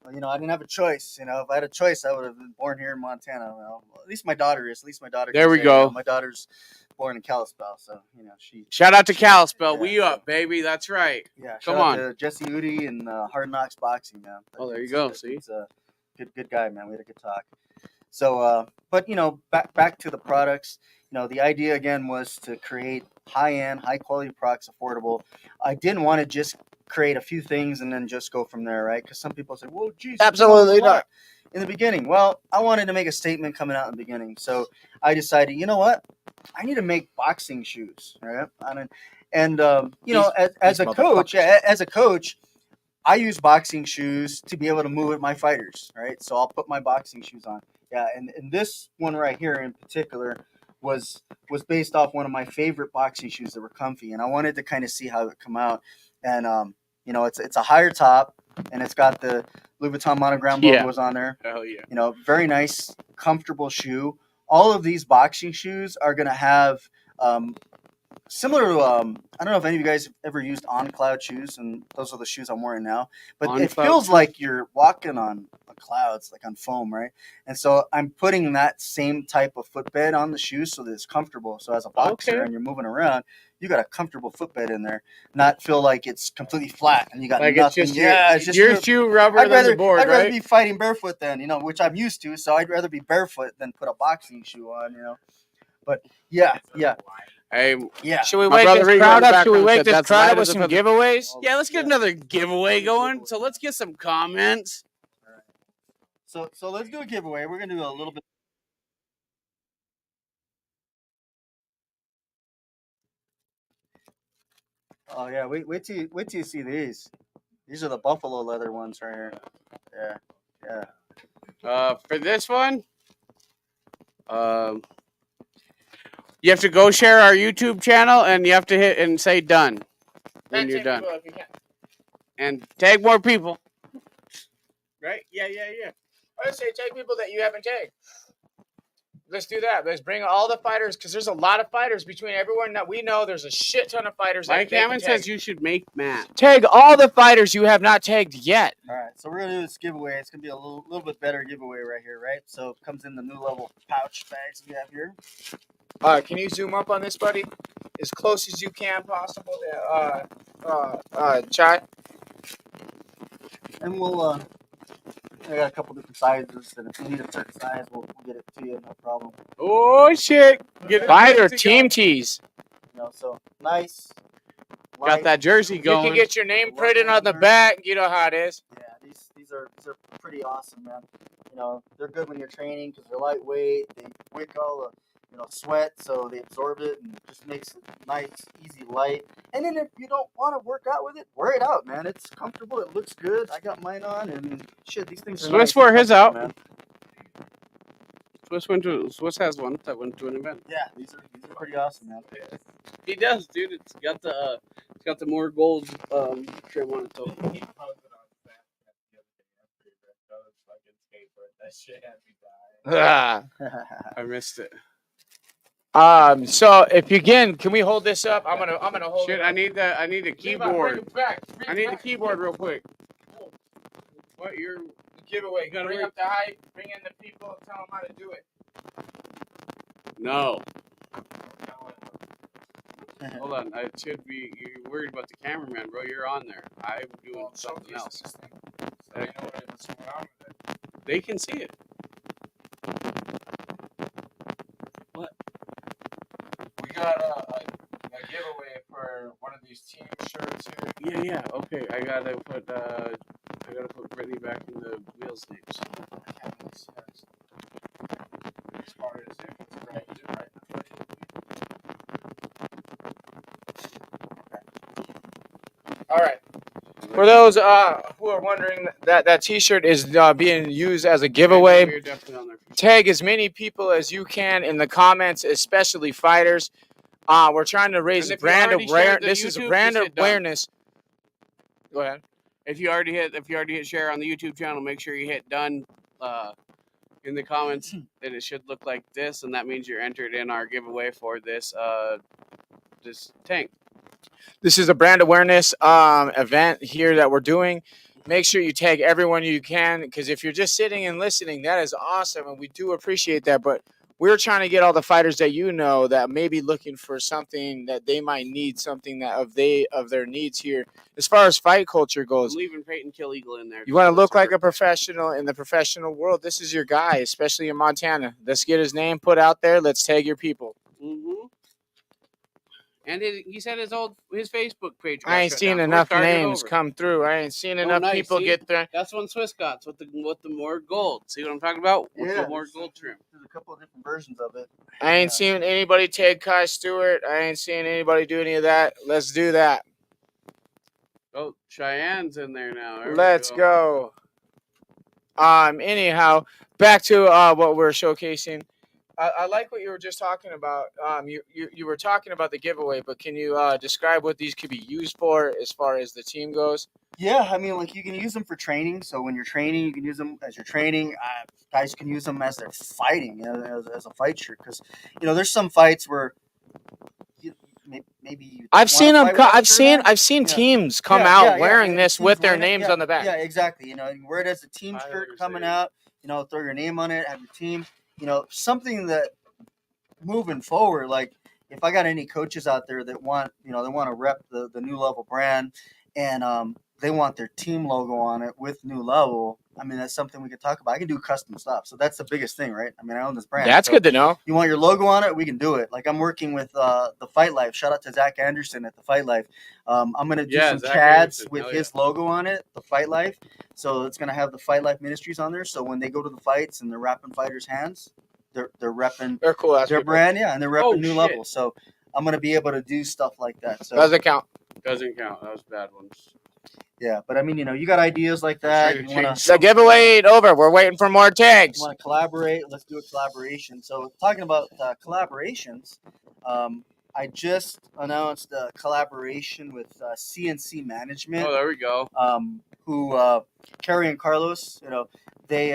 Well, I didn't have a choice. If I had a choice, I would have been born here in Montana. Well, at least my daughter is. At least my daughter.
There
can
we
say,
go.
My daughter's born in Kalispell, so she.
shout out to Kalispell.
Yeah.
We up, baby. That's right.
Yeah,
Come
shout out
on.
to Jesse Udi and Hard Knocks Boxing, man.
Oh, there you
It's-
go,
it's-
see?
It's a good guy, man. We had a good talk. So, but back to the products. The idea again was to create high-end, high-quality products, affordable. I didn't want to just create a few things and then just go from there, right? Because some people say, "Well, geez,
Absolutely
why?"
not.
in the beginning? Well, I wanted to make a statement coming out in the beginning, so I decided, you know what, I need to make boxing shoes, right? And you know, as a coach, I use boxing shoes to be able to move with my fighters, right? So I'll put my boxing shoes on. Yeah, and this one right here in particular was based off one of my favorite boxing shoes that were comfy, and I wanted to kind of see how it would come out. And you know, it's a higher top, and it's got the Louis Vuitton monogram logos on there.
Hell yeah.
You know, very nice, comfortable shoe. All of these boxing shoes are gonna have similar to I don't know if any of you guys have ever used On Cloud shoes, and those are the shoes I'm wearing now. But
On
it
Cloud
feels
shoes?
like you're walking on clouds, like on foam, right? And so I'm putting that same type of footbed on the shoes so that it's comfortable. So as a boxer
Okay.
and you're moving around, you got a comfortable footbed in there, not feel like it's completely flat and you got
Like
nothing.
it's just
it's just
your shoe rubber
I'd
than the board,
I'd rather
right?
be fighting barefoot than, you know, which I'm used to. So I'd rather be barefoot than put a boxing shoe on, you know. But yeah.
Hey,
Should we
My
wake
brother
this
Rigo
crowd
in the
up? Should we
background
wake
said
this
that's
crowd
light
up with
as a
some
feather.
giveaways?
yeah, let's get another giveaway going. So let's get some comments.
So let's do a giveaway. We're gonna do a little bit. Oh yeah, wait till you see these. These are the buffalo leather ones right here. Yeah.
For this one, you have to go share our YouTube channel and you have to hit and say done when you're done. And tag more people. Right? Yeah.
I would say take people that you haven't tagged. Let's do that. Let's bring all the fighters because there's a lot of fighters between everyone that we know. There's a shit ton of fighters.
Mike
that they can
Hammond
tag.
says you should make Matt.
Tag all the fighters you have not tagged yet.
All right. So we're gonna do this giveaway. It's gonna be a little bit better giveaway right here, right? So it comes in the new level pouch bags we have here.
Can you zoom up on this, buddy? As close as you can possible. Chai.
And we'll I got a couple different sizes, and if you need a certain size, we'll get it to you, no problem.
Oh shit! Get it
Fighter
ready to
team
go.
tees.
You know, so nice.
Got
light.
that jersey
You
going.
can get your name printed on the back. You know how it is.
Yeah, these are pretty awesome, man. You know, they're good when you're training because they're lightweight. They wick all the sweat, so they absorb it and just makes it nice, easy, light. And then if you don't want to work out with it, wear it out, man. It's comfortable. It looks good. I got mine on, and shit, these things are
Swiss
nice
wore
and
his
comfortable,
out.
man.
Swiss has one that went to an event.
Yeah, these are pretty awesome, man.
He does, dude. It's got the more gold trim on it. So.
He posted on Snapchat the other day after he ripped out his fucking skateboard. That shit had me dying.
Ah.
I missed it.
So if you can we hold this up? I'm gonna hold
Shit,
it.
I need the
Levi, bring
keyboard.
it back. Bring
I
it
need the
back.
keyboard real quick. What you're
Giveaway.
Gotta
Bring
work.
up the hype. Bring in the people. Tell them how to do it.
no. Hold on. I should be. You're worried about the cameraman, bro. You're on there. I'm doing something else.
So they know what's going on with it.
They can see it.
We got a giveaway for one of these team shirts here.
Yeah. Okay. I gotta put Brittany back in the wheels names.
As far as if it's right, is it right?
All right. For those who are wondering, that T-shirt is being used as a giveaway.
You're definitely on there.
Tag as many people as you can in the comments, especially fighters. We're trying to raise
And if you
brand
already
awareness.
shared the
This is
YouTube,
brand
just hit done.
awareness. Go ahead.
If you already hit share on the YouTube channel, make sure you hit done in the comments. And it should look like this, and that means you're entered in our giveaway for this tank.
This is a brand awareness event here that we're doing. Make sure you tag everyone you can, because if you're just sitting and listening, that is awesome, and we do appreciate that. But we're trying to get all the fighters that you know that may be looking for something that they might need, something that of their needs here. As far as fight culture
I'm
goes,
leaving Peyton Kill Eagle in there.
you want to look like a professional in the professional world. This is your guy, especially in Montana. Let's get his name put out there. Let's tag your people.
Mm-hmm. And he said his Facebook page got
I ain't
shut
seen
down, so we're
enough
starting it
names
over.
come through. I ain't seen
Oh,
enough
nice.
people
See?
get there.
That's one Swiscott's with the more gold. See what I'm talking about? With the more gold trim.
There's a couple of different versions of it.
I ain't seen anybody take Kai Stewart. I ain't seen anybody do any of that. Let's do that.
Oh, Cheyenne's in there now. There we
Let's go. Anyhow, back to what we're showcasing. I like what you were just talking about. You were talking about the giveaway, but can you describe what these could be used for as far as the team goes?
Yeah, I mean, like you can use them for training. So when you're training, you can use them as you're training. Guys can use them as they're fighting, you know, as a fight shirt. Because you know, there's some fights where maybe you
I've seen them.
fight without a
I've
shirt on.
seen
Yeah.
teams come
Yeah,
out
yeah, yeah.
wearing
And
this
teams
with their
wearing it.
names
Yeah,
on the back.
Yeah, exactly. You know, you wear it as a team shirt coming out. You know, throw your name on it, have your team. You know, something that moving forward, like if I got any coaches out there that want, you know, they want to rep the New Level brand, and they want their team logo on it with New Level. I mean, that's something we could talk about. I can do custom stuff, so that's the biggest thing, right? I mean, I own this brand.
That's
so
good to know.
You want your logo on it? We can do it. Like I'm working with the Fight Life. Shout out to Zach Anderson at the Fight Life. I'm gonna do some
Zach
Chads
Anderson.
with
Hell
his logo on it, the Fight Life. So it's gonna have the Fight Life Ministries on there. So when they go to the fights and they're wrapping fighters' hands, they're repping
They're cool ass
their
people.
brand, yeah, and they're repping
Oh,
New
shit.
Level. So I'm gonna be able to do stuff like that. So
Doesn't count.
Doesn't count. That was bad ones.
yeah, but I mean, you know, you got ideas like that. You want
The giveaway ain't over. We're waiting for more tags.
to collaborate? Let's do a collaboration. So talking about collaborations, I just announced a collaboration with CNC Management.
Oh, there we go.
Who Kerry and Carlos, you know, they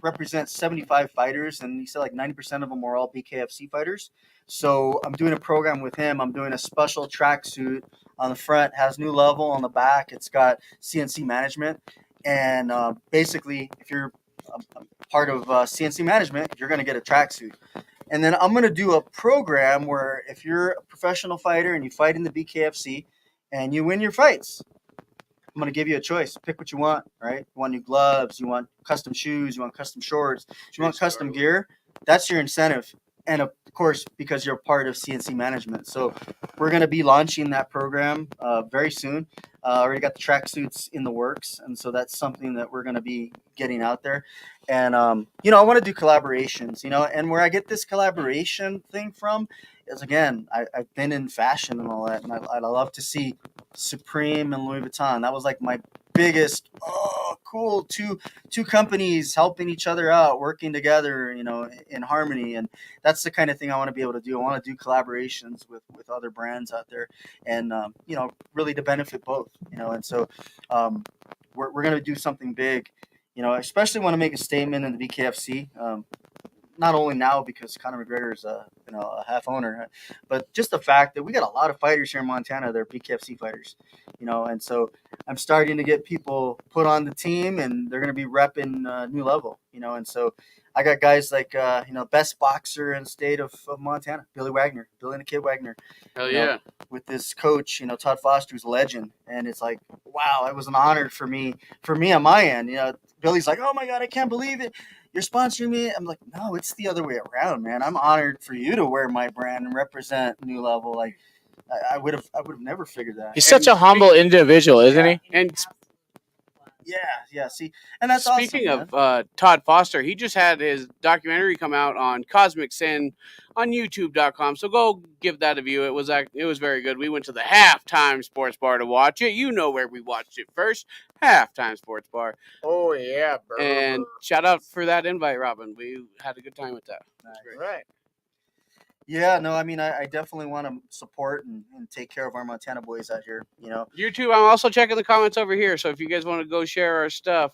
represent 75 fighters, and he said like 90% of them are all BKFC fighters. So I'm doing a program with him. I'm doing a special tracksuit on the front, has New Level on the back. It's got CNC Management, and basically, if you're a part of CNC Management, you're going to get a tracksuit. And then I'm going to do a program where if you're a professional fighter and you fight in the BKFC and you win your fights, I'm going to give you a choice. Pick what you want, right? You want new gloves, you want custom shoes, you want custom shorts, you want custom gear. That's your incentive. And of course, because you're part of CNC Management. So we're going to be launching that program very soon. Already got the tracksuits in the works. And so that's something that we're going to be getting out there. And, you know, I want to do collaborations, you know, and where I get this collaboration thing from is, again, I've been in fashion and all that. And I love to see Supreme and Louis Vuitton. That was like my biggest, oh, cool, two companies helping each other out, working together, you know, in harmony. And that's the kind of thing I want to be able to do. I want to do collaborations with other brands out there, and you know, really to benefit both, you know. And so we're going to do something big, you know. I especially want to make a statement in the BKFC. Not only now because Conor McGregor is a half owner, but just the fact that we got a lot of fighters here in Montana. They're BKFC fighters, you know, and so I'm starting to get people put on the team, and they're going to be repping New Level, you know, and so I got guys like you know, best boxer in the state of Montana, Billy and the Kid Wagner.
Hell
you know,
yeah.
with this coach, you know, Todd Foster, who's a legend, and it's like, wow, it was an honor for me on my end. You know, Billy's like, oh my God, I can't believe it. You're sponsoring me. I'm like, no, it's the other way around, man. I'm honored for you to wear my brand and represent New Level. Like, I would have never figured that.
He's such a humble individual, isn't he?
And
Yeah. See, and that's
speaking
awesome,
of Todd Foster, he just had his documentary come out on Cosmic Sin on YouTube.com. So go give that a view. It was very good. We went to the Halftime Sports Bar to watch it. You know where we watched it first, Halftime Sports Bar.
Oh yeah, bro.
And shout out for that invite, Robin. We had a good time with that.
Right.
Yeah, no, I mean, I definitely want to support and take care of our Montana boys out here, you know.
YouTube, I'm also checking the comments over here. So if you guys want to go share our stuff,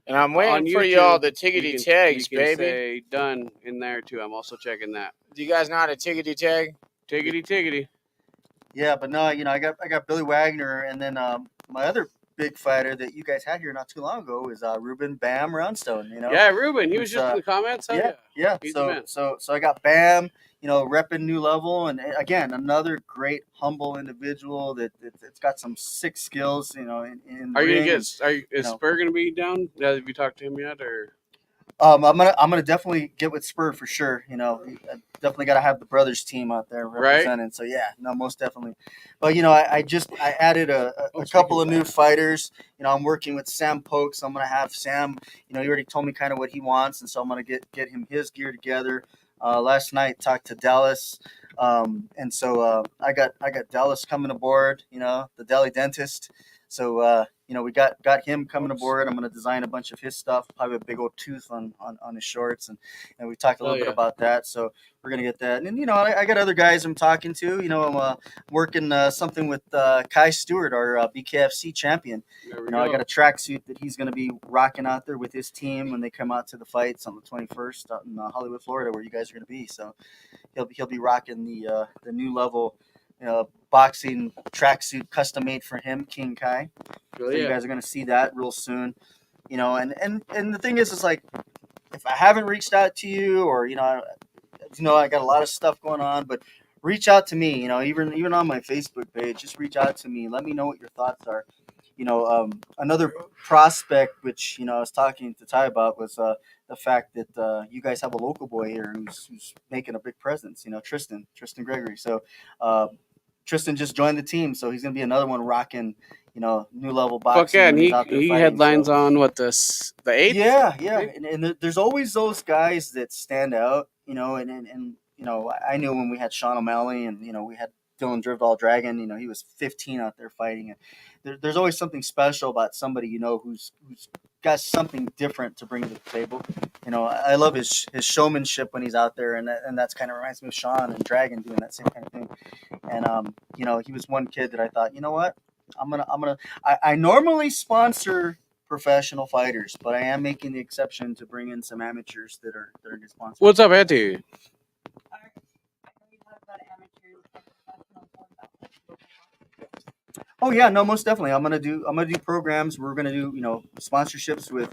and I'm waiting
on
for
YouTube,
y'all the tiggity tags,
you can
baby.
say done in there too. I'm also checking that.
Do you guys know how to tiggity tag?
Tiggity.
Yeah, but no, you know, I got Billy Wagner, and then my other big fighter that you guys had here not too long ago is Ruben Bam Roundstone. You know.
Yeah, Ruben. He was just in the comments.
Yeah.
He's the man.
So I got Bam, you know, repping New Level, and again, another great humble individual that's got some sick skills, you know. In
Are you
ring.
gonna get? Is Spur gonna be down? Have you talked to him yet, or?
I'm gonna definitely get with Spur for sure. You know, I definitely got to have the brothers team out there
Right.
representing. So yeah, no, most definitely. But you know, I added a
speaking
couple
of
of new fighters. You know, I'm working with Sam Polk, so I'm gonna have Sam. You know, he already told me kind of what he wants, and so I'm gonna get him his gear together. Last night talked to Dallas, and so I got Dallas coming aboard. You know, the deli dentist. So you know, we got him coming aboard. I'm gonna design a bunch of his stuff, probably a big old tooth on his shorts, and we talked a little bit
yeah.
about that. So we're gonna get that. And then, you know, I got other guys I'm talking to. You know, I'm working something with Kai Stewart, our BKFC champion.
There we
You know, I
go.
got a tracksuit that he's gonna be rocking out there with his team when they come out to the fights on the 21st out in Hollywood, Florida, where you guys are gonna be. So he'll be rocking the new level. Boxing tracksuit custom made for him, King Kai.
Oh,
So you
yeah.
guys are gonna see that real soon. You know, and the thing is like, if I haven't reached out to you, or you know, I got a lot of stuff going on, but reach out to me. You know, even on my Facebook page, just reach out to me. Let me know what your thoughts are. You know, another prospect, which, you know, I was talking to Ty about, was the fact that you guys have a local boy here who's making a big presence. You know, Tristan Gregory. So Tristan just joined the team, so he's gonna be another one rocking, you know, new level
Fuck
boxing
yeah, and
when he's out there
he
fighting.
headlines
So
on what the 8th.
yeah, yeah, and there's always those guys that stand out, you know, and you know, I knew when we had Sean O'Malley, and you know, we had Dylan Drivdall Dragon. You know, he was 15 out there fighting, and there's always something special about somebody, you know, who's got something different to bring to the table. You know, I love his showmanship when he's out there, and that's kind of reminds me of Sean and Dragon doing that same kind of thing. And you know, he was one kid that I thought, you know what, I normally sponsor professional fighters, but I am making the exception to bring in some amateurs that are good sponsors.
What's up, Auntie?
I know you talk about amateurs and professionals. What about like local boxing?
Oh yeah, no, most definitely. I'm gonna do programs. We're gonna do, you know, sponsorships with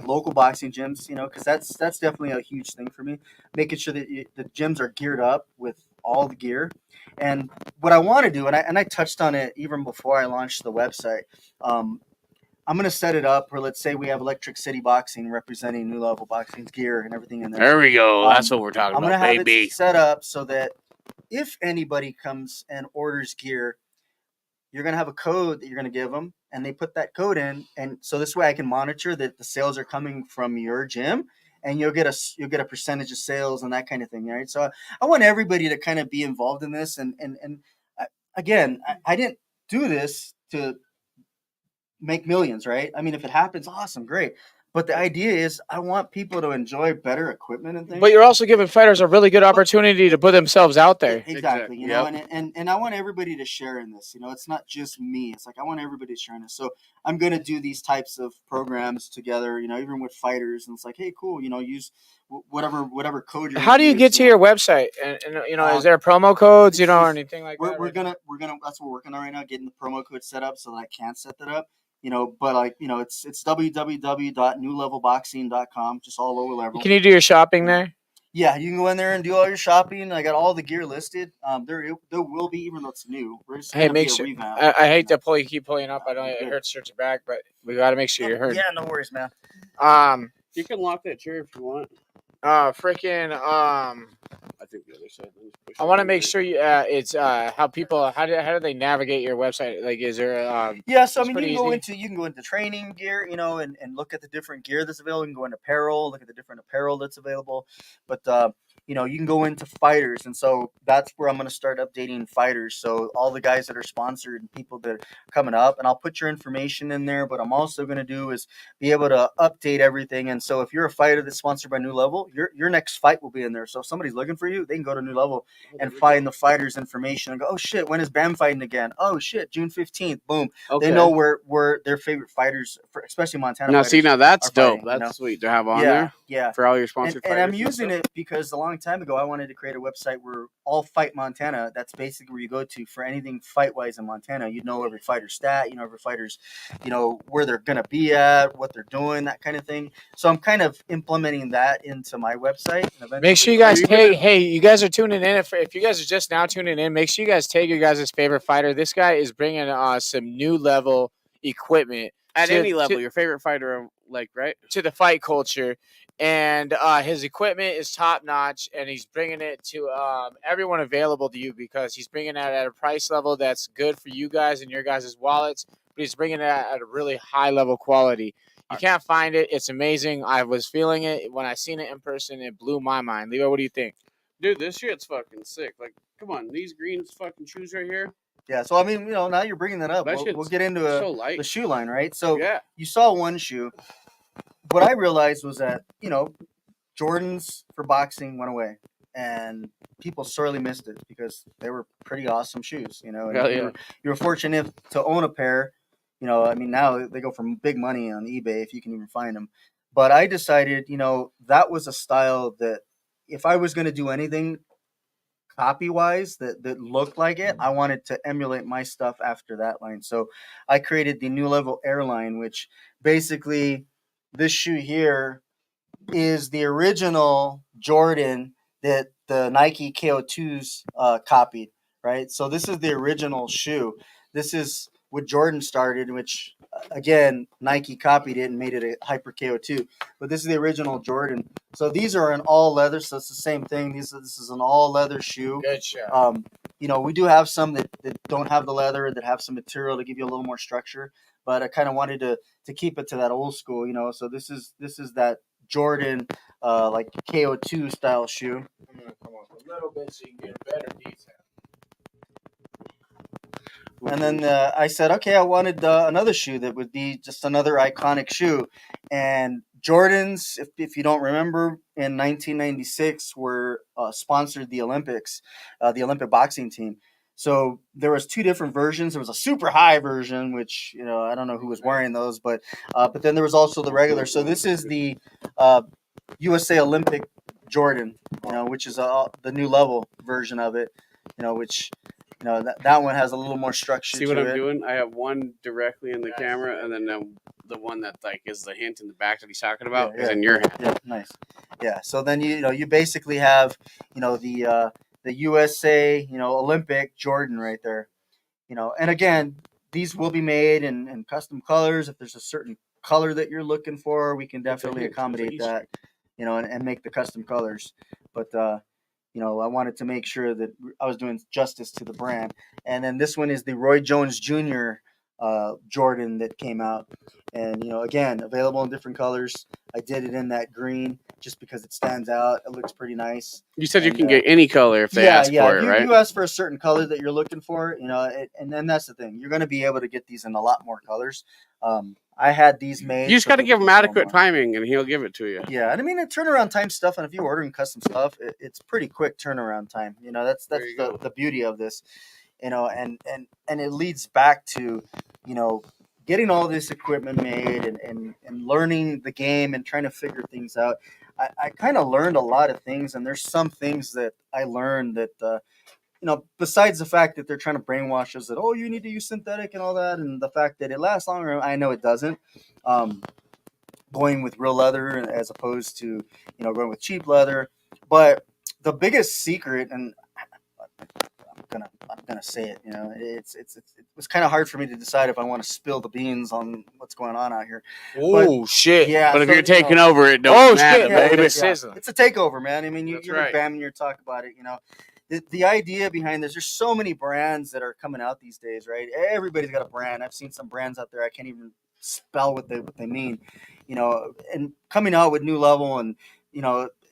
local boxing gyms. You know, because that's definitely a huge thing for me. Making sure that the gyms are geared up with all the gear. And what I want to do, and I touched on it even before I launched the website. I'm gonna set it up where, let's say we have Electric City Boxing representing New Level Boxing's gear and everything in there.
There we go. That's
Um,
what we're talking
I'm
about,
gonna have
baby.
it set up so that if anybody comes and orders gear, you're going to have a code that you're going to give them, and they put that code in, and so this way I can monitor that the sales are coming from your gym, and you'll get a percentage of sales and that kind of thing, right? So I want everybody to kind of be involved in this, and again, I didn't do this to make millions, right? I mean, if it happens, awesome, great. But the idea is I want people to enjoy better equipment and things.
But you're also giving fighters a really good opportunity to put themselves out there.
Exactly, you know,
Yep.
and I want everybody to share in this. You know, it's not just me. It's like I want everybody to share in this. So I'm gonna do these types of programs together. You know, even with fighters, and it's like, hey, cool. You know, use whatever code you're.
How do you get to your website? And you know, is there promo codes, you know, or anything like that?
We're gonna that's what we're working on right now, getting the promo code set up so that I can set that up. You know, but like, you know, it's www.newlevelboxing.com, just all lower level.
Can you do your shopping there?
Yeah, you can go in there and do all your shopping. I got all the gear listed. There will be, even though it's new. We're just
Hey,
gonna
make
be a
sure.
revamp.
I hate to keep pulling up. I know it
Good.
hurts your back, but we got to make sure you're heard.
Yeah, no worries, man.
You can lock that chair if you want.
Freaking
I think the other side.
I want to make sure you it's how people how do they navigate your website? Like, is there
Yeah, so I
it's
mean,
pretty
you can
easy.
go into training gear, you know, and look at the different gear that's available. You can go into apparel, look at the different apparel that's available. But you know, you can go into fighters, and so that's where I'm going to start updating fighters. So all the guys that are sponsored and people that are coming up, and I'll put your information in there. But I'm also going to do is be able to update everything. And so if you're a fighter that's sponsored by New Level, your next fight will be in there. So if somebody's looking for you, they can go to New Level and find the fighter's information and go, oh shit, when is Bam fighting again? Oh shit, June 15th. Boom.
Okay.
They know where their favorite fighters, especially Montana.
Now,
fighters
see, now that's
are
dope.
fighting,
That's
you know?
sweet to have on
Yeah,
there
yeah.
for all your sponsored
And
fighters.
I'm using it because a long time ago I wanted to create a website where all Fight Montana, that's basically where you go to for anything fight wise in Montana. You know every fighter's stat, you know every fighter's, you know, where they're gonna be at, what they're doing, that kind of thing. So I'm kind of implementing that into my website. And
Make sure you guys tag. Hey, you guys are tuning in. If you guys are just now tuning in, make sure you guys tag your guys' favorite fighter. This guy is bringing some new level equipment
at
to-
any level,
to-
your favorite fighter like right
to the fight culture, and his equipment is top notch, and he's bringing it to everyone available to you because he's bringing it at a price level that's good for you guys and your guys' wallets, but he's bringing it at a really high level quality. You can't find it. It's amazing. I was feeling it when I seen it in person. It blew my mind. Leo, what do you think?
dude. This shit's fucking sick. Like, come on, these green fucking shoes right here.
Yeah, so I mean, now you're bringing that up.
That
We'll
shit's
get into
so light.
the shoe line, right? So
Yeah.
you saw one shoe. What I realized was that Jordans for boxing went away, and people sorely missed it because they were pretty awesome shoes. And
Hell
you were fortunate to own a pair. I mean, now they go for big money on eBay if you can even find them. But I decided, that was a style that if I was going to do anything copy wise that looked like it, I wanted to emulate my stuff after that line. So I created the New Level Airline, which basically this shoe here is the original Jordan that the Nike KO2s copied, right? So this is the original shoe. This is what Jordan started, which again Nike copied it and made it a Hyper KO2. But this is the original Jordan. So these are an all leather, so it's the same thing. This is an all leather shoe.
Good show.
We do have some that don't have the leather, that have some material to give you a little more structure. But I kind of wanted to keep it to that old school, So this is that Jordan like KO2 style shoe.
I'm gonna come up a little bit so you can get a better detail.
And then I said, okay, I wanted another shoe that would be just another iconic shoe. And Jordans, if you don't remember, in 1996 were sponsored the Olympics, the Olympic boxing team. So there was two different versions. There was a super high version, which I don't know who was wearing those, but then there was also the regular. So this is the USA Olympic Jordan, which is the new level version of it, which that one has a little more structure.
See what I'm doing? I have one directly in the camera, and then the one that like is the hint in the back that he's talking about is in your hand.
Yeah, nice. Yeah. So then you basically have the USA Olympic Jordan right there, and again these will be made in custom colors. If there's a certain color that you're looking for, we can definitely accommodate that, and make the custom colors. But I wanted to make sure that I was doing justice to the brand. And then this one is the Roy Jones Jr. Jordan that came out. And, again, available in different colors. I did it in that green just because it stands out. It looks pretty nice.
You said you can get any color if they ask for it, right?
You ask for a certain color that you're looking for, and then that's the thing. You're going to be able to get these in a lot more colors. I had these made.
You just got to give him adequate timing, and he'll give it to you.
Yeah, and I mean, turnaround time stuff, and if you're ordering custom stuff, it's pretty quick turnaround time. That's the beauty of this, and it leads back to, getting all this equipment made and learning the game and trying to figure things out. I kind of learned a lot of things, and there's some things that I learned that, besides the fact that they're trying to brainwash us that, oh, you need to use synthetic and all that, and the fact that it lasts longer, I know it doesn't. Going with real leather as opposed to, going with cheap leather. But the biggest secret, and I'm gonna say it, it was kind of hard for me to decide if I want to spill the beans on what's going on out here.
Oh shit!
Yeah,
but if you're taking over, it don't matter.
Shit,
yeah,
baby,
yeah.
sizzling.
It's a takeover, man. I mean, you're
right.
bamming your talk about it, The idea behind this, there's so many brands that are coming out these days, right? Everybody's got a brand. I've seen some brands out there I can't even spell what they mean, and coming out with New Level, and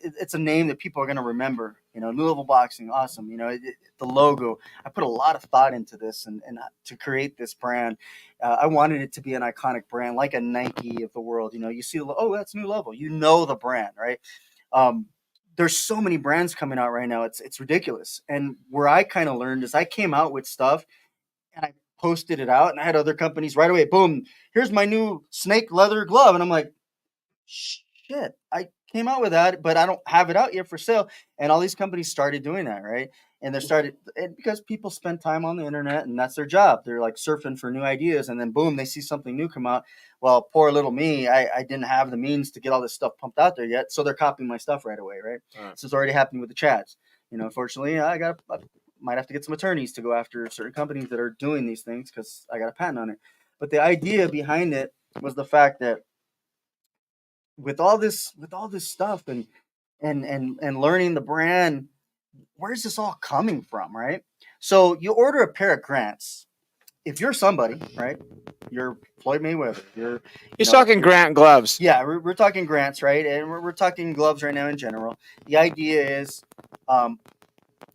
it's a name that people are going to remember. New Level Boxing, awesome. The logo. I put a lot of thought into this and to create this brand. I wanted it to be an iconic brand, like a Nike of the world. You see, oh, that's New Level. The brand, right? There's so many brands coming out right now. It's ridiculous. And where I kind of learned is I came out with stuff and I posted it out, and I had other companies right away. Boom, here's my new snake leather glove. And I'm like, shit, I came out with that, but I don't have it out yet for sale. And all these companies started doing that, right? And because people spend time on the internet, and that's their job. They're like surfing for new ideas, and then boom, they see something new come out. Well, poor little me, I didn't have the means to get all this stuff pumped out there yet, so they're copying my stuff right away, right? So it's already happening with the Chads. Unfortunately, I might have to get some attorneys to go after certain companies that are doing these things because I got a patent on it. But the idea behind it was the fact that with all this stuff and learning the brand, where's this all coming from, right? So you order a pair of Grants. If you're somebody, right? You're Floyd Mayweather.
He's talking Grant gloves.
Yeah, we're talking Grants, right? And we're talking gloves right now in general. The idea is,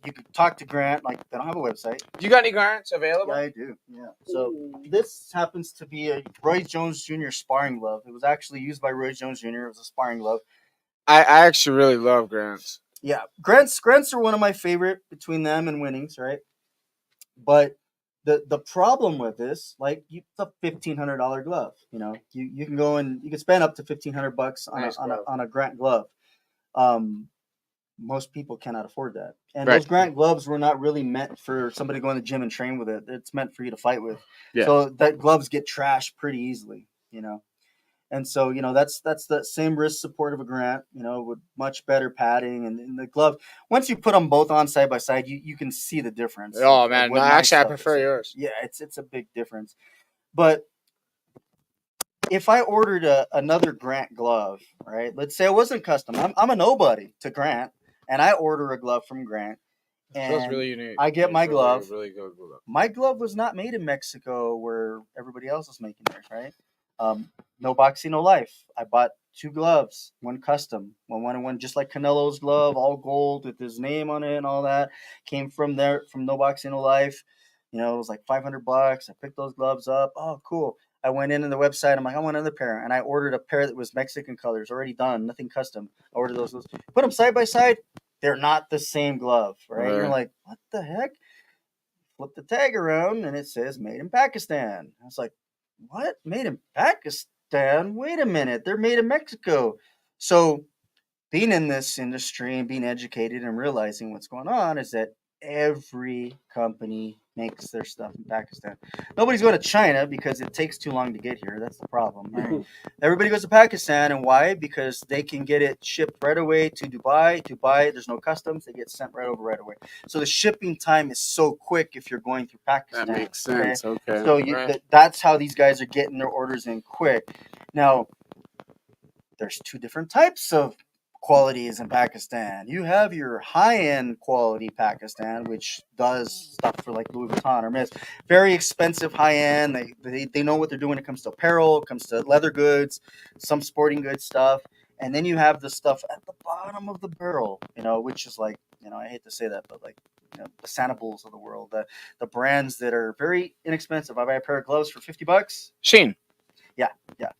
you could talk to Grant. Like, they don't have a website.
You got any Grants available?
Yeah, I do. Yeah. So this happens to be a Roy Jones Jr. sparring glove. It was actually used by Roy Jones Jr. It was a sparring glove.
I actually really love Grants.
Yeah, Grants are one of my favorite between them and Winnings, right? But the problem with this, like, it's a $1,500 glove. You know, you can go and you can spend up to $1,500 on a Grant glove. Most people cannot afford that, and those Grant gloves were not really meant for somebody to go in the gym and train with it. It's meant for you to fight with. Yeah. So that gloves get trashed pretty easily, you know. And so, you know, that's the same wrist support of a Grant, you know, with much better padding and the glove. Once you put them both on side by side, you can see the difference.
Oh man, no, actually, I prefer yours.
Yeah, it's a big difference. But if I ordered another Grant glove, right? Let's say it wasn't custom. I'm a nobody to Grant, and I order a glove from Grant. And
feels really unique.
I get my glove.
Really good glove.
My glove was not made in Mexico where everybody else is making theirs, right? No boxing, no life. I bought 2 gloves, one custom, one just like Canelo's glove, all gold with his name on it and all that. Came from there, from No Boxing, No Life. You know, it was like $500. I picked those gloves up. Oh, cool. I went in the website. I'm like, I want another pair, and I ordered a pair that was Mexican colors, already done, nothing custom. I ordered those gloves. Put them side by side. They're not the same glove, right? You're like, what the heck? Flip the tag around, and it says made in Pakistan. I was like, what? Made in Pakistan? Wait a minute. They're made in Mexico. So being in this industry and being educated and realizing what's going on is that every company makes their stuff in Pakistan. Nobody's going to China because it takes too long to get here. That's the problem, right? Everybody goes to Pakistan, and why? Because they can get it shipped right away to Dubai. Dubai, there's no customs. They get sent right over right away. So the shipping time is so quick if you're going through Pakistan.
That makes sense. Okay.
So that's how these guys are getting their orders in quick. Now, there's 2 different types of qualities in Pakistan. You have your high-end quality Pakistan, which does stuff for like Louis Vuitton or Miss. Very expensive high-end. They know what they're doing when it comes to apparel, it comes to leather goods, some sporting goods stuff. And then you have the stuff at the bottom of the barrel, you know, which is like, you know, I hate to say that, but like, you know, the Sanibels of the world, the brands that are very inexpensive. I buy a pair of gloves for $50.
Sheen.
Yeah.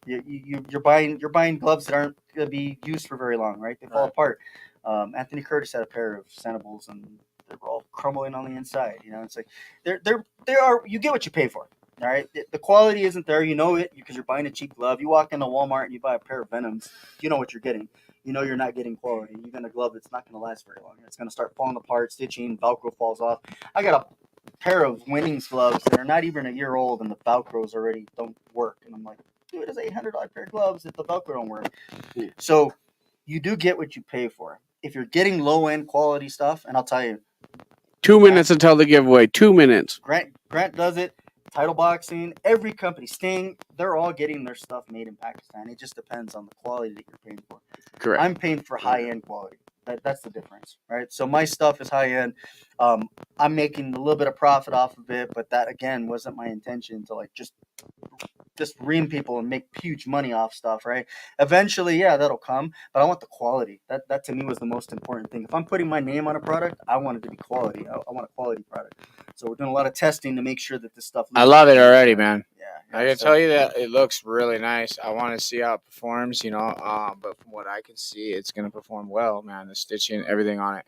You're buying gloves that aren't going to be used for very long, right? They fall apart. Anthony Curtis had a pair of Sanibels, and they were all crumbling on the inside. You know, it's like they are. You get what you pay for. All right, the quality isn't there. You know it because you're buying a cheap glove. You walk into Walmart and you buy a pair of Venoms. You know what you're getting. You know you're not getting quality. You get a glove that's not going to last very long. It's going to start falling apart, stitching, Velcro falls off. I got a pair of Winnings gloves that are not even a year old, and the Velcros already don't work. And I'm like, dude, it's $800 pair of gloves if the Velcro don't work. So you do get what you pay for. If you're getting low end quality stuff, and I'll tell you,
2 minutes until the giveaway. 2 minutes.
Grant does it. Title Boxing, every company, Sting, they're all getting their stuff made in Pakistan. It just depends on the quality that you're paying for.
Correct.
I'm paying for high end quality. That's the difference, right? So my stuff is high end. I'm making a little bit of profit off of it, but that again wasn't my intention to like just ream people and make huge money off stuff, right? Eventually, yeah, that'll come, but I want the quality. That to me was the most important thing. If I'm putting my name on a product, I want it to be quality. I want a quality product. So we're doing a lot of testing to make sure that this stuff.
I love it already, man.
Yeah,
I can tell you that it looks really nice. I want to see how it performs, you know. But from what I can see, it's gonna perform well, man. The stitching, everything on it.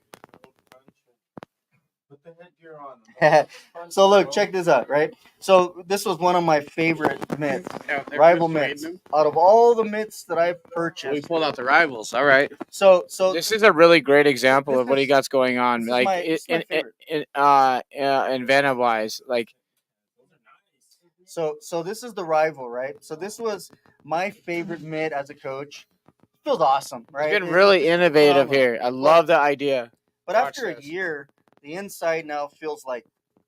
Put the headgear on.
So look, check this out, right? So this was one of my favorite mitts, rival mitts. Out of all the mitts that I've purchased,
We pulled out the rivals. All right.
so
This is a really great example of what he got going on,
this is
like
my
in Venom wise, like.
So this is the rival, right? So this was my favorite mitt as a coach. Feels awesome, right?
It's been really innovative
phenomenal.
here. I love the idea.
But after a
this.
year, the inside now feels like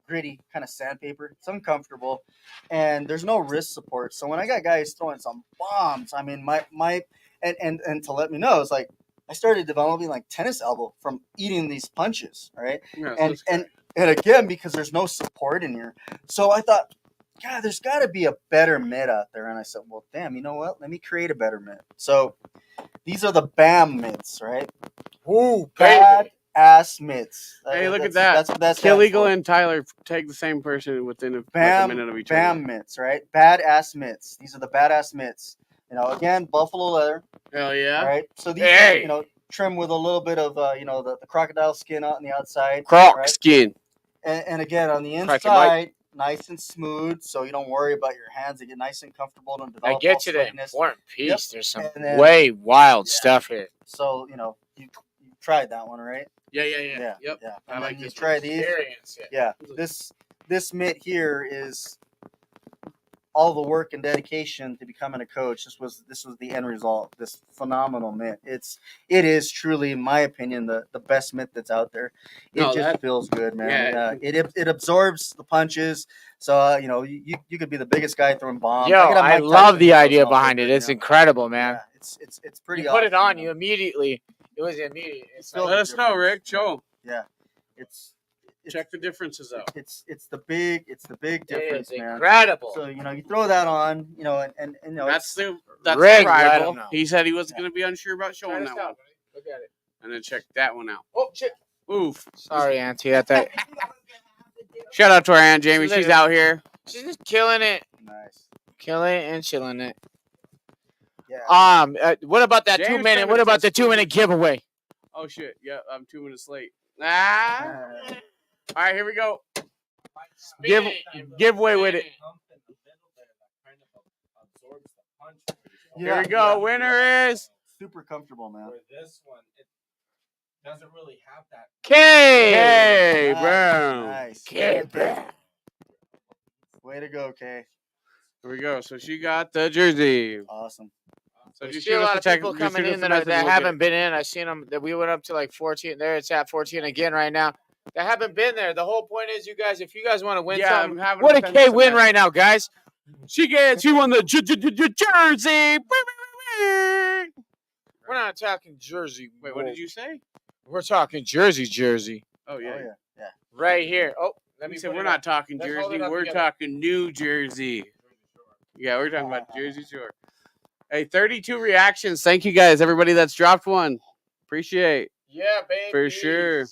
gritty, kind of sandpaper. It's uncomfortable, and there's no wrist support. So when I got guys throwing some bombs, I mean, my and to let me know, it's like I started developing like tennis elbow from eating these punches, right?
Yeah,
And again, because there's no support in here, so I thought, God, there's got to be a better mitt out there. And I said, well, damn, you know what? Let me create a better mitt. So these are the BAM mitts, right?
Ooh,
Bad ass mitts.
Hey, look at
That's
that.
what that
Kill
stands
Eagle
for.
and Tyler tag the same person within like a
BAM,
minute of each
BAM
other.
mitts, right? Badass mitts. These are the badass mitts. You know, again, buffalo leather,
Hell yeah.
right? So these
Hey.
are, you know, trimmed with a little bit of, you know, the crocodile skin out on the outside.
Croc
right?
skin.
And again, on the
Crack it, Mike.
inside, nice and smooth, so you don't worry about your hands. They get nice and comfortable and
I
develop all
get to the
sweatiness.
important piece.
Yep.
There's some
And then-
way wild
Yeah.
stuff here.
So, you know, you tried that one, right?
Yeah.
Yeah.
Yep.
Yeah.
I
And
like
then you
this
try
one.
these.
Experience it.
Yeah. This mitt here is all the work and dedication to becoming a coach. This was the end result. This phenomenal mitt. It is truly, in my opinion, the best mitt that's out there. It
No,
just
that-
feels good, man.
yeah.
It absorbs the punches. So you know, you could be the biggest guy throwing bombs.
Yo,
could have
I
Mike
love
Tyson
the
hit those
idea
motherfuckers,
behind it. It's
you know?
incredible, man.
Yeah, it's pretty.
You put it
awesome,
on,
you
you
know?
immediately. It was immediate. It's
Feel
like,
Let
the
us know,
difference.
Rick. Show 'em.
Yeah, it's
Check the differences out.
it's the big difference,
it's
man.
incredible.
So you know, you throw that on, you know, and you know,
That's
it's-
the
Rick, let
rival.
him know.
He said he was
Yeah.
going to be unsure about
Try
showing
this
that one.
out, buddy. Look at it.
And then check that one out.
Oh shit!
Oof.
Sorry, Auntie. That
Shout out to our Aunt Jamie.
She's
She's
like-
out here.
she's just killing it,
nice.
killing it, and chilling it.
Yeah.
What about that
James
2 minute?
trying
What
to
about the
test
2 minute giveaway?
Oh, shit. Yeah, I'm 2 minutes late. Ah. All right, here we go. Give away with it. Here we go. Winner is
Super comfortable, man.
For this one, it doesn't really have that.
K.
Hey, bro.
Nice.
K.
Way to go, Kay.
Here we go. So she got the jersey.
Awesome.
So
There's
you
still
shoot
a
us
lot
the
of
text.
people
you
coming
shoot us
in
the
that,
message,
that
we'll get
haven't
it.
been in. I seen them. That we went up to like 14. There, it's at 14 again right now. That haven't been there. The whole point is, you guys, if you guys want to win
Yeah,
something,
I'm having
what
to
did
send
K
some
win
message.
right now, guys?
She won the jersey.
We're not talking Jersey.
Wait, what did you say?
We're talking Jersey.
Oh,
Oh
yeah.
yeah.
Right here. Oh, let
We
me
said
put
we're
it
not
up.
talking
Let's hold
Jersey.
it up
We're
together.
talking New Jersey. Yeah, we're talking about Jersey Shore. Hey, 32 reactions. Thank you guys, everybody that's dropped one. Appreciate.
Yeah, baby.
For sure.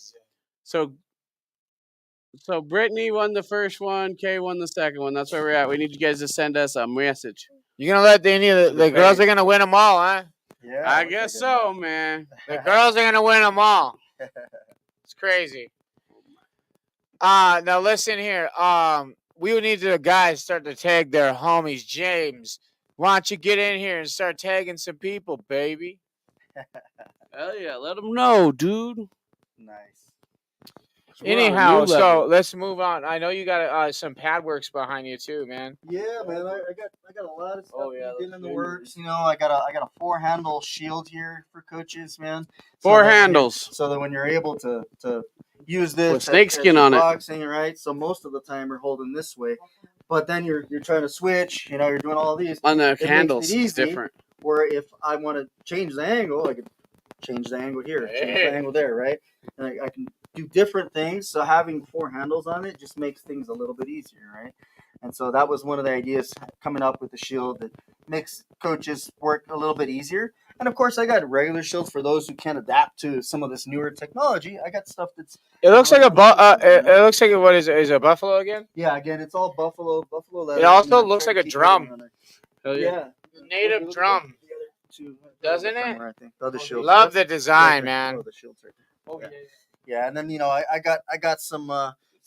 So Brittany won the first one. Kay won the second one. That's where we're at. We need you guys to send us a message.
You gonna let any of the girls are gonna win them all, huh?
Yeah.
I
looks
guess
like it.
so, man.
The girls are gonna win them all. It's crazy. Now listen here. We would need the guys start to tag their homies. James, why don't you get in here and start tagging some people, baby?
Hell yeah, let them know, dude.
Nice.
We're on a
Anyhow,
new
so
level.
let's move on. I know you got some pad works behind you too, man.
Yeah, man. I got a lot of stuff
Oh, yeah,
getting
those
in the
fingers.
works. You know, I got a 4-handle shield here for coaches, man.
Four
that when you're-
handles.
So that when you're able to use this
With snakeskin
as
on it.
boxing, right? So most of the time you're holding this way, but then you're trying to switch. You know, you're doing all these.
On the
makes it
handles, it's
easy.
different.
Where if I want to change the angle, I could change the angle here, change
Hey.
the angle there, right? And I can do different things. So having 4 handles on it just makes things a little bit easier, right? And so that was one of the ideas coming up with the shield that makes coaches work a little bit easier. And of course, I got regular shields for those who can't adapt to some of this newer technology. I got stuff that's
It looks like it looks like what is it? Is it a buffalo again?
yeah. Again, it's all buffalo leather.
It also
and then
looks
try to
like a
keep
drum.
everything on there.
Hell yeah.
Yeah.
Native
Look at
drum.
the other two.
Doesn't it?
Somewhere, I think. The other shields.
Love the design,
Right there.
man.
Oh, the shields right there.
Oh,
yeah. Yeah, and then I got some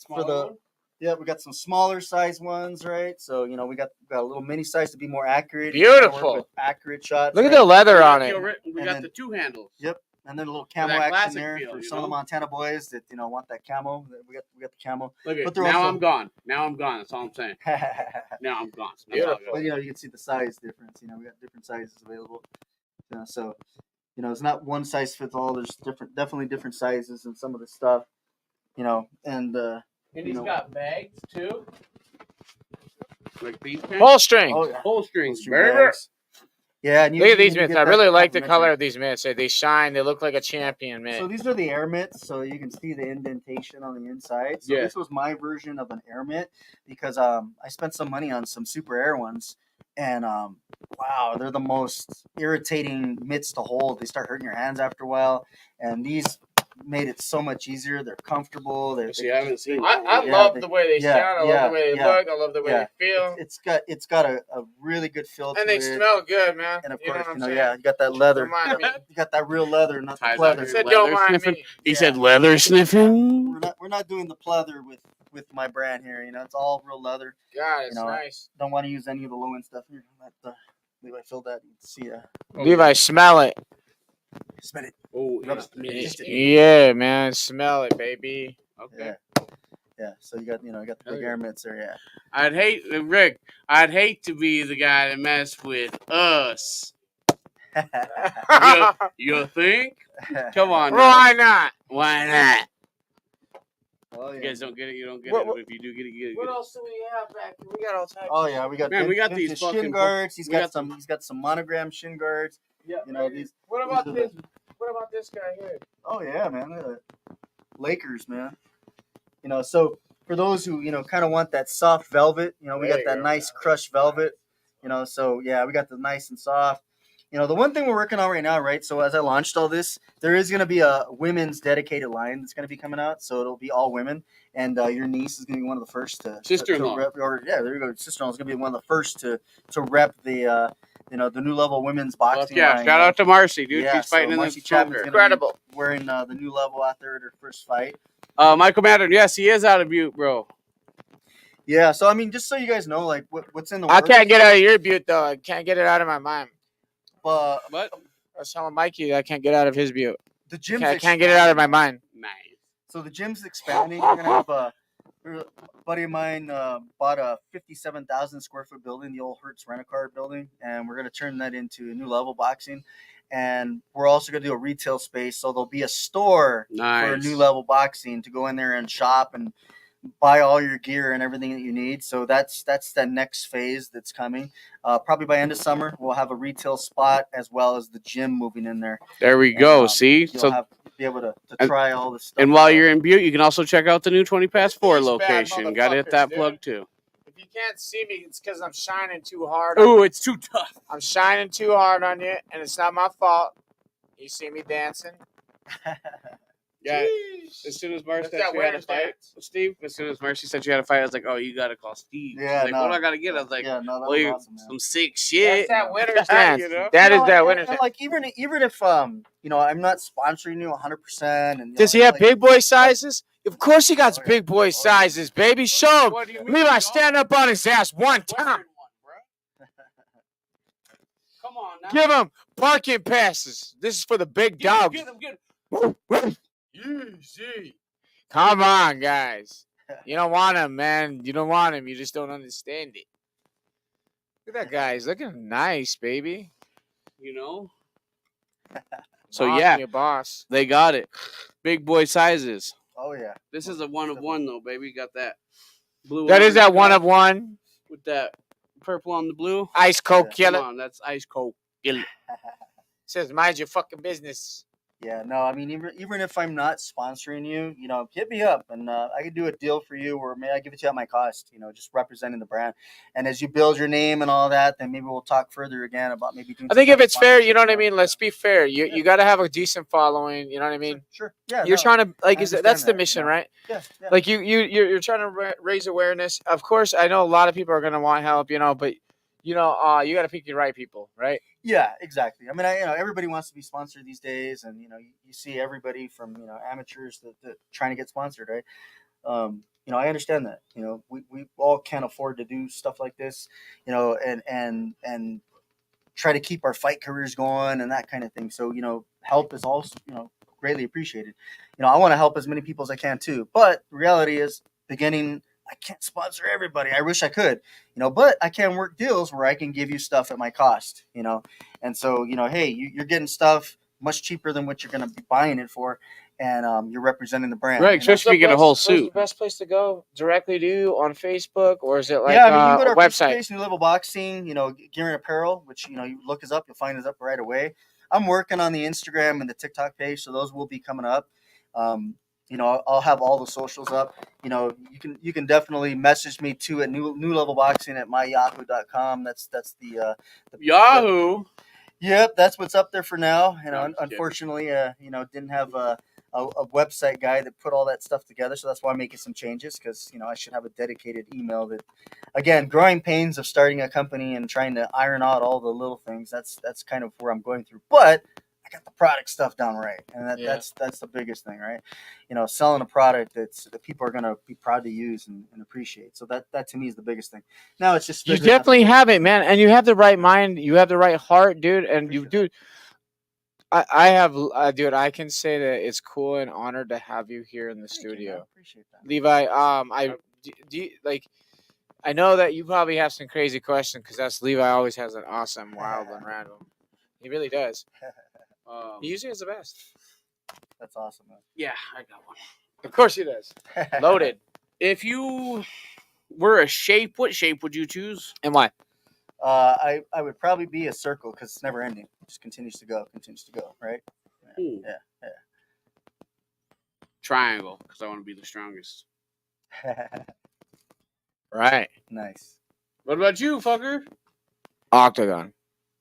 for the we got some smaller size ones, right? So we got a little mini size to be more accurate.
Beautiful.
With accurate shots.
Look at
right?
the leather on it.
We
And
got
then-
the 2 handles.
Yep. And then a little
For
camo
that
action
classic
there
feel,
for
you
some of the
know?
Montana boys that want that camo. We got the camo.
Look at
But they're
now
also-
I'm gone. Now I'm gone. That's all I'm saying. Now I'm gone. That's all I got.
But you can see the size difference. We got different sizes available. So it's not one size fits all. There's definitely different sizes and some of the stuff. And
And he's got bags too. Like these kinds.
Pull string.
oh yeah,
Pull strings,
String
baby.
bags. Yeah, and
Look at
usually
these
when you
mitts.
get
I
that
really like the
complimentary-
color of these mitts. They shine. They look like a champion mitt.
So these are the air mitts, so you can see the indentation on the inside. So
Yeah.
this was my version of an air mitt because I spent some money on some super air ones, and wow, they're the most irritating mitts to hold. They start hurting your hands after a while, and these made it so much easier. They're comfortable.
See, I haven't seen.
I
Yeah,
love
they-
the way they
yeah,
sound. I love the way they
yeah,
look. I love the way
yeah.
they feel.
It's got a really good feel
And
to
they
it.
smell good, man.
And of
You know
course,
what I'm
you know,
saying?
yeah, you got that leather.
Don't mind me.
You got that real leather, not the
Ties
pleather.
out
I
your
said,
leather
don't mind
sniffing.
me.
He
Yeah.
said leather sniffing.
We're not doing the pleather with my brand here. You know, it's all real leather.
God, it's
You know,
nice.
Don't want to use any of the low end stuff here. Let Levi fill that. You can see
Levi, smell it.
smell it.
Oh,
Rub
it's
it.
me.
Just it.
Yeah, man. Smell it, baby.
Okay.
Yeah. So you got the big air mitts there. Yeah.
I'd hate Rick. I'd hate to be the guy that messed with us. You think? Come on. now.
Why not?
Why not?
Oh
You
yeah.
guys don't get it. You don't get
What-
it.
what-
But if you do get it, you get it.
What else do we have back here? We got all types.
Oh yeah, we got
Man, we got these
vintage
fucking
shin guards. He's
we
got
got
some. He's got some monogram shin guards.
Yeah.
You know these.
What
these
about
are
this? What about this guy here?
Oh yeah, man. Lakers, man. You know, so for those who kind of want that soft velvet, we
There
got
you
that
go.
nice crushed velvet. So yeah, we got the nice and soft. The one thing we're working on right now, right? So as I launched all this, there is going to be a women's dedicated line that's going to be coming out. So it'll be all women, and your niece is going to be one of the first to
Sister-in-law.
rep. Or yeah, there you go. Sister-in-law is going to be one of the first to rep the the new level women's
Fuck
boxing
yeah!
line.
Shout out to Marcy, dude.
Yeah,
She's fighting
so
in
Marcy
the
Chapman's
poker.
gonna be
Incredible.
wearing the new level out there at her first fight.
Michael Madden, yes, he is out of Butte, bro.
Yeah, so I mean, just so you guys know, like what's in the
I
works.
can't get out of your butte though. I can't get it out of my mind.
But
But
I was telling Mikey I can't get out of his butte.
the gym's
I can't get it out of my mind.
nice.
So the gym's expanding. We're gonna have a buddy of mine bought a 57,000 square foot building, the old Hertz Rent-A-Car building, and we're gonna turn that into a new level boxing. And we're also gonna do a retail space, so there'll be a store for
Nice.
new level boxing to go in there and shop and buy all your gear and everything that you need. So that's the next phase that's coming. Probably by end of summer, we'll have a retail spot as well as the gym moving in there.
There we
And,
go. See,
You'll be able to
and-
try all this stuff.
and while you're in Butte, you can also check out the new 20 past 4
These bad
location. Got to hit that
motherfuckers,
plug
dude.
too.
If you can't see me, it's because I'm shining too hard.
Ooh, it's too tough.
I'm shining too hard on you, and it's not my fault. You see me dancing?
Yeah.
Jeez.
As soon as Marcy
That's
said
that
you had a
winner's
fight,
dance.
Steve. As soon as Marcy said you had a fight, I was like, "Oh, you got to call Steve." She's
Yeah,
like,
no.
what do I got to get? I was like,
yeah, no, that
"Well,
was
you
awesome, man.
some sick
That's
shit."
that winner's dance.
You know?
That is that
and-
winner's
and,
dance.
like even if I'm not sponsoring you 100%. And
Does he have
like,
big boy sizes? Of course he got
Oh, yeah.
big boy
Oh, yeah.
sizes, baby. Show him.
What do you mean?
Levi,
dog?
stand up on his ass one
Western
time.
one, bro. Come on now.
Give him parking passes. This is for the big
Get him,
dogs.
get him, get him.
Easy. Come on, guys. You don't want him, man. You don't want him. You just don't understand it. Look at that guy. He's looking nice, baby.
You know. So
Boss
yeah,
me a boss.
they got it. Big boy sizes.
Oh yeah.
This is a 1 of 1 though, baby. Got that blue.
That is
orange
that one
guy
of one.
with that purple on the blue.
Ice Coke
Yeah.
killer.
Come on, that's ice cold. Kill it.
Says, mind your fucking business.
Yeah, no, I mean, even if I'm not sponsoring you, hit me up and I could do a deal for you, or maybe I give it to you at my cost, just representing the brand. And as you build your name and all that, then maybe we'll talk further again about maybe doing.
I think
some
if
type of
it's fair, you know what I
sponsorship.
mean? Let's be fair. You
Yeah.
you got to have a decent following. You know what I mean?
Sure. Yeah.
You're
no,
trying to, like,
I
that's
understand
the
that,
mission,
you know.
right?
Yeah. Yeah.
Like you're trying to raise awareness. Of course, I know a lot of people are gonna want help, but you got to pick your right people, right?
Yeah, exactly. I mean, everybody wants to be sponsored these days, and you see everybody from amateurs that trying to get sponsored, right? I understand that. We all can't afford to do stuff like this, and try to keep our fight careers going and that kind of thing. So help is also greatly appreciated. I want to help as many people as I can too, but the reality is, beginning, I can't sponsor everybody. I wish I could, but I can work deals where I can give you stuff at my cost, and so, hey, you're getting stuff much cheaper than what you're going to be buying it for, and you're representing the brand.
Right,
And
especially if you get a whole
Where's
suit.
the best place to go? Directly to you on Facebook, or is it like
yeah, I mean, you can go to
a
our Facebook
website?
page, New Level Boxing, Gear and Apparel, which, you look us up, you'll find us up right away. I'm working on the Instagram and the TikTok page, so those will be coming up. I'll have all the socials up. You can definitely message me too at New Level Boxing at myyahoo.com. That's the
Yahoo.
Yep, that's what's up there for now.
No, I'm just kidding.
Unfortunately, didn't have a website guy that put all that stuff together, so that's why I'm making some changes because I should have a dedicated email. That, again, growing pains of starting a company and trying to iron out all the little things. That's kind of where I'm going through, but I got the product stuff down right, and that's the biggest thing, right? Selling a product that people are gonna be proud to use and appreciate. So that to me is the biggest thing. Now it's just
You
figuring out-
definitely have it, man, and you have the right mind. You have the right heart, dude. And you, dude, I have, dude. I can say that it's cool and honored to have you here in the
Thank you, man.
studio,
Appreciate that.
Levi. Do you, like. I know that you probably have some crazy questions because that's Levi. Always has an awesome, wild, and random. He really does. He usually has the best.
That's awesome, man.
Yeah, I got one.
Of course he does. Loaded.
If you were a shape, what shape would you choose?
And why?
I would probably be a circle because it's never ending. It just continues to go, right? Yeah.
Triangle, because I want to be the strongest.
Right.
Nice.
What about you, fucker?
Octagon.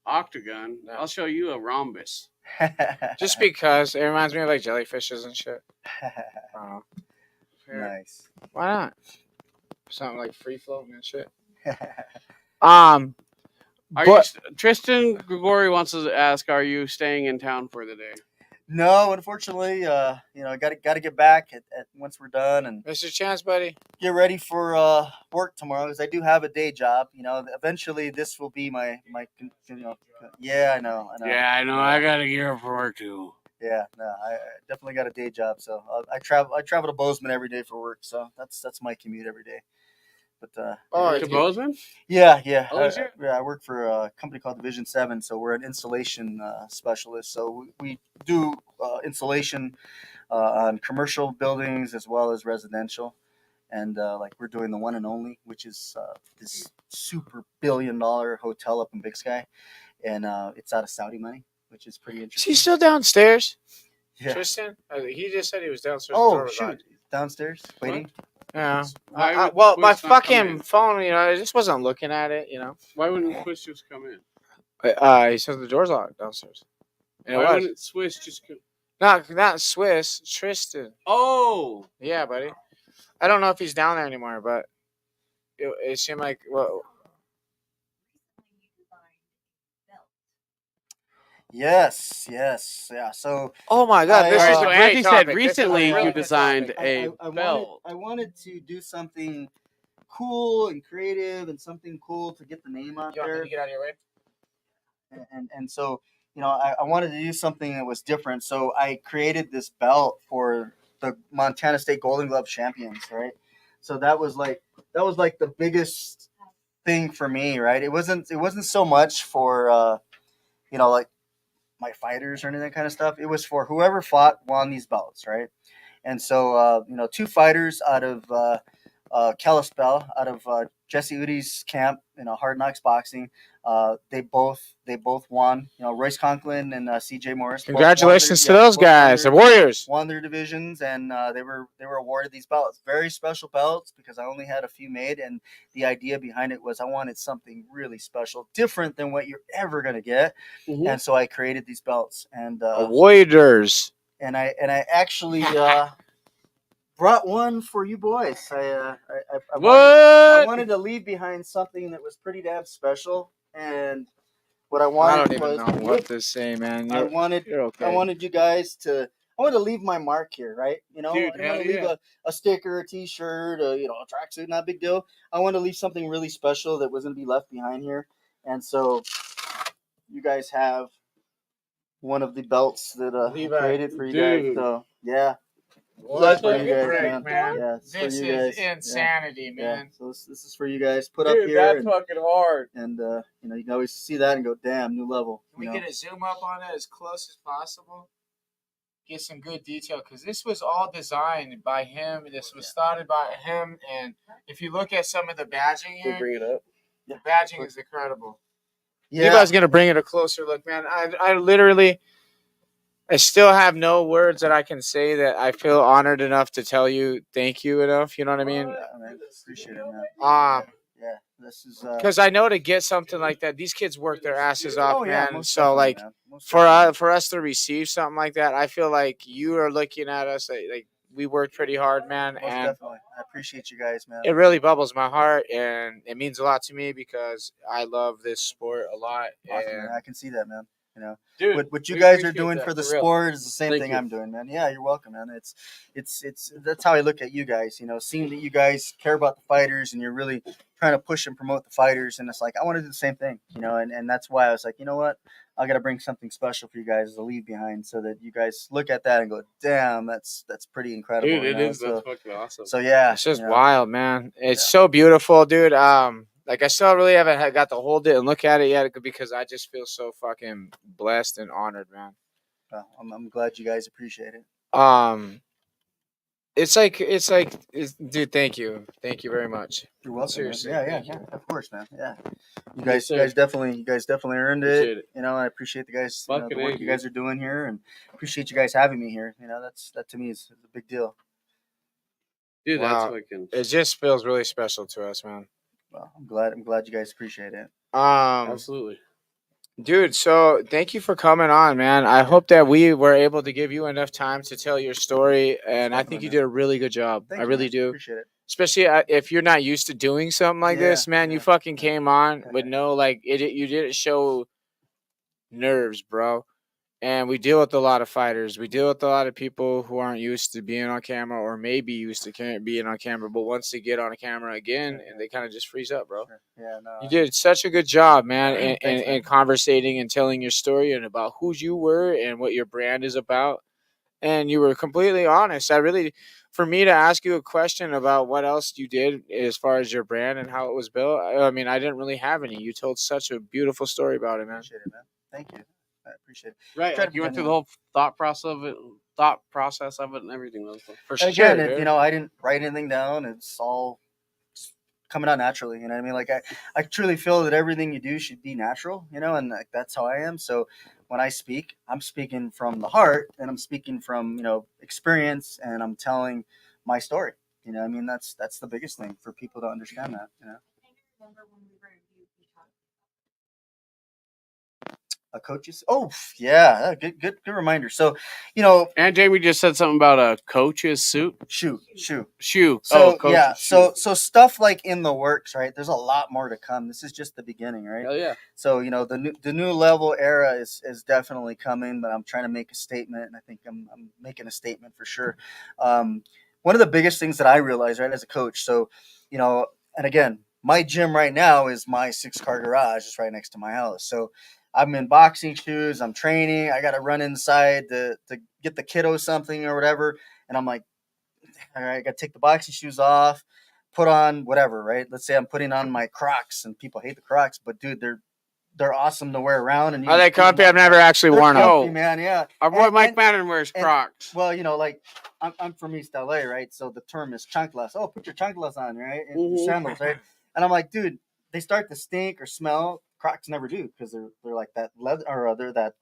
Octagon.
No.
I'll show you a rhombus.
Just because it reminds me of like jellyfishes and shit.
Nice.
Why not? Something like free floating and shit.
Tristan Grigori wants to ask, are you staying in town for the day?
No, unfortunately, I got to get back at once we're done and
Missed your chance, buddy.
get ready for work tomorrow because I do have a day job. Eventually this will be my. Yeah, I know.
Yeah, I know. I got to gear up for work too.
Yeah, no, I definitely got a day job. So I travel to Bozeman every day for work. So that's my commute every day. But
To Bozeman?
yeah.
Oh, shit.
I work for a company called Division 7, so we're an installation specialist. So we do installation on commercial buildings as well as residential. And we're doing the one and only, which is this super billion-dollar hotel up in Big Sky. And it's out of Saudi money, which is pretty
Is
interesting.
he still downstairs?
Yeah.
Tristan? He just said he was downstairs.
Oh, shoot. Downstairs, waiting.
Yeah.
Why would
Well,
Twist
my
not come
fucking
in?
phone, I just wasn't looking at it,
Why wouldn't Swiss just come in?
He says the door's locked downstairs. And it
Why
was.
wouldn't Swiss just come?
Not Swiss, Tristan.
Oh!
Yeah, buddy. I don't know if he's down there anymore, but it seemed like, well,
Yes, yeah. So
oh my God. This
All right,
is
so
a
Anthony
great
said
topic. This is a
recently
really
you
good
designed
topic.
a belt.
I wanted to do something cool and creative and something cool to get the name out
You want me
there.
to get out of your way?
And so, I wanted to do something that was different. So I created this belt for the Montana State Golden Glove champions, right? So that was like the biggest thing for me, right? It wasn't so much for like my fighters or any of that kind of stuff. It was for whoever won these belts, right? And so, two fighters out of Kalispell, out of Jesse Udi's camp, Hard Knocks Boxing. They both won. Royce Conklin and C.J. Morris. both won
Congratulations to
their-
those
both won
guys,
their-
the Warriors.
won their divisions, and they were awarded these belts. Very special belts because I only had a few made, and the idea behind it was I wanted something really special, different than what you're ever gonna get,
Mhm.
and so I created these belts, and
Warriors.
and I actually brought one for you boys. I
What?
wanted to leave behind something that was pretty damn special, and what I
I
wanted
don't even
was
know what to say, man.
I wanted
You're okay.
I wanted you guys to. I want to leave my mark here, right?
Dude,
I didn't
hell
want to leave
yeah.
a sticker, a T-shirt, a tracksuit, not a big deal. I want to leave something really special that was going to be left behind here, and so you guys have one of the belts that I
Levi,
created for you
dude.
guys. So yeah, That's for you
Fucking
guys,
prick,
man. Yeah, it's for
This
you
is
guys. Yeah.
insanity,
Yeah.
man.
So this is for you guys. Put up
Dude,
here
that's
and
fucking hard.
you know, you can always see that and go, damn, new level.
Can we
You know?
get a zoom up on it as close as possible? Get some good detail because this was all designed by him. This was started by him, and if you look at some of the badging
We'll
here,
bring it up.
the badging is incredible.
Yeah.
Levi's gonna bring it a closer look, man. I literally, I still have no words that I can say that I feel honored enough to tell you thank you enough. You know what I mean?
Yeah, man, appreciate it, man. Yeah, this is
Because I know to get something like that, these kids work their asses off,
oh yeah,
man.
most
So
definitely,
like
man. Most
for
definitely.
for us to receive something like that, I feel like you are looking at us like we worked pretty hard, man,
Most
and
definitely. I appreciate you guys, man.
it really bubbles my heart, and it means a lot to me because I love this sport a lot.
Awesome,
And
man. I can see that, man. You know,
Dude,
what you
we
guys are
appreciate
doing
that,
for the
for real.
sport is the same
Thank
thing
you.
I'm doing, man. Yeah, you're welcome, man. It's that's how I look at you guys. You know, seeing that you guys care about the fighters and you're really trying to push and promote the fighters, and it's like I want to do the same thing. You know, and that's why I was like, you know what, I got to bring something special for you guys to leave behind, so that you guys look at that and go, damn, that's pretty incredible.
Dude,
you
it
know?
is. That's fucking awesome.
So yeah,
it's just
you know,
wild, man. It's so beautiful, dude. Like I still really haven't got to hold it and look at it yet because I just feel so fucking blessed and honored, man.
well, I'm glad you guys appreciate it.
Dude, thank you very much.
You're welcome.
Seriously,
Man. Yeah,
thank
yeah, of course, man. Yeah, you
Yes,
guys,
sir.
you guys definitely earned
Appreciate it.
You know, I appreciate the guys, you know,
Fucking
the work
A,
you
dude.
guys are doing here, and appreciate you guys having me here. You know, that to me is a big deal.
Dude,
Wow.
that's fucking.
It just feels really special to us, man.
Well, I'm glad you guys appreciate it.
Absolutely.
Dude, so thank you for coming on, man. I hope that we were able to give you enough time to tell your story, and I think you did a really good job.
Thank
I
you,
really
man.
do.
Appreciate it.
Especially if you're not used to doing something like
Yeah,
this, man. You
yeah.
fucking came on with no like it. You didn't show nerves, bro. And we deal with a lot of fighters. We deal with a lot of people who aren't used to being on camera or maybe used to being on camera, but once they get on a camera again, and they kind of just freeze up, bro.
Sure. Yeah, no.
You did such a good job, man,
Thanks,
in conversating and telling your story and about who you were and what your brand is about. And you were completely honest. For me to ask you a question about what else you did as far as your brand and how it was built, I mean, I didn't really have any. You told such a beautiful story about it, man.
Appreciate it, man. Thank you. I appreciate it.
Right.
Try
Like
to
you
be
went through the
genuine.
whole thought process of it and everything.
For
And
sure,
again,
dude.
you know, I didn't write anything down. It's all coming out naturally. You know what I mean? Like I truly feel that everything you do should be natural. You know, and like, that's how I am. So when I speak, I'm speaking from the heart, and I'm speaking from experience, and I'm telling my story. You know, I mean that's the biggest thing for people to understand that. You know,
Remember when we were we talked
a coach's. Oh yeah, good reminder. So,
And Jamie just said something about a coach's suit.
shoe.
Shoe.
So
coach's
yeah,
shoe.
so stuff like in the works, right? There's a lot more to come. This is just the beginning, right?
Hell yeah.
So the new level era is definitely coming, but I'm trying to make a statement, and I think I'm making a statement for sure. One of the biggest things that I realized, right, as a coach, so and again, my gym right now is my 6-car garage, it's right next to my house. So I'm in boxing shoes, I'm training, I got to run inside to get the kiddo something or whatever, and I'm like, all right, I got to take the boxing shoes off, put on whatever, right? Let's say I'm putting on my Crocs, and people hate the Crocs, but dude, they're awesome to wear around. And
Are they comfy? I've never actually worn them.
comfy, man. Yeah.
Our boy
And-
Mike
and-
Madden wears
and-
Crocs.
Well, like I'm from East LA, right? So the term is chanclas. Oh, put your chanclas on, right? And your sandals, right? And I'm like, dude, they start to stink or smell. Crocs never do because they're like that leather or they're that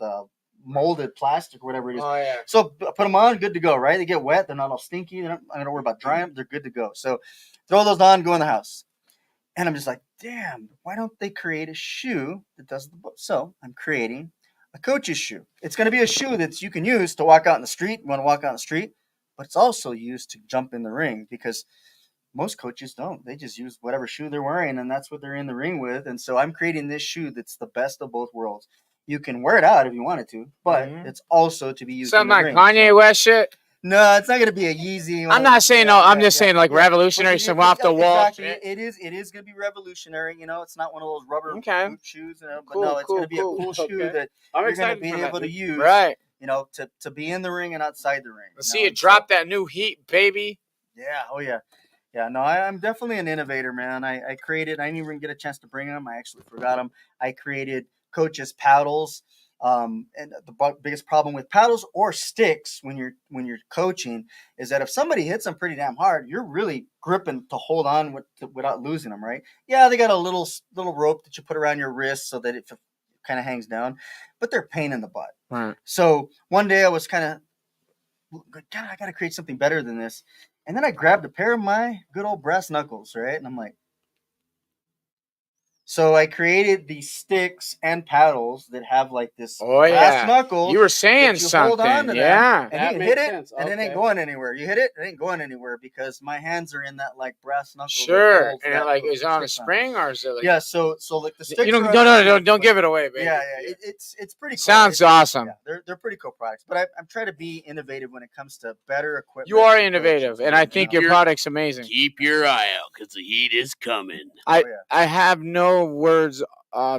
molded plastic or whatever it is.
Oh yeah.
So I put them on, good to go, right? They get wet, they're not all stinky. I don't worry about drying them. They're good to go. So throw those on, go in the house. And I'm just like, damn, why don't they create a shoe that does the both? So I'm creating a coach's shoe. It's going to be a shoe that you can use to walk out in the street. You want to walk out in the street, but it's also used to jump in the ring because most coaches don't. They just use whatever shoe they're wearing, and that's what they're in the ring with. And so I'm creating this shoe that's the best of both worlds. You can wear it out if you wanted to, but it's also to be used in
Something
the
like
ring.
Kanye West shit.
No, it's not going to be a Yeezy.
I'm not saying no. I'm just saying like revolutionary,
But
some off the wall
Exactly.
shit.
It is going to be revolutionary. It's not one of those rubber
Okay.
boot shoes. But
Cool,
no, it's going to be a
cool.
cool shoe
Okay.
that
I'm
you're going to
excited
be
for that.
able to use.
Right.
you know, to be in the ring and outside the ring.
Let's
you
see
know,
you
and
drop that new heat, baby.
Yeah. Oh yeah. Yeah. No, I'm definitely an innovator, man. I created. I didn't even get a chance to bring them. I actually forgot them. I created Coach's paddles. And the biggest problem with paddles or sticks when you're coaching is that if somebody hits them pretty damn hard, you're really gripping to hold on without losing them, right? Yeah, they got a little rope that you put around your wrist so that it kind of hangs down, but they're a pain in the butt.
Right.
So one day I was kind of, God, I got to create something better than this. And then I grabbed a pair of my good old brass knuckles, right? And I'm like, so I created these sticks and paddles that have like this brass knuckles.
You were saying
hold on
something.
to them,
Yeah.
and
That
you
makes
hit it,
sense.
and it
Okay.
ain't going anywhere. You hit it, it ain't going anywhere because my hands are in that like brass knuckle. that
Sure.
holds
And
that
like,
little
is it on a
stick
spring or is it like?
Yeah. So like the sticks.
You don't.
are
No. Don't give it away, baby.
Yeah. It's pretty. Cool.
Sounds awesome.
Yeah, they're pretty cool products, but I'm trying to be innovative when it comes to better equipment.
You are
for
innovative,
coaches,
and I think your
You're-
product's amazing.
Keep your eye out because the heat is coming.
I
Oh, yeah.
I have no words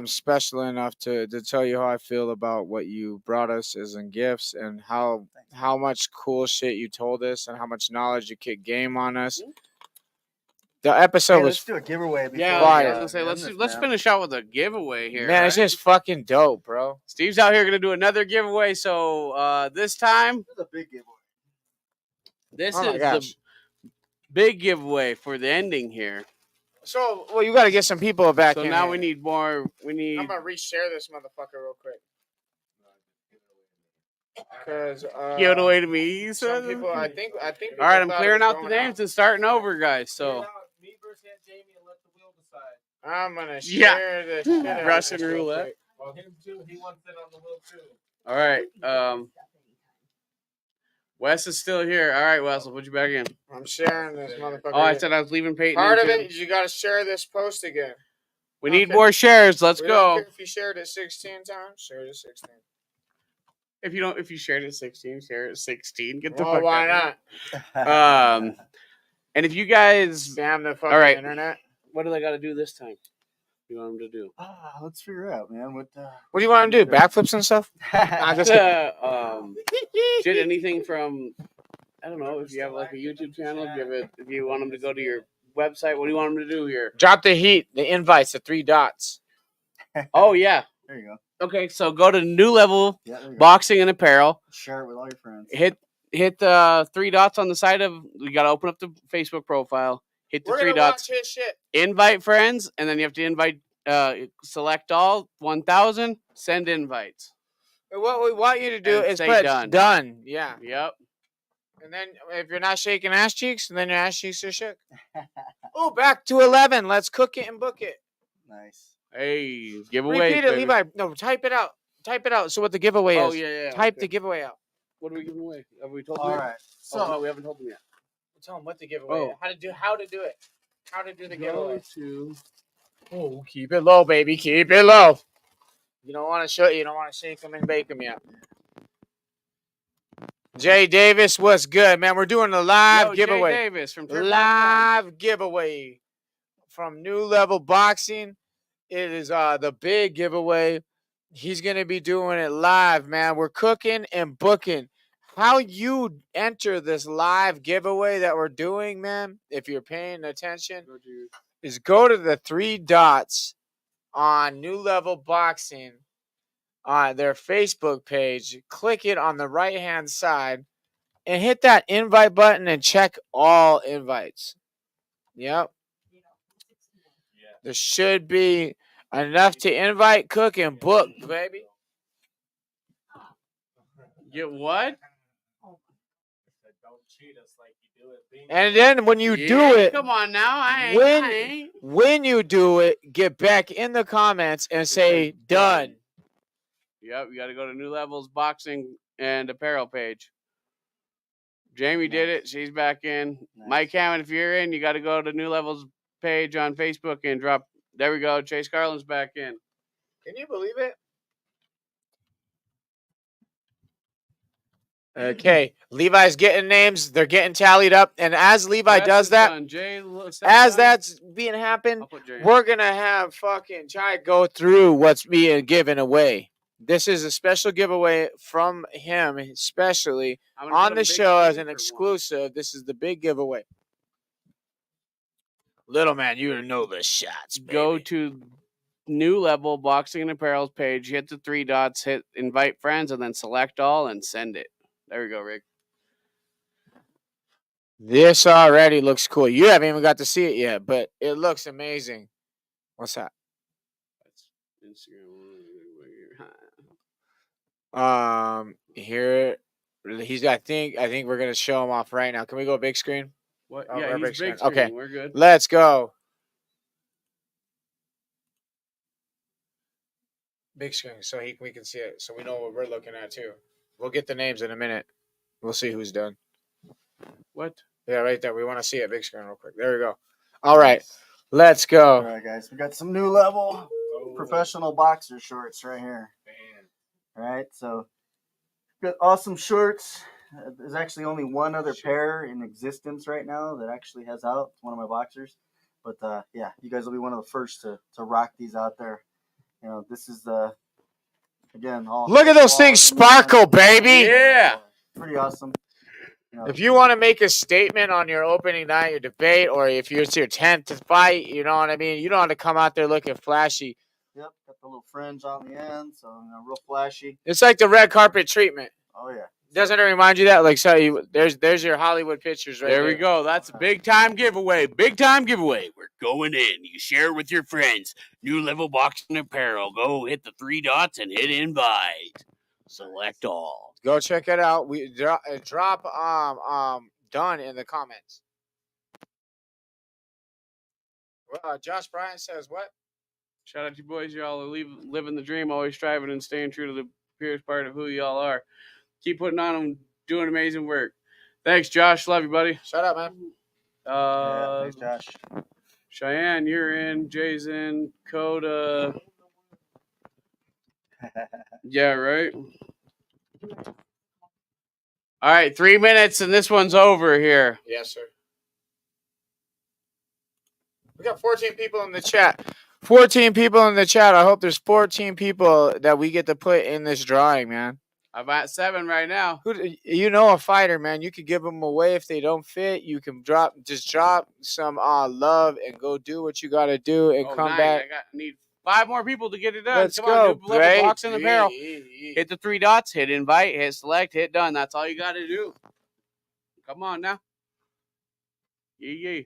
special enough to tell you how I feel about what you brought us as in gifts and how much cool shit you told us and how much knowledge you could game on us. The episode
Hey,
was
let's do a giveaway. Before
Yeah,
Fire.
I was gonna say
end this,
let's
man.
finish out with a giveaway here.
man, it's
right?
just fucking dope, bro.
Steve's out here gonna do another giveaway. So this time,
This is a big giveaway.
this
Oh my
is
gosh.
the big giveaway for the ending here.
So, well, you got to get some people back
So
in.
now
here.
we need more. We need.
I'm gonna reshare this motherfucker real quick. Because
Give it away to me. He
some
said.
people, I think.
All right,
people
I'm
thought
clearing
it was
out the
going
names and starting over, guys. So
Me versus Aunt Jamie and let the wheel decide.
I'm gonna
Yeah.
share the shit out of
Russian
this real
roulette.
quick.
Well, him too. He wants it on the wheel too.
all right. Wes is still here. All right, Wes, I'll put you back in.
I'm sharing this motherfucker.
Oh, I said I was leaving Peyton.
part
in,
of
too.
it is you got to share this post again.
We need
Okay.
more shares. Let's
We don't
go.
care if you shared it 16 times, share it 16.
If you shared it 16, share it 16. Get the
Well,
fuck
why
out
not?
of here. And if you guys,
Spam the fucking
all right.
internet.
What do they got to do this time? You want them to do?
Let's figure out, man.
What do you want to do? Backflips and stuff? Nah, just
Did anything from? I don't know if you have like a YouTube channel. If you want them to go to your website, what do you want them to do here?
drop the heat, the invites, the 3 dots.
Oh yeah.
There you go.
Okay, so go to New Level
Yeah, there you go.
Boxing and Apparel.
Share it with all your friends.
Hit the 3 dots on the side of. You got to open up the Facebook profile. Hit the
We're
3
gonna
dots.
watch his shit.
Invite friends, and then you have to invite. Select all 1,000. Send invites.
And what we want you to do
And
is
say
put
done.
done. Yeah.
Yep.
And then if you're not shaking ass cheeks, then your ass cheeks are shook. Oh, back to 11. Let's cook it and book it.
Nice.
Hey, giveaway.
Repeat it, Levi. No, type it out. Type it out. So what the giveaway
Oh
is.
yeah.
Type
okay.
the giveaway out.
What are we giving away? Have we told
All
them?
right.
So
So
no, we haven't told them yet.
Tell them what the giveaway.
Oh.
Is. How to do it. How to do the giveaway.
Go to.
Oh, keep it low, baby. Keep it low. You don't want to show. You don't want to shake them and bake them yet. Jay Davis, what's good, man? We're doing a live
Yo,
giveaway.
Jay Davis from Trip
Live giveaway from New Level Boxing. It is the big giveaway. He's gonna be doing it live, man. We're cooking and booking. How you enter this live giveaway that we're doing, man? If you're paying attention, is go to the 3 dots on New Level Boxing on their Facebook page. Click it on the right hand side and hit that invite button and check all invites. Yep. There should be enough to invite, cook, and book, baby.
Get what?
Don't cheat us like you do it. Bingo.
And then when you do it,
Come on now. I
When-
ain't.
when you do it, get back in the comments and say done.
Yep, you got to go to New Levels Boxing and Apparel page. Jamie did it. She's back in.
Nice.
Mike Hammond, if you're in, you got to go to New Levels page on Facebook and drop. There we go. Chase Garland's back in.
Can you believe it? Okay, Levi's getting names. They're getting tallied up. And as Levi
Wes
does
is
that,
done. Jay,
as
done.
that's being happen,
I'll put Jay in.
we're going to have fucking Chai go through what's being given away. This is a special giveaway from him, especially
I'm gonna
on
put
the
a big
show as
screen
an
for one.
exclusive. This is the big giveaway. Little man, you know the shots, baby.
Go to New Level Boxing and Apparel page, hit the 3 dots, hit invite friends, and then select all and send it. There we go, Rick.
This already looks cool. You haven't even got to see it yet, but it looks amazing. What's that?
That's Instagram.
Here he's. I think we're gonna show him off right now. Can we go big screen?
What?
Oh,
Yeah,
we're
he's
big screen.
screen.
Okay.
We're good.
Let's go. Big screen, so we can see it, so we know what we're looking at too. We'll get the names in a minute. We'll see who's done.
What?
Yeah, right there. We want to see it big screen real quick. There we go. All right, let's go.
All right, guys, we got some New Level professional boxer shorts right here. All right, so got awesome shorts. There's actually only one other pair in existence right now that actually has out. It's one of my boxers, but yeah, you guys will be one of the first to rock these out there. You know, this is again all.
Look at those things sparkle, baby.
Yeah.
Pretty awesome. You know,
If you want to make a statement on your opening night, your debate, or if it's your 10th fight, you know what I mean? You don't have to come out there looking flashy.
Yep, got the little fringe on the end, so real flashy.
It's like the red carpet treatment.
Oh yeah.
Doesn't it remind you that? Like, so there's your Hollywood pictures right there.
There we go. That's a big time giveaway. Big time giveaway. We're going in. You share it with your friends. New Level Boxing Apparel. Go hit the 3 dots and hit invite. Select all.
Go check it out. We drop done in the comments. Josh Bryant says what?
Shout out to you boys. Y'all are living the dream, always striving and staying true to the purest part of who y'all are. Keep putting on them, doing amazing work. Thanks, Josh. Love you, buddy.
Shut up, man.
Yeah, thanks, Josh.
Cheyenne, you're in. Jay's in. Coda. Yeah, right. All right, 3 minutes, and this one's over here.
Yes, sir. We got 14 people in the chat. 14 people in the chat. I hope there's 14 people that we get to put in this drawing, man.
I'm at 7 right now.
You know a fighter, man. You could give them away if they don't fit. You can drop some love and go do what you got to do and come back.
I need 5 more people to get it done.
Let's
Come
go,
on, New Level Boxing Apparel. Hit the 3 dots, hit invite, hit select, hit done. That's all you got to do. Come on now. Yeah.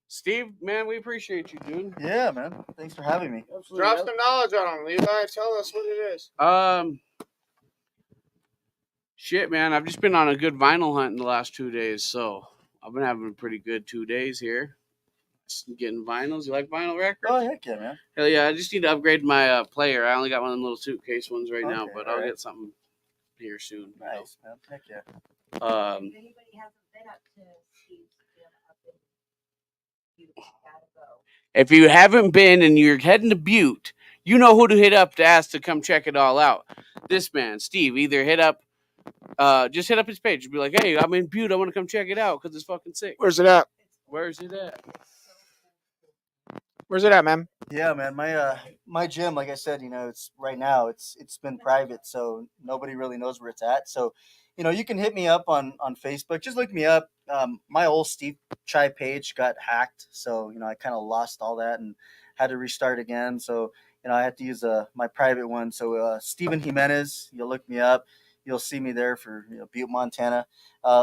Steve, man, we appreciate you, dude.
Yeah, man. Thanks for having me.
Drop some knowledge on them, Levi. Tell us what it is.
Shit, man. I've just been on a good vinyl hunt in the last 2 days, so I've been having a pretty good 2 days here. Just getting vinyls. You like vinyl records?
Oh, heck yeah, man.
Hell yeah. I just need to upgrade my player. I only got one of them little suitcase ones right now, but I'll get something here soon.
Nice, man. Heck yeah.
If anybody hasn't been up to Steve's gym up in Butte, you gotta go.
If you haven't been and you're heading to Butte, you know who to hit up to ask to come check it all out. This man, Steve, either just hit up his page and be like, hey, I'm in Butte. I want to come check it out because it's fucking sick.
Where's it at?
Where's it at?
Where's it at, man?
Yeah, man. My gym, like I said, it's right now it's been private, so nobody really knows where it's at. So, you can hit me up on Facebook. Just look me up. My old Steve Chai page got hacked, so I kind of lost all that and had to restart again. So, I had to use my private one. So, Steven Jimenez, you'll look me up. You'll see me there for Butte, Montana.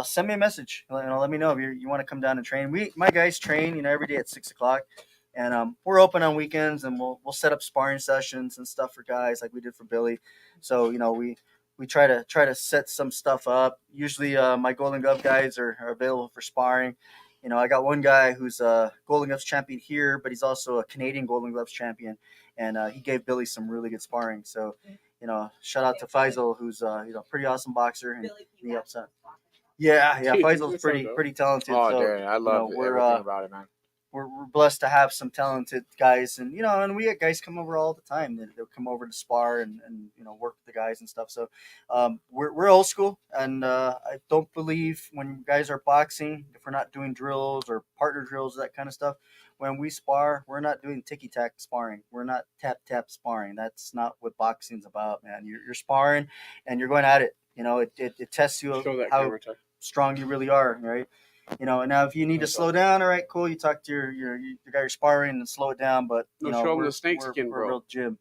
Send me a message. Let me know if you want to come down and train. My guys train every day at 6:00. And we're open on weekends, and we'll set up sparring sessions and stuff for guys like we did for Billy. So we try to set some stuff up. Usually my Golden Glove guys are available for sparring. I got one guy who's a Golden Gloves champion here, but he's also a Canadian Golden Gloves champion, and he gave Billy some really good sparring. So shout out to Faisal, who's pretty awesome boxer, and he upset. Yeah, Faisal's pretty talented.
Oh,
so,
dude, I love everything about it, man.
we're blessed to have some talented guys, and and we get guys come over all the time. They'll come over to spar and work with the guys and stuff. So we're old school, and I don't believe when guys are boxing, if we're not doing drills or partner drills, that kind of stuff. When we spar, we're not doing ticky tack sparring. We're not tap tap sparring. That's not what boxing's about, man. You're sparring, and you're going at it. It tests you
Show that
how
camera, Ty.
strong you really are, right? And now if you need to slow down, all right, cool. You talk to your guy you're sparring and slow it down. But
No, show him
we're,
the snakeskin,
we're
bro.
real Jim.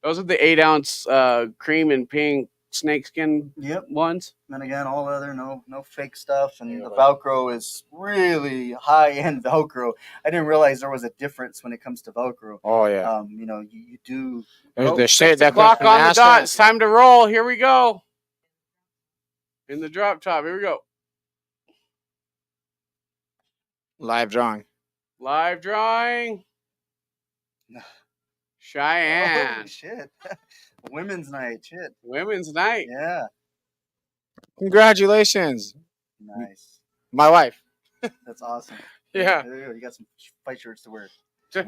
Those are the 8-ounce cream and pink snakeskin ones.
And again, all other no fake stuff, and the Velcro is really high end Velcro. I didn't realize there was a difference when it comes to Velcro.
Oh yeah.
You do.
There's
Oh,
the shit
6
that
o'clock
comes
on the
from
dot.
Aston.
It's time to roll. Here we go. In the drop top. Here we go.
Live drawing.
Live drawing. Cheyenne.
Holy shit! Women's night, shit.
Women's night.
Yeah,
Congratulations,
nice.
my wife.
That's awesome.
Yeah.
There you go. You got some fight shirts to wear. When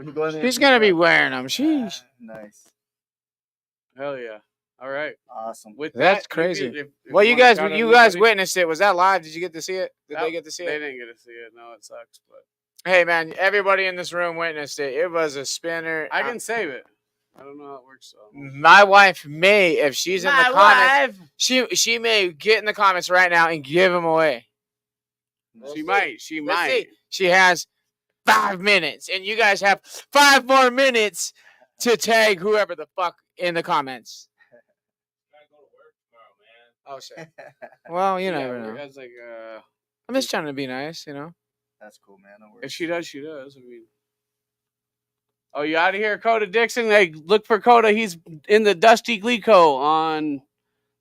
you go in there,
She's gonna be wearing them. Sheesh.
Nice.
Hell yeah. All right.
Awesome.
With
That's
that,
crazy.
if
Well, you
wanna
guys,
shout out
you guys
anybody-
witnessed it. Was that live? Did you get to see it? Did
No,
they get to see
They
it?
didn't get to see it. No, it sucks. But
Hey man, everybody in this room witnessed it. It was a spinner.
I can save it. I don't know how it works. So.
My wife may, if she's in the
My
comments,
wife.
she may get in the comments right now and give them away.
She might. She
Let's
might.
see. She has 5 minutes, and you guys have 5 more minutes to tag whoever the fuck in the comments.
Gotta go to work tomorrow, man.
Oh shit. Well, you never know.
That's like,
I'm just trying to be nice, you know.
That's cool, man. No
if
worries.
she does, she does. I mean, oh, you out of here, Coda Dixon? Hey, look for Coda. He's in the Dusty Glico on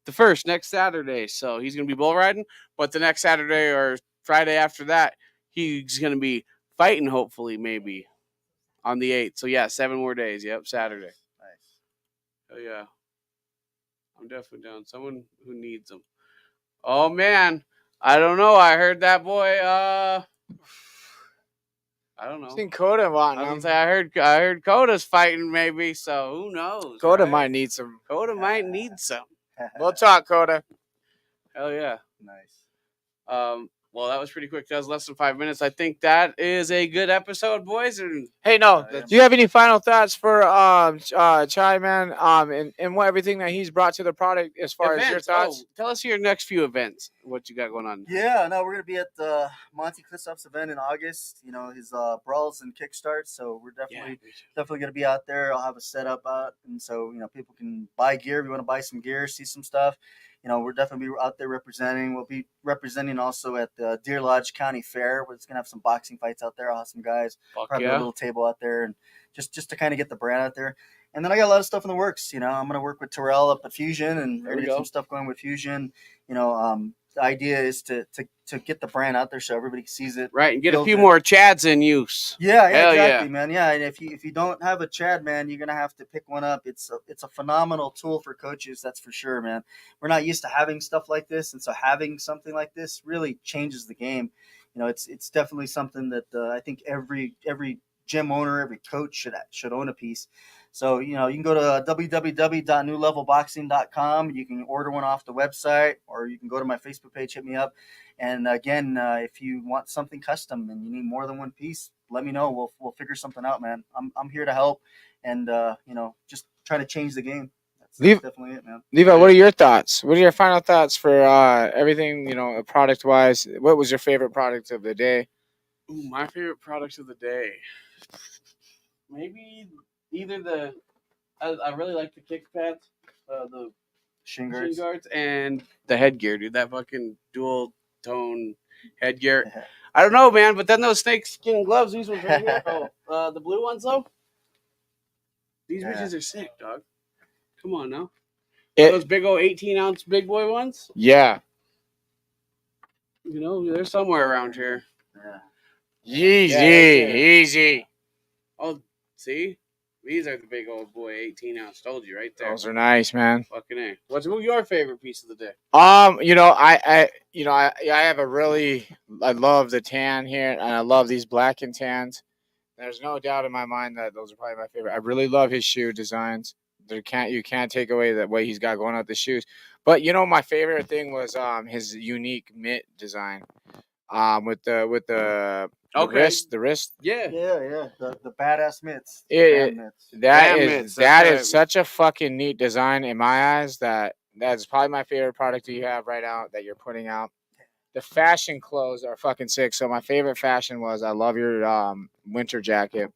the 1st, next Saturday. So he's going to be bull riding. But the next Saturday or Friday after that, he's going to be fighting, hopefully, maybe, on the 8th. So, yeah, 7 more days. Yep, Saturday.
Nice.
Oh, yeah. I'm definitely down. Someone who needs them. Oh, man. I don't know. I heard that boy, I don't know.
I think Coda
I was gonna say I heard Coda's fighting maybe, so who knows?
Coda
right?
might need some.
Coda might need some.
We'll talk, Coda.
Hell yeah.
Nice.
Well, that was pretty quick. That was less than 5 minutes. I think that is a good episode, boys. And
Hey, no.
Yeah.
Do you have any final thoughts for Chai Man and what everything that he's brought to the product as far as your
events.
thoughts?
Oh, tell us your next few events. What you got going on?
Yeah, no, we're gonna be at the Monty Kristoff's event in August. His brawls and kickstarts. So we're definitely gonna be out there. I'll have a setup out, and so people can buy gear. If you want to buy some gear, see some stuff. We're definitely out there representing. We'll be representing also at the Deer Lodge County Fair. We're just gonna have some boxing fights out there. I'll have some guys,
Fuck
probably a
yeah.
little table out there, and just to kind of get the brand out there. And then I got a lot of stuff in the works. I'm gonna work with Terrell up at Fusion, and
There
we're
we
gonna get
go.
some stuff going with Fusion. The idea is to get the brand out there so everybody sees it.
Right, and get a
feels
few
it.
more Chads in use.
Yeah,
Hell
exactly,
yeah.
man. Yeah, and if you don't have a Chad, man, you're gonna have to pick one up. It's a phenomenal tool for coaches, that's for sure, man. We're not used to having stuff like this, and so having something like this really changes the game. It's definitely something that I think every gym owner, every coach should own a piece. So you can go to www.newlevelboxing.com. You can order one off the website, or you can go to my Facebook page, hit me up. And again, if you want something custom and you need more than one piece, let me know. We'll figure something out, man. I'm here to help, and just try to change the game. That's definitely it, man.
Levi, what are your thoughts? What are your final thoughts for everything, product wise? What was your favorite product of the day?
Ooh, my favorite product of the day. Maybe either I really like the kick pads, the
Shin
shin
guards.
guards, and the headgear, dude. That fucking dual tone headgear.
Yeah.
I don't know, man, but then those snakeskin gloves, these ones right here. Oh, the blue ones though. These
Yeah.
bitches are sick, dog. Come on now.
It-
Those big old 18-ounce big boy ones.
Yeah.
They're somewhere around here.
Yeah.
Easy,
Yeah, that's it.
easy.
Oh, see? These are the big old boy 18-ounce. Told you right there.
Those are nice, man.
Fucking A. What's your favorite piece of the day?
I have a really, I love the tan here, and I love these black and tans. There's no doubt in my mind that those are probably my favorite. I really love his shoe designs. You can't take away the way he's got going out the shoes. But my favorite thing was his unique mitt design. With the wrist.
Yeah.
Yeah. The badass mitts.
It-
Band mitts.
That
Damn
is
it,
that
that's
is such a fucking neat design in my eyes. That's probably my favorite product you have right now that you're putting out. The fashion clothes are fucking sick. So my favorite fashion was I love your winter jacket.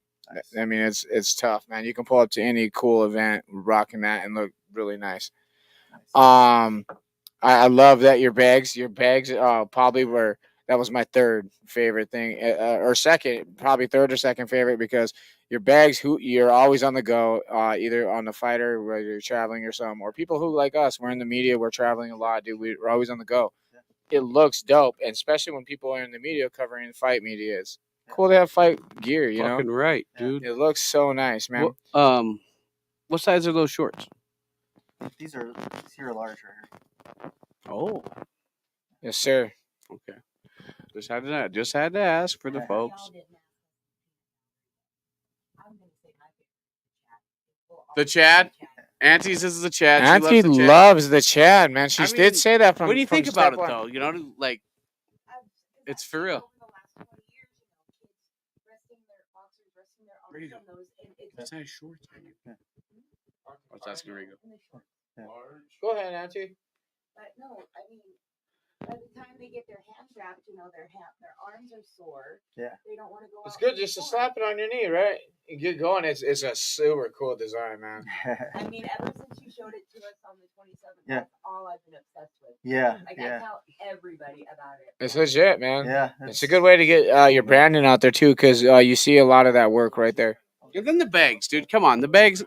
I mean it's tough, man. You can pull up to any cool event rocking that and look really nice. I love that your bags probably were that was my third favorite thing or second, probably third or second favorite because your bags you're always on the go, either on the fighter whether you're traveling or something, or people who like us, we're in the media, we're traveling a lot, dude. We're always on the go. It looks dope, and especially when people are in the media covering fight media. It's cool to have fight gear,
Fucking right, dude.
It looks so nice, man.
What size are those shorts?
These here are large right here.
Oh,
Yes, sir.
okay. Just had to ask for the folks.
Y'all didn't ask us. I'm gonna say my favorite
The Chad? Auntie says the Chad.
Auntie
she loves the Chad.
loves the Chad, man. She
I
did
mean,
say that from.
What do you
from
think about
step
it
one.
though? You know, like It's for real.
Over the last 20 years, kids resting their boxers, resting their
There you
arms on those, and it's
what size shorts are you? What's asking Rigo?
Go ahead, Auntie.
But no, I mean, by the time they get their hands wrapped, their arms are sore.
Yeah.
They don't want to go
It's
out
good
in the
just to
sun.
slap it on your knee, right? And get going. It's a super cool design, man.
I mean, ever since you showed it to us on the 27th,
Yeah.
that's all I've been obsessed with.
Yeah.
Like,
Yeah.
I tell everybody about it.
It's legit, man.
Yeah.
It's a good way to get your branding out there too, because you see a lot of that work right there.
And then the bags, dude. Come on, the bags.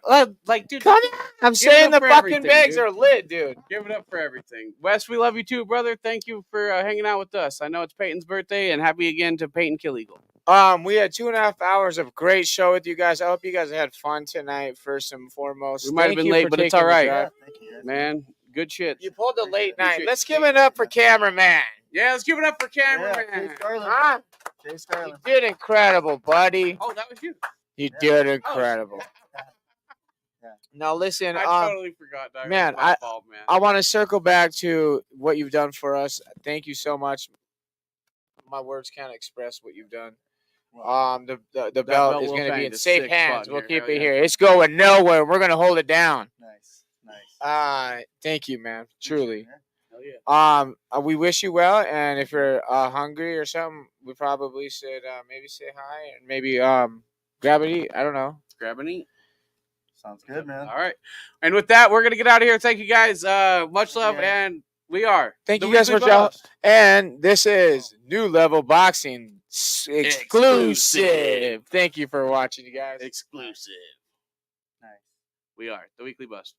Like, dude,
Come on, I'm
Give it
saying
up
the
for
fucking
everything,
bags
dude.
are lit, dude.
give it up for everything. Wes, we love you too, brother. Thank you for hanging out with us. I know it's Peyton's birthday, and happy again to Peyton Killeagle.
We had 2.5 hours of great show with you guys. I hope you guys had fun tonight. First and foremost,
We might have
Thank
been
you
late,
for
but it's
taking
all
the
right.
drive.
Thank you guys.
Man, good shit.
You pulled a late night.
Appreciate
Let's give it up for cameraman.
Yeah, let's give it up for
Yeah.
cameraman.
Jay Scarlett.
Huh?
Jay
You
Scarlett.
did incredible, buddy.
Oh, that was you.
You
Yeah.
did incredible.
Yeah.
Now listen,
I totally forgot, dog.
man,
That's my fault, man.
I want to circle back to what you've done for us. Thank you so much. My words can't express what you've done. The belt is
will
going to be
find
in
a
safe
sick
hands.
spot
We'll
here.
keep
Hell
it
yeah.
here. It's going nowhere. We're going to hold it down.
Nice.
Thank you, man. Truly.
Hell yeah.
We wish you well, and if you're hungry or something, we probably should maybe say hi and maybe grab and eat. I don't know.
Grab and eat.
Sounds good, man.
All right. And with that, we're going to get out of here. Thank you guys. Much love,
Yeah.
and we are.
Thank
the
you guys
Weekly
for joining.
Bust.
And this is New Level Boxing exclusive. Thank you for watching, you guys.
Exclusive.
Nice.
We are the Weekly Bust.